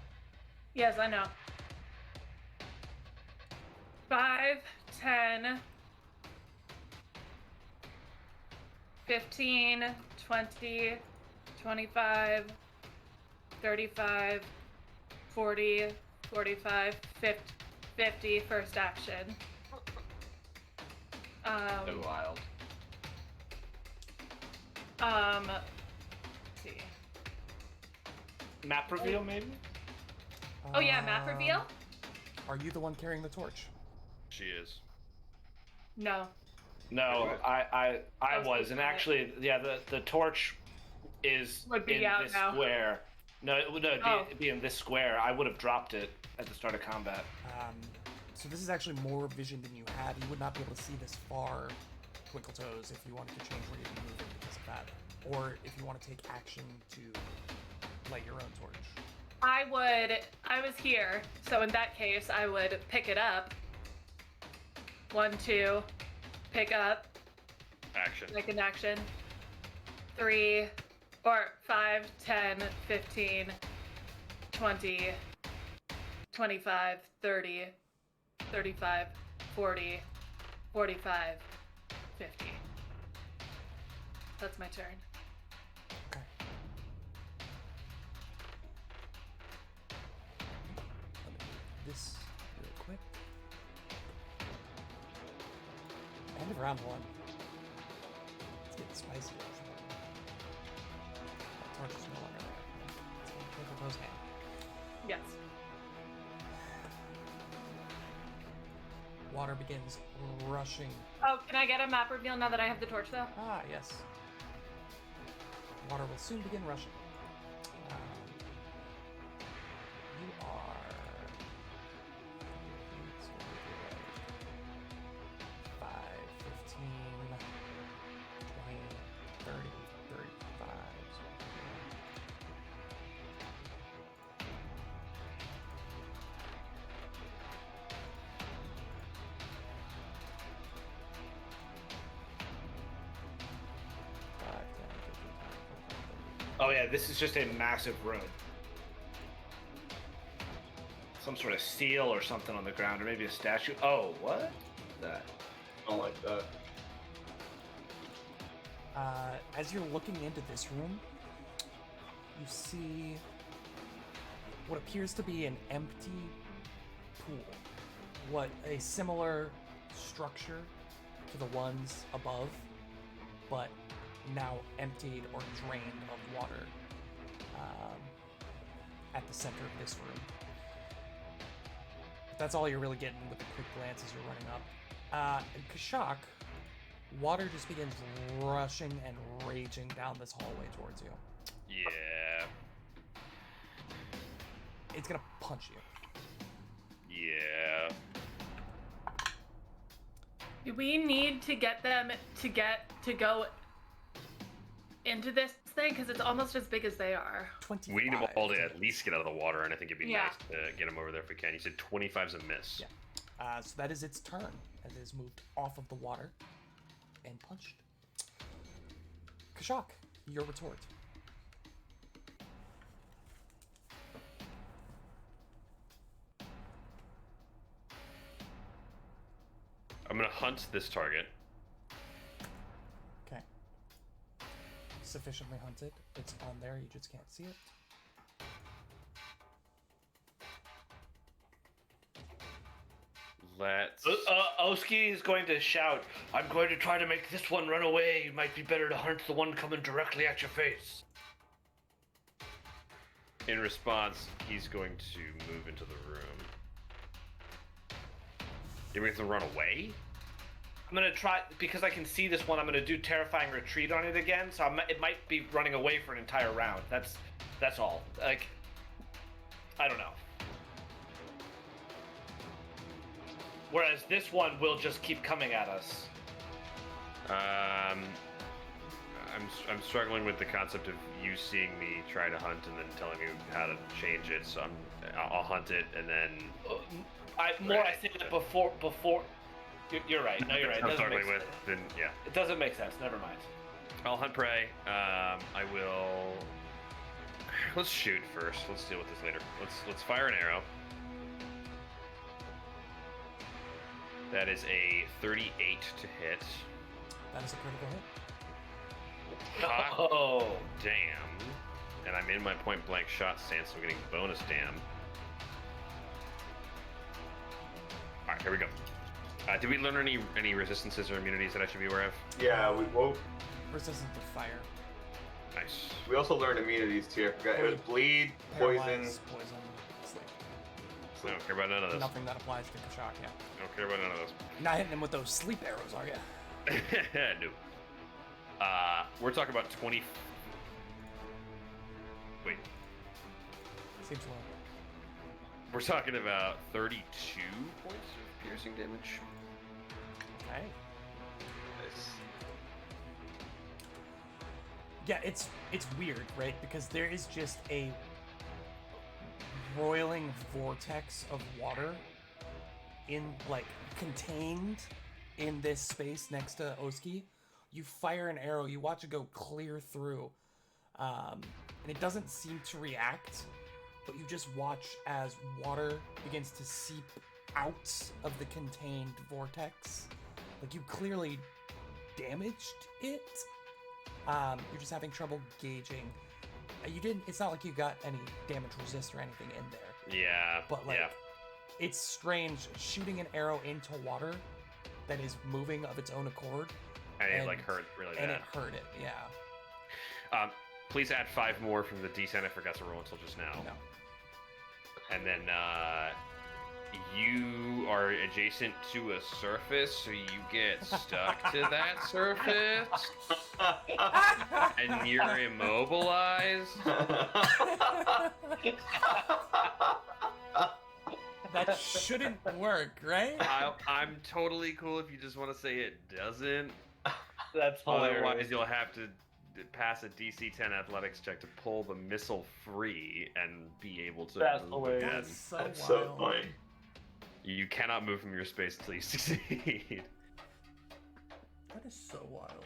[SPEAKER 2] Yes, I know. 5, 10, 15, 20, 25, 35, 40, 45, 50, first action.
[SPEAKER 5] So wild.
[SPEAKER 2] Let's see.
[SPEAKER 5] Map reveal, maybe?
[SPEAKER 2] Oh yeah, map reveal?
[SPEAKER 1] Are you the one carrying the torch?
[SPEAKER 3] She is.
[SPEAKER 2] No.
[SPEAKER 5] No, I was, and actually, yeah, the torch is
[SPEAKER 2] Would be
[SPEAKER 5] in
[SPEAKER 2] out
[SPEAKER 5] this
[SPEAKER 2] now.
[SPEAKER 5] square. No, it'd
[SPEAKER 2] Oh.
[SPEAKER 5] be in this square. I would have dropped it at the start of combat.
[SPEAKER 1] So this is actually more vision than you had. You would not be able to see this far, Twinkletoes, if you wanted to change where you'd be moving because of that. Or if you want to take action to light your own torch.
[SPEAKER 2] I was here, so in that case, I would pick it up. 1, 2, pick up,
[SPEAKER 3] Action.
[SPEAKER 2] make an action. 3, or 5, 10, 15, 20, 25, 30, 35, 40, 45, 50. That's my turn.
[SPEAKER 1] Okay. Let me do this real quick. End of round 1. It's getting spicy. That torch is no longer there. It's going to Twinkletoes' hand.
[SPEAKER 2] Yes.
[SPEAKER 1] Water begins rushing.
[SPEAKER 2] Oh, can I get a map reveal now that I have the torch, though?
[SPEAKER 1] Ah, yes. Water will soon begin rushing. You are 5, 15, 20, 30, 35.
[SPEAKER 5] Oh yeah, this is just a massive room. Some sort of seal or something on the ground, or maybe a statue. Oh, what? That.
[SPEAKER 4] I don't like that.
[SPEAKER 1] As you're looking into this room, you see what appears to be an empty pool. What a similar structure to the ones above, but now emptied or drained of water at the center of this room. That's all you're really getting with a quick glance as you're running up. And Kashak, water just begins rushing and raging down this hallway towards you.
[SPEAKER 3] Yeah.
[SPEAKER 1] It's gonna punch you.
[SPEAKER 3] Yeah.
[SPEAKER 2] We need to get them to go into this thing because it's almost as big as they are.
[SPEAKER 1] 25.
[SPEAKER 3] We need them all to at least get out of the water, and I think it'd be
[SPEAKER 2] Yeah.
[SPEAKER 3] nice to get them over there if we can. You said 25's a miss.
[SPEAKER 1] Yeah. So that is its turn as it is moved off of the water and punched. Kashak, your retort.
[SPEAKER 3] I'm gonna hunt this target.
[SPEAKER 1] Okay. Sufficiently hunted. It's on there, you just can't see it.
[SPEAKER 3] Let's.
[SPEAKER 5] Oski is going to shout, I'm going to try to make this one run away. It might be better to hunt the one coming directly at your face.
[SPEAKER 3] In response, he's going to move into the room. You mean to run away?
[SPEAKER 5] I'm going to try, because I can see this one, I'm going to do Terrifying Retreat on it again, so it might be running away for an entire round. That's all. Like, I don't know. Whereas this one will just keep coming at us.
[SPEAKER 3] I'm struggling with the concept of you seeing me try to hunt and then telling me how to change it. So I'll hunt it and then.
[SPEAKER 5] I said that before. You're right. No, you're right.
[SPEAKER 3] I'm
[SPEAKER 5] It doesn't make
[SPEAKER 3] struggling with.
[SPEAKER 5] sense.
[SPEAKER 3] Then yeah.
[SPEAKER 5] It doesn't make sense. Never mind.
[SPEAKER 3] I'll hunt prey. I will. Let's shoot first. Let's deal with this later. Let's fire an arrow. That is a 38 to hit.
[SPEAKER 1] That is a critical hit.
[SPEAKER 3] Hot
[SPEAKER 5] Oh.
[SPEAKER 3] damn. And I'm in my point blank shot stance, so I'm getting bonus damn. Alright, here we go. Did we learn any resistances or immunities that I should be aware of?
[SPEAKER 4] Yeah, we
[SPEAKER 1] Resistant to fire.
[SPEAKER 3] Nice.
[SPEAKER 4] also learned immunities too. I forgot. It was bleed, poison.
[SPEAKER 1] Paralyze, poison, sleep.
[SPEAKER 3] I don't care about none of those.
[SPEAKER 1] Nothing that applies to Kashak, yeah.
[SPEAKER 3] I don't care about none of those.
[SPEAKER 1] You're not hitting him with those sleep arrows, are you?
[SPEAKER 3] No. We're talking about 20. Wait.
[SPEAKER 1] Seems low.
[SPEAKER 3] We're talking about 32 points of piercing damage.
[SPEAKER 1] Okay.
[SPEAKER 4] Nice.
[SPEAKER 1] Yeah, it's weird, right? Because there is just a roiling vortex of water contained in this space next to Oski. You fire an arrow, you watch it go clear through, and it doesn't seem to react, but you just watch as water begins to seep out of the contained vortex. Like, you clearly damaged it. You're just having trouble gauging. It's not like you got any damage resist or anything in there.
[SPEAKER 3] Yeah.
[SPEAKER 1] But it's strange shooting an arrow into water that is moving of its own accord.
[SPEAKER 3] And it hurt really bad.
[SPEAKER 1] And it hurt it, yeah.
[SPEAKER 3] Please add 5 more from the D10 I forgot to roll until just now.
[SPEAKER 1] No.
[SPEAKER 3] And then you are adjacent to a surface, so you get stuck to that surface. And you're immobilized.
[SPEAKER 1] That shouldn't work, right?
[SPEAKER 3] I'm totally cool if you just want to say it doesn't.
[SPEAKER 5] That's hilarious.
[SPEAKER 3] Otherwise, you'll have to pass a DC 10 athletics check to pull the missile free and be able to
[SPEAKER 5] That's
[SPEAKER 3] move
[SPEAKER 5] hilarious.
[SPEAKER 3] again.
[SPEAKER 1] That's so
[SPEAKER 4] That's
[SPEAKER 1] wild.
[SPEAKER 4] so funny.
[SPEAKER 3] You cannot move from your space until you succeed.
[SPEAKER 1] That is so wild.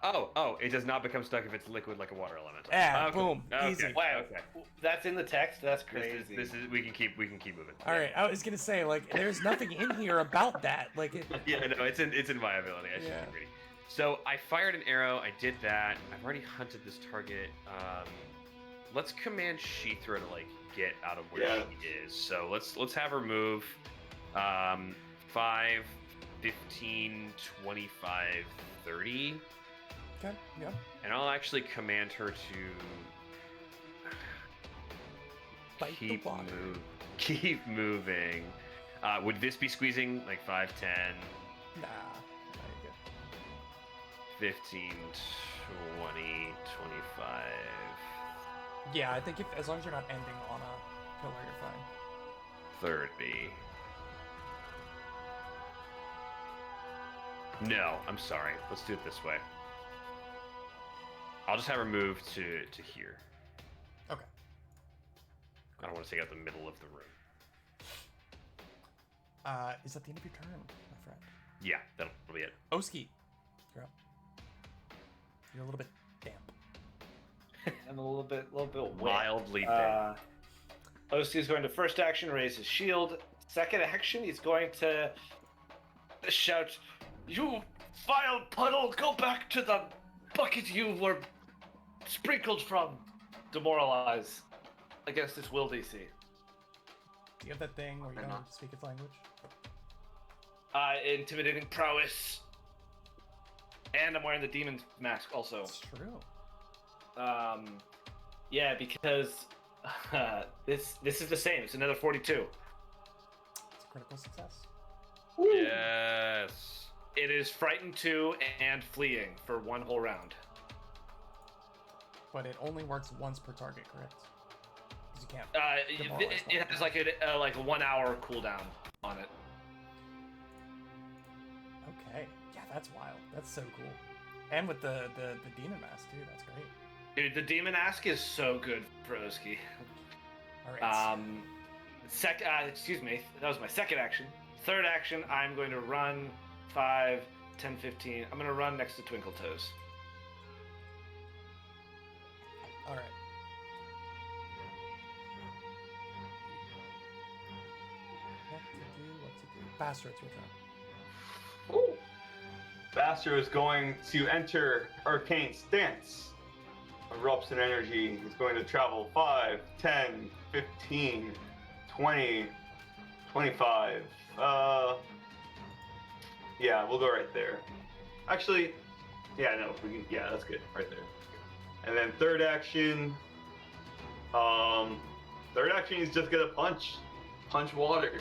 [SPEAKER 3] It does not become stuck if it's liquid like a water elemental.
[SPEAKER 1] Yeah,
[SPEAKER 3] Okay,
[SPEAKER 1] boom,
[SPEAKER 3] okay,
[SPEAKER 1] easy.
[SPEAKER 5] Wow,
[SPEAKER 3] Okay.
[SPEAKER 5] that's in the text. That's
[SPEAKER 3] This
[SPEAKER 5] crazy.
[SPEAKER 3] is we can keep moving.
[SPEAKER 1] All right, I was gonna say like there's nothing in here about that. Like it.
[SPEAKER 3] Yeah, no, it's in viability. I should
[SPEAKER 1] Yeah.
[SPEAKER 3] be greedy. So I fired an arrow. I did that. I've already hunted this target. Let's command Sheethra to like get out of where
[SPEAKER 4] Yeah.
[SPEAKER 3] she is. So let's have her move. 5, 15, 25, 30.
[SPEAKER 1] Okay. Yeah.
[SPEAKER 3] And I'll actually command her to
[SPEAKER 1] Bite the water.
[SPEAKER 3] keep moving. Would this be squeezing like 5, 10,
[SPEAKER 1] Nah. No, you're good.
[SPEAKER 3] 15, 20, 25?
[SPEAKER 1] Yeah, I think if as long as you're not ending on a pillar, you're fine.
[SPEAKER 3] 30. No, I'm sorry. Let's do it this way. I'll just have her move to here.
[SPEAKER 1] Okay.
[SPEAKER 3] I don't want to take out the middle of the room.
[SPEAKER 1] Is that the end of your turn, my friend?
[SPEAKER 3] Yeah, that'll be it.
[SPEAKER 1] Oski, you're up. You're a little bit damp.
[SPEAKER 5] I'm a little bit wet.
[SPEAKER 3] Wildly dead.
[SPEAKER 5] Oski is going to first action raise his shield. Second action, he's going to shout, "You vile puddle, go back to the bucket you were sprinkled from." Demoralize against this will DC.
[SPEAKER 1] Do you have that thing where you
[SPEAKER 4] I'm
[SPEAKER 1] don't
[SPEAKER 4] not.
[SPEAKER 1] speak its language?
[SPEAKER 5] Intimidating prowess. And I'm wearing the demon mask also.
[SPEAKER 1] It's true.
[SPEAKER 5] Yeah, because this is the same. It's another 42.
[SPEAKER 1] It's a critical success.
[SPEAKER 3] Yes.
[SPEAKER 5] It is frightened 2 and fleeing for one whole round.
[SPEAKER 1] But it only works once per target, correct? Because you can't.
[SPEAKER 5] It has like a 1 hour cooldown on it.
[SPEAKER 1] Okay. Yeah, that's wild. That's so cool. And with the demon mask too. That's great.
[SPEAKER 5] Dude, the demon mask is so good for Oski.
[SPEAKER 1] All right.
[SPEAKER 5] Excuse me, that was my second action. Third action, I'm going to run 5, 10, 15. I'm going to run next to Twinkle Toes.
[SPEAKER 1] All right. What to do? Faster, it's your turn.
[SPEAKER 4] Ooh. Baster is going to enter Arcane Stance. Erupts in energy. He's going to travel 5, 10, 15, 20, 25. Yeah, we'll go right there. Actually, yeah, no, we can. Yeah, that's good, right there. And then third action. He's just gonna punch water.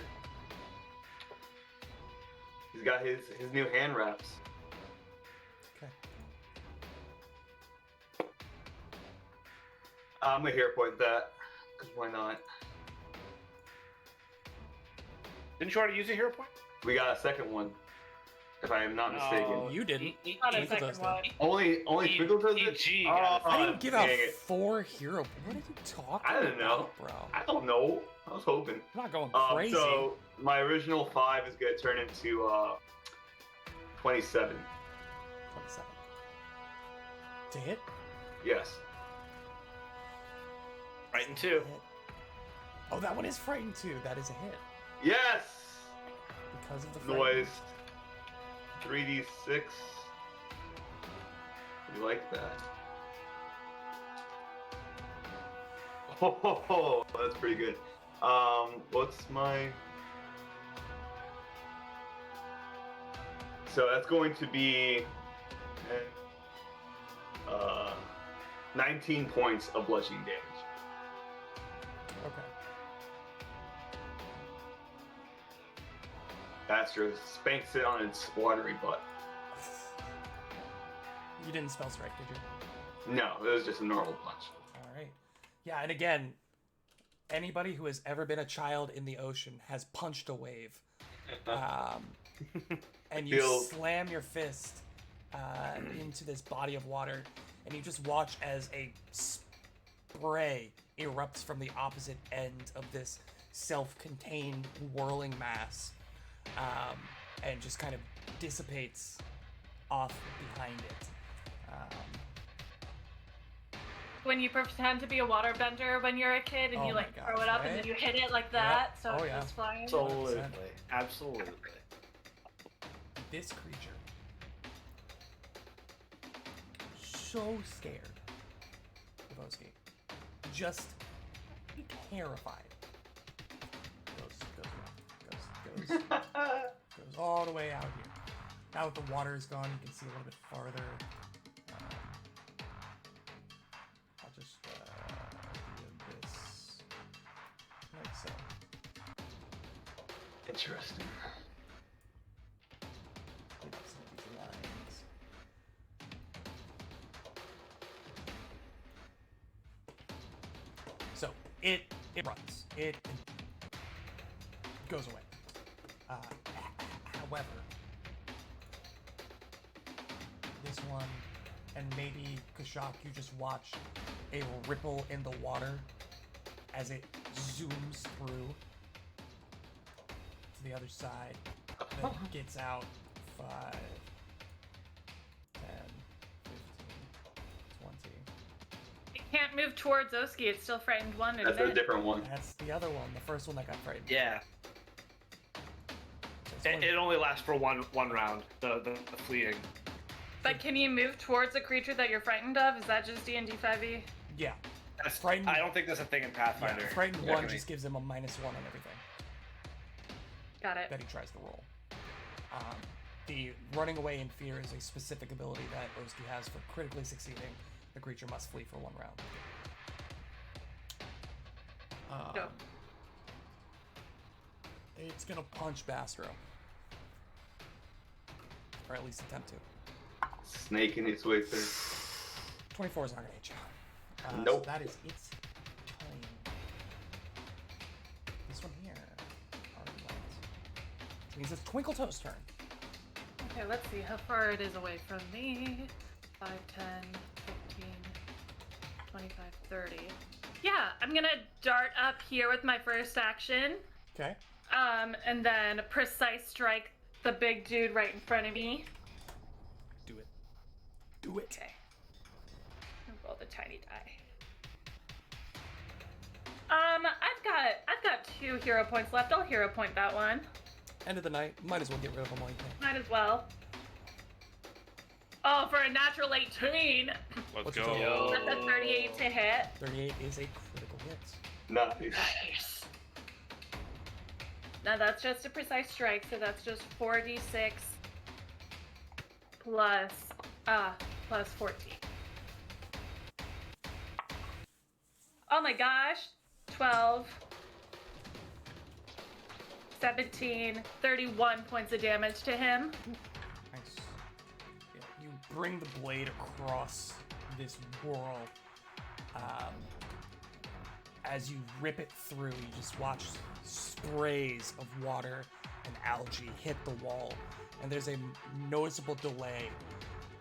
[SPEAKER 4] He's got his new hand wraps.
[SPEAKER 1] Okay.
[SPEAKER 4] I'm gonna hero point that, cause why not?
[SPEAKER 5] Didn't you already use a hero point?
[SPEAKER 4] We got a second one, if I am not mistaken.
[SPEAKER 5] No.
[SPEAKER 1] You didn't.
[SPEAKER 2] Not a
[SPEAKER 1] Twinkle
[SPEAKER 2] second
[SPEAKER 1] Toes did.
[SPEAKER 2] one.
[SPEAKER 4] Only Twinkle Toes did?
[SPEAKER 5] EG got it.
[SPEAKER 1] I didn't give out
[SPEAKER 4] dang it.
[SPEAKER 1] 4 hero. What are you talking
[SPEAKER 4] I don't know.
[SPEAKER 1] about, bro?
[SPEAKER 4] I don't know. I was hoping.
[SPEAKER 1] I'm not going crazy.
[SPEAKER 4] So my original 5 is gonna turn into 27.
[SPEAKER 1] 27. To hit?
[SPEAKER 4] Yes.
[SPEAKER 5] Frightened 2.
[SPEAKER 1] Hit. Oh, that one is frightened too. That is a hit.
[SPEAKER 4] Yes.
[SPEAKER 1] Because of the frighten.
[SPEAKER 4] Noise. 3d6. You like that? Oh, that's pretty good. What's my? So that's going to be 19 points of bludgeoning damage.
[SPEAKER 1] Okay.
[SPEAKER 4] Astro spanks it on its watery butt.
[SPEAKER 1] You didn't spell strike, did you?
[SPEAKER 4] No, it was just a normal punch.
[SPEAKER 1] All right. Yeah, and again, anybody who has ever been a child in the ocean has punched a wave. And you
[SPEAKER 4] Feels-
[SPEAKER 1] slam your fist into this body of water, and you just watch as a spray erupts from the opposite end of this self-contained whirling mass, and just kind of dissipates off behind it.
[SPEAKER 2] When you pretend to be a waterbender when you're a kid and
[SPEAKER 1] Oh
[SPEAKER 2] you
[SPEAKER 1] my
[SPEAKER 2] like throw
[SPEAKER 1] gosh,
[SPEAKER 2] it up and
[SPEAKER 1] right?
[SPEAKER 2] then you hit it like that, so
[SPEAKER 1] Oh,
[SPEAKER 2] it
[SPEAKER 1] yeah.
[SPEAKER 2] goes flying.
[SPEAKER 5] Absolutely.
[SPEAKER 1] 100%.
[SPEAKER 5] Absolutely.
[SPEAKER 1] This creature, so scared of Oski, just terrified. Goes all the way out here. Now that the water is gone, you can see a little bit farther. I'll just do this like so.
[SPEAKER 4] Interesting.
[SPEAKER 1] Clean up some of these lines. So it runs. It goes away. However, this one, and maybe Kashak, you just watch a ripple in the water as it zooms through to the other side. Then gets out 5, 10, 15, 20.
[SPEAKER 2] It can't move towards Oski. It's still frightened one, isn't
[SPEAKER 4] That's a
[SPEAKER 2] it?
[SPEAKER 4] different one.
[SPEAKER 1] That's the other one, the first one that got frightened.
[SPEAKER 5] Yeah.
[SPEAKER 1] So it's
[SPEAKER 5] It only lasts for one round. The fleeing.
[SPEAKER 2] But can you move towards a creature that you're frightened of? Is that just D&D 5e?
[SPEAKER 1] yeah.
[SPEAKER 5] That's,
[SPEAKER 1] Frightened-
[SPEAKER 5] I don't think that's a thing in Pathfinder.
[SPEAKER 1] Yeah, frightened
[SPEAKER 5] Yeah.
[SPEAKER 1] one just gives him a -1 on everything
[SPEAKER 2] Got it.
[SPEAKER 1] that he tries to roll. The running away in fear is a specific ability that Oski has for critically succeeding. The creature must flee for 1 round.
[SPEAKER 2] Go.
[SPEAKER 1] It's gonna punch Bastro. Or at least attempt to.
[SPEAKER 4] Snaking its way through.
[SPEAKER 1] 24 is not gonna hit you.
[SPEAKER 4] Nope.
[SPEAKER 1] So that is its turn. This one here already went. Which means it's Twinkle Toes' turn.
[SPEAKER 2] Okay, let's see how far it is away from me. 5, 10, 15, 25, 30. Yeah, I'm gonna dart up here with my first action.
[SPEAKER 1] Okay.
[SPEAKER 2] And then precise strike the big dude right in front of me.
[SPEAKER 1] Do it. Do it.
[SPEAKER 2] Okay. I'll roll the tiny die. I've got 2 hero points left. I'll hero point that one.
[SPEAKER 1] End of the night. Might as well get rid of them while you can.
[SPEAKER 2] Might as well. Oh, for a natural 18.
[SPEAKER 3] Let's
[SPEAKER 1] What's your
[SPEAKER 3] go.
[SPEAKER 1] total?
[SPEAKER 2] That's a 38 to hit.
[SPEAKER 1] 38 is a critical hit.
[SPEAKER 4] Nice.
[SPEAKER 2] Nice. Now that's just a precise strike, so that's just 4d6 plus 14. Oh my gosh. 12, 17, 31 points of damage to him.
[SPEAKER 1] Nice. Yeah, you bring the blade across this whirl. As you rip it through, you just watch sprays of water and algae hit the wall, and there's a noticeable delay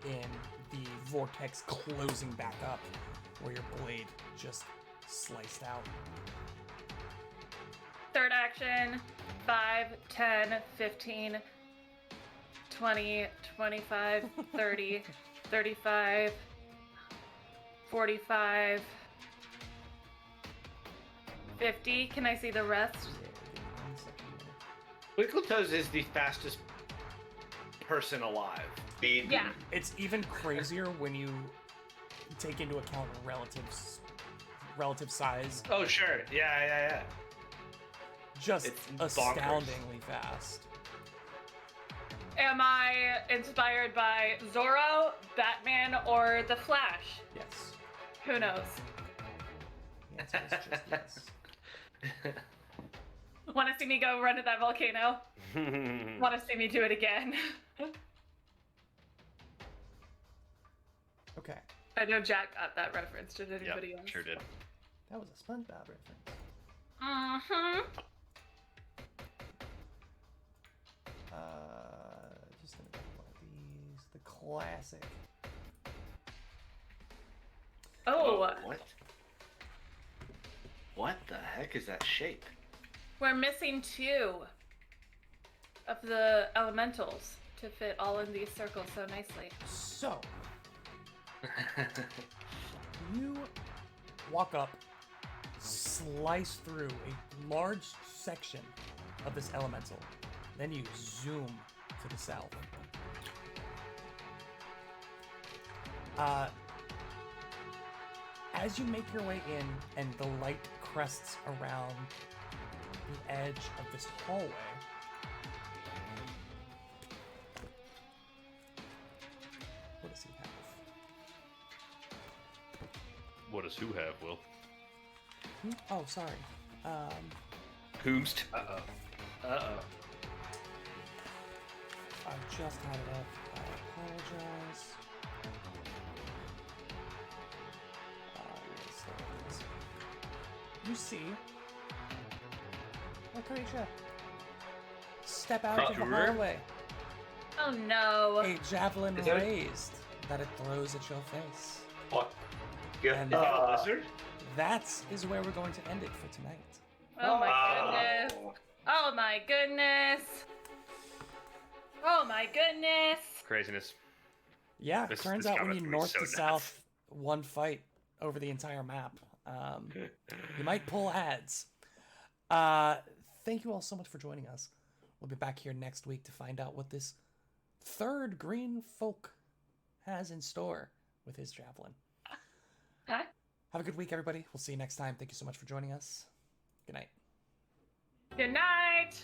[SPEAKER 1] in the vortex closing back up, where your blade just sliced out.
[SPEAKER 2] Third action, 5, 10, 15, 20, 25, 30, 35, 45, 50. Can I see the rest?
[SPEAKER 1] Yeah, give me 1 second here.
[SPEAKER 5] Twinkle Toes is the fastest person alive.
[SPEAKER 4] Speed.
[SPEAKER 2] Yeah.
[SPEAKER 1] It's even crazier when you take into account relative size.
[SPEAKER 5] Oh sure, yeah.
[SPEAKER 1] Just
[SPEAKER 5] It's bonkers.
[SPEAKER 1] astoundingly fast.
[SPEAKER 2] Am I inspired by Zorro, Batman, or The Flash?
[SPEAKER 1] Yes.
[SPEAKER 2] Who knows?
[SPEAKER 1] The answer is just yes.
[SPEAKER 2] Want to see me go run to that volcano? Want to see me do it again?
[SPEAKER 1] Okay.
[SPEAKER 2] I know Jack got that reference. Did anybody
[SPEAKER 3] Yep,
[SPEAKER 2] else?
[SPEAKER 3] sure did.
[SPEAKER 1] That was a SpongeBob reference.
[SPEAKER 2] Mm-hmm.
[SPEAKER 1] Just gonna pick one of these. The classic.
[SPEAKER 2] Oh,
[SPEAKER 5] What? What the heck is that shape?
[SPEAKER 2] we're missing 2 of the elementals to fit all in these circles so nicely.
[SPEAKER 1] So, You walk up, slice through a large section of this elemental, then you zoom to the south. As you make your way in and the light crests around the edge of this hallway, what does he have?
[SPEAKER 3] What does who have, Will?
[SPEAKER 1] Oh, sorry.
[SPEAKER 3] Whomst?
[SPEAKER 5] Uh-oh.
[SPEAKER 1] I just had it up. I apologize. Yes, there it is. You see a creature step out of the
[SPEAKER 4] Creature?
[SPEAKER 1] hallway.
[SPEAKER 2] Oh no.
[SPEAKER 1] A javelin
[SPEAKER 4] Is that-
[SPEAKER 1] raised that it throws at your face.
[SPEAKER 4] Fuck. Get,
[SPEAKER 1] And-
[SPEAKER 5] Is that a lizard?
[SPEAKER 1] That is where we're going to end it for tonight.
[SPEAKER 2] Oh my goodness. Oh my goodness. Oh my goodness.
[SPEAKER 3] Craziness.
[SPEAKER 1] Yeah,
[SPEAKER 3] This-
[SPEAKER 1] turns
[SPEAKER 3] this
[SPEAKER 1] out when
[SPEAKER 3] comment's
[SPEAKER 1] you
[SPEAKER 3] gonna be
[SPEAKER 1] north
[SPEAKER 3] so
[SPEAKER 1] to
[SPEAKER 3] nuts.
[SPEAKER 1] south, one fight over the entire map. You might pull ads. Thank you all so much for joining us. We'll be back here next week to find out what this third green folk has in store with his javelin.
[SPEAKER 2] Huh?
[SPEAKER 1] Have a good week, everybody. We'll see you next time. Thank you so much for joining us. Good night.
[SPEAKER 2] Good night.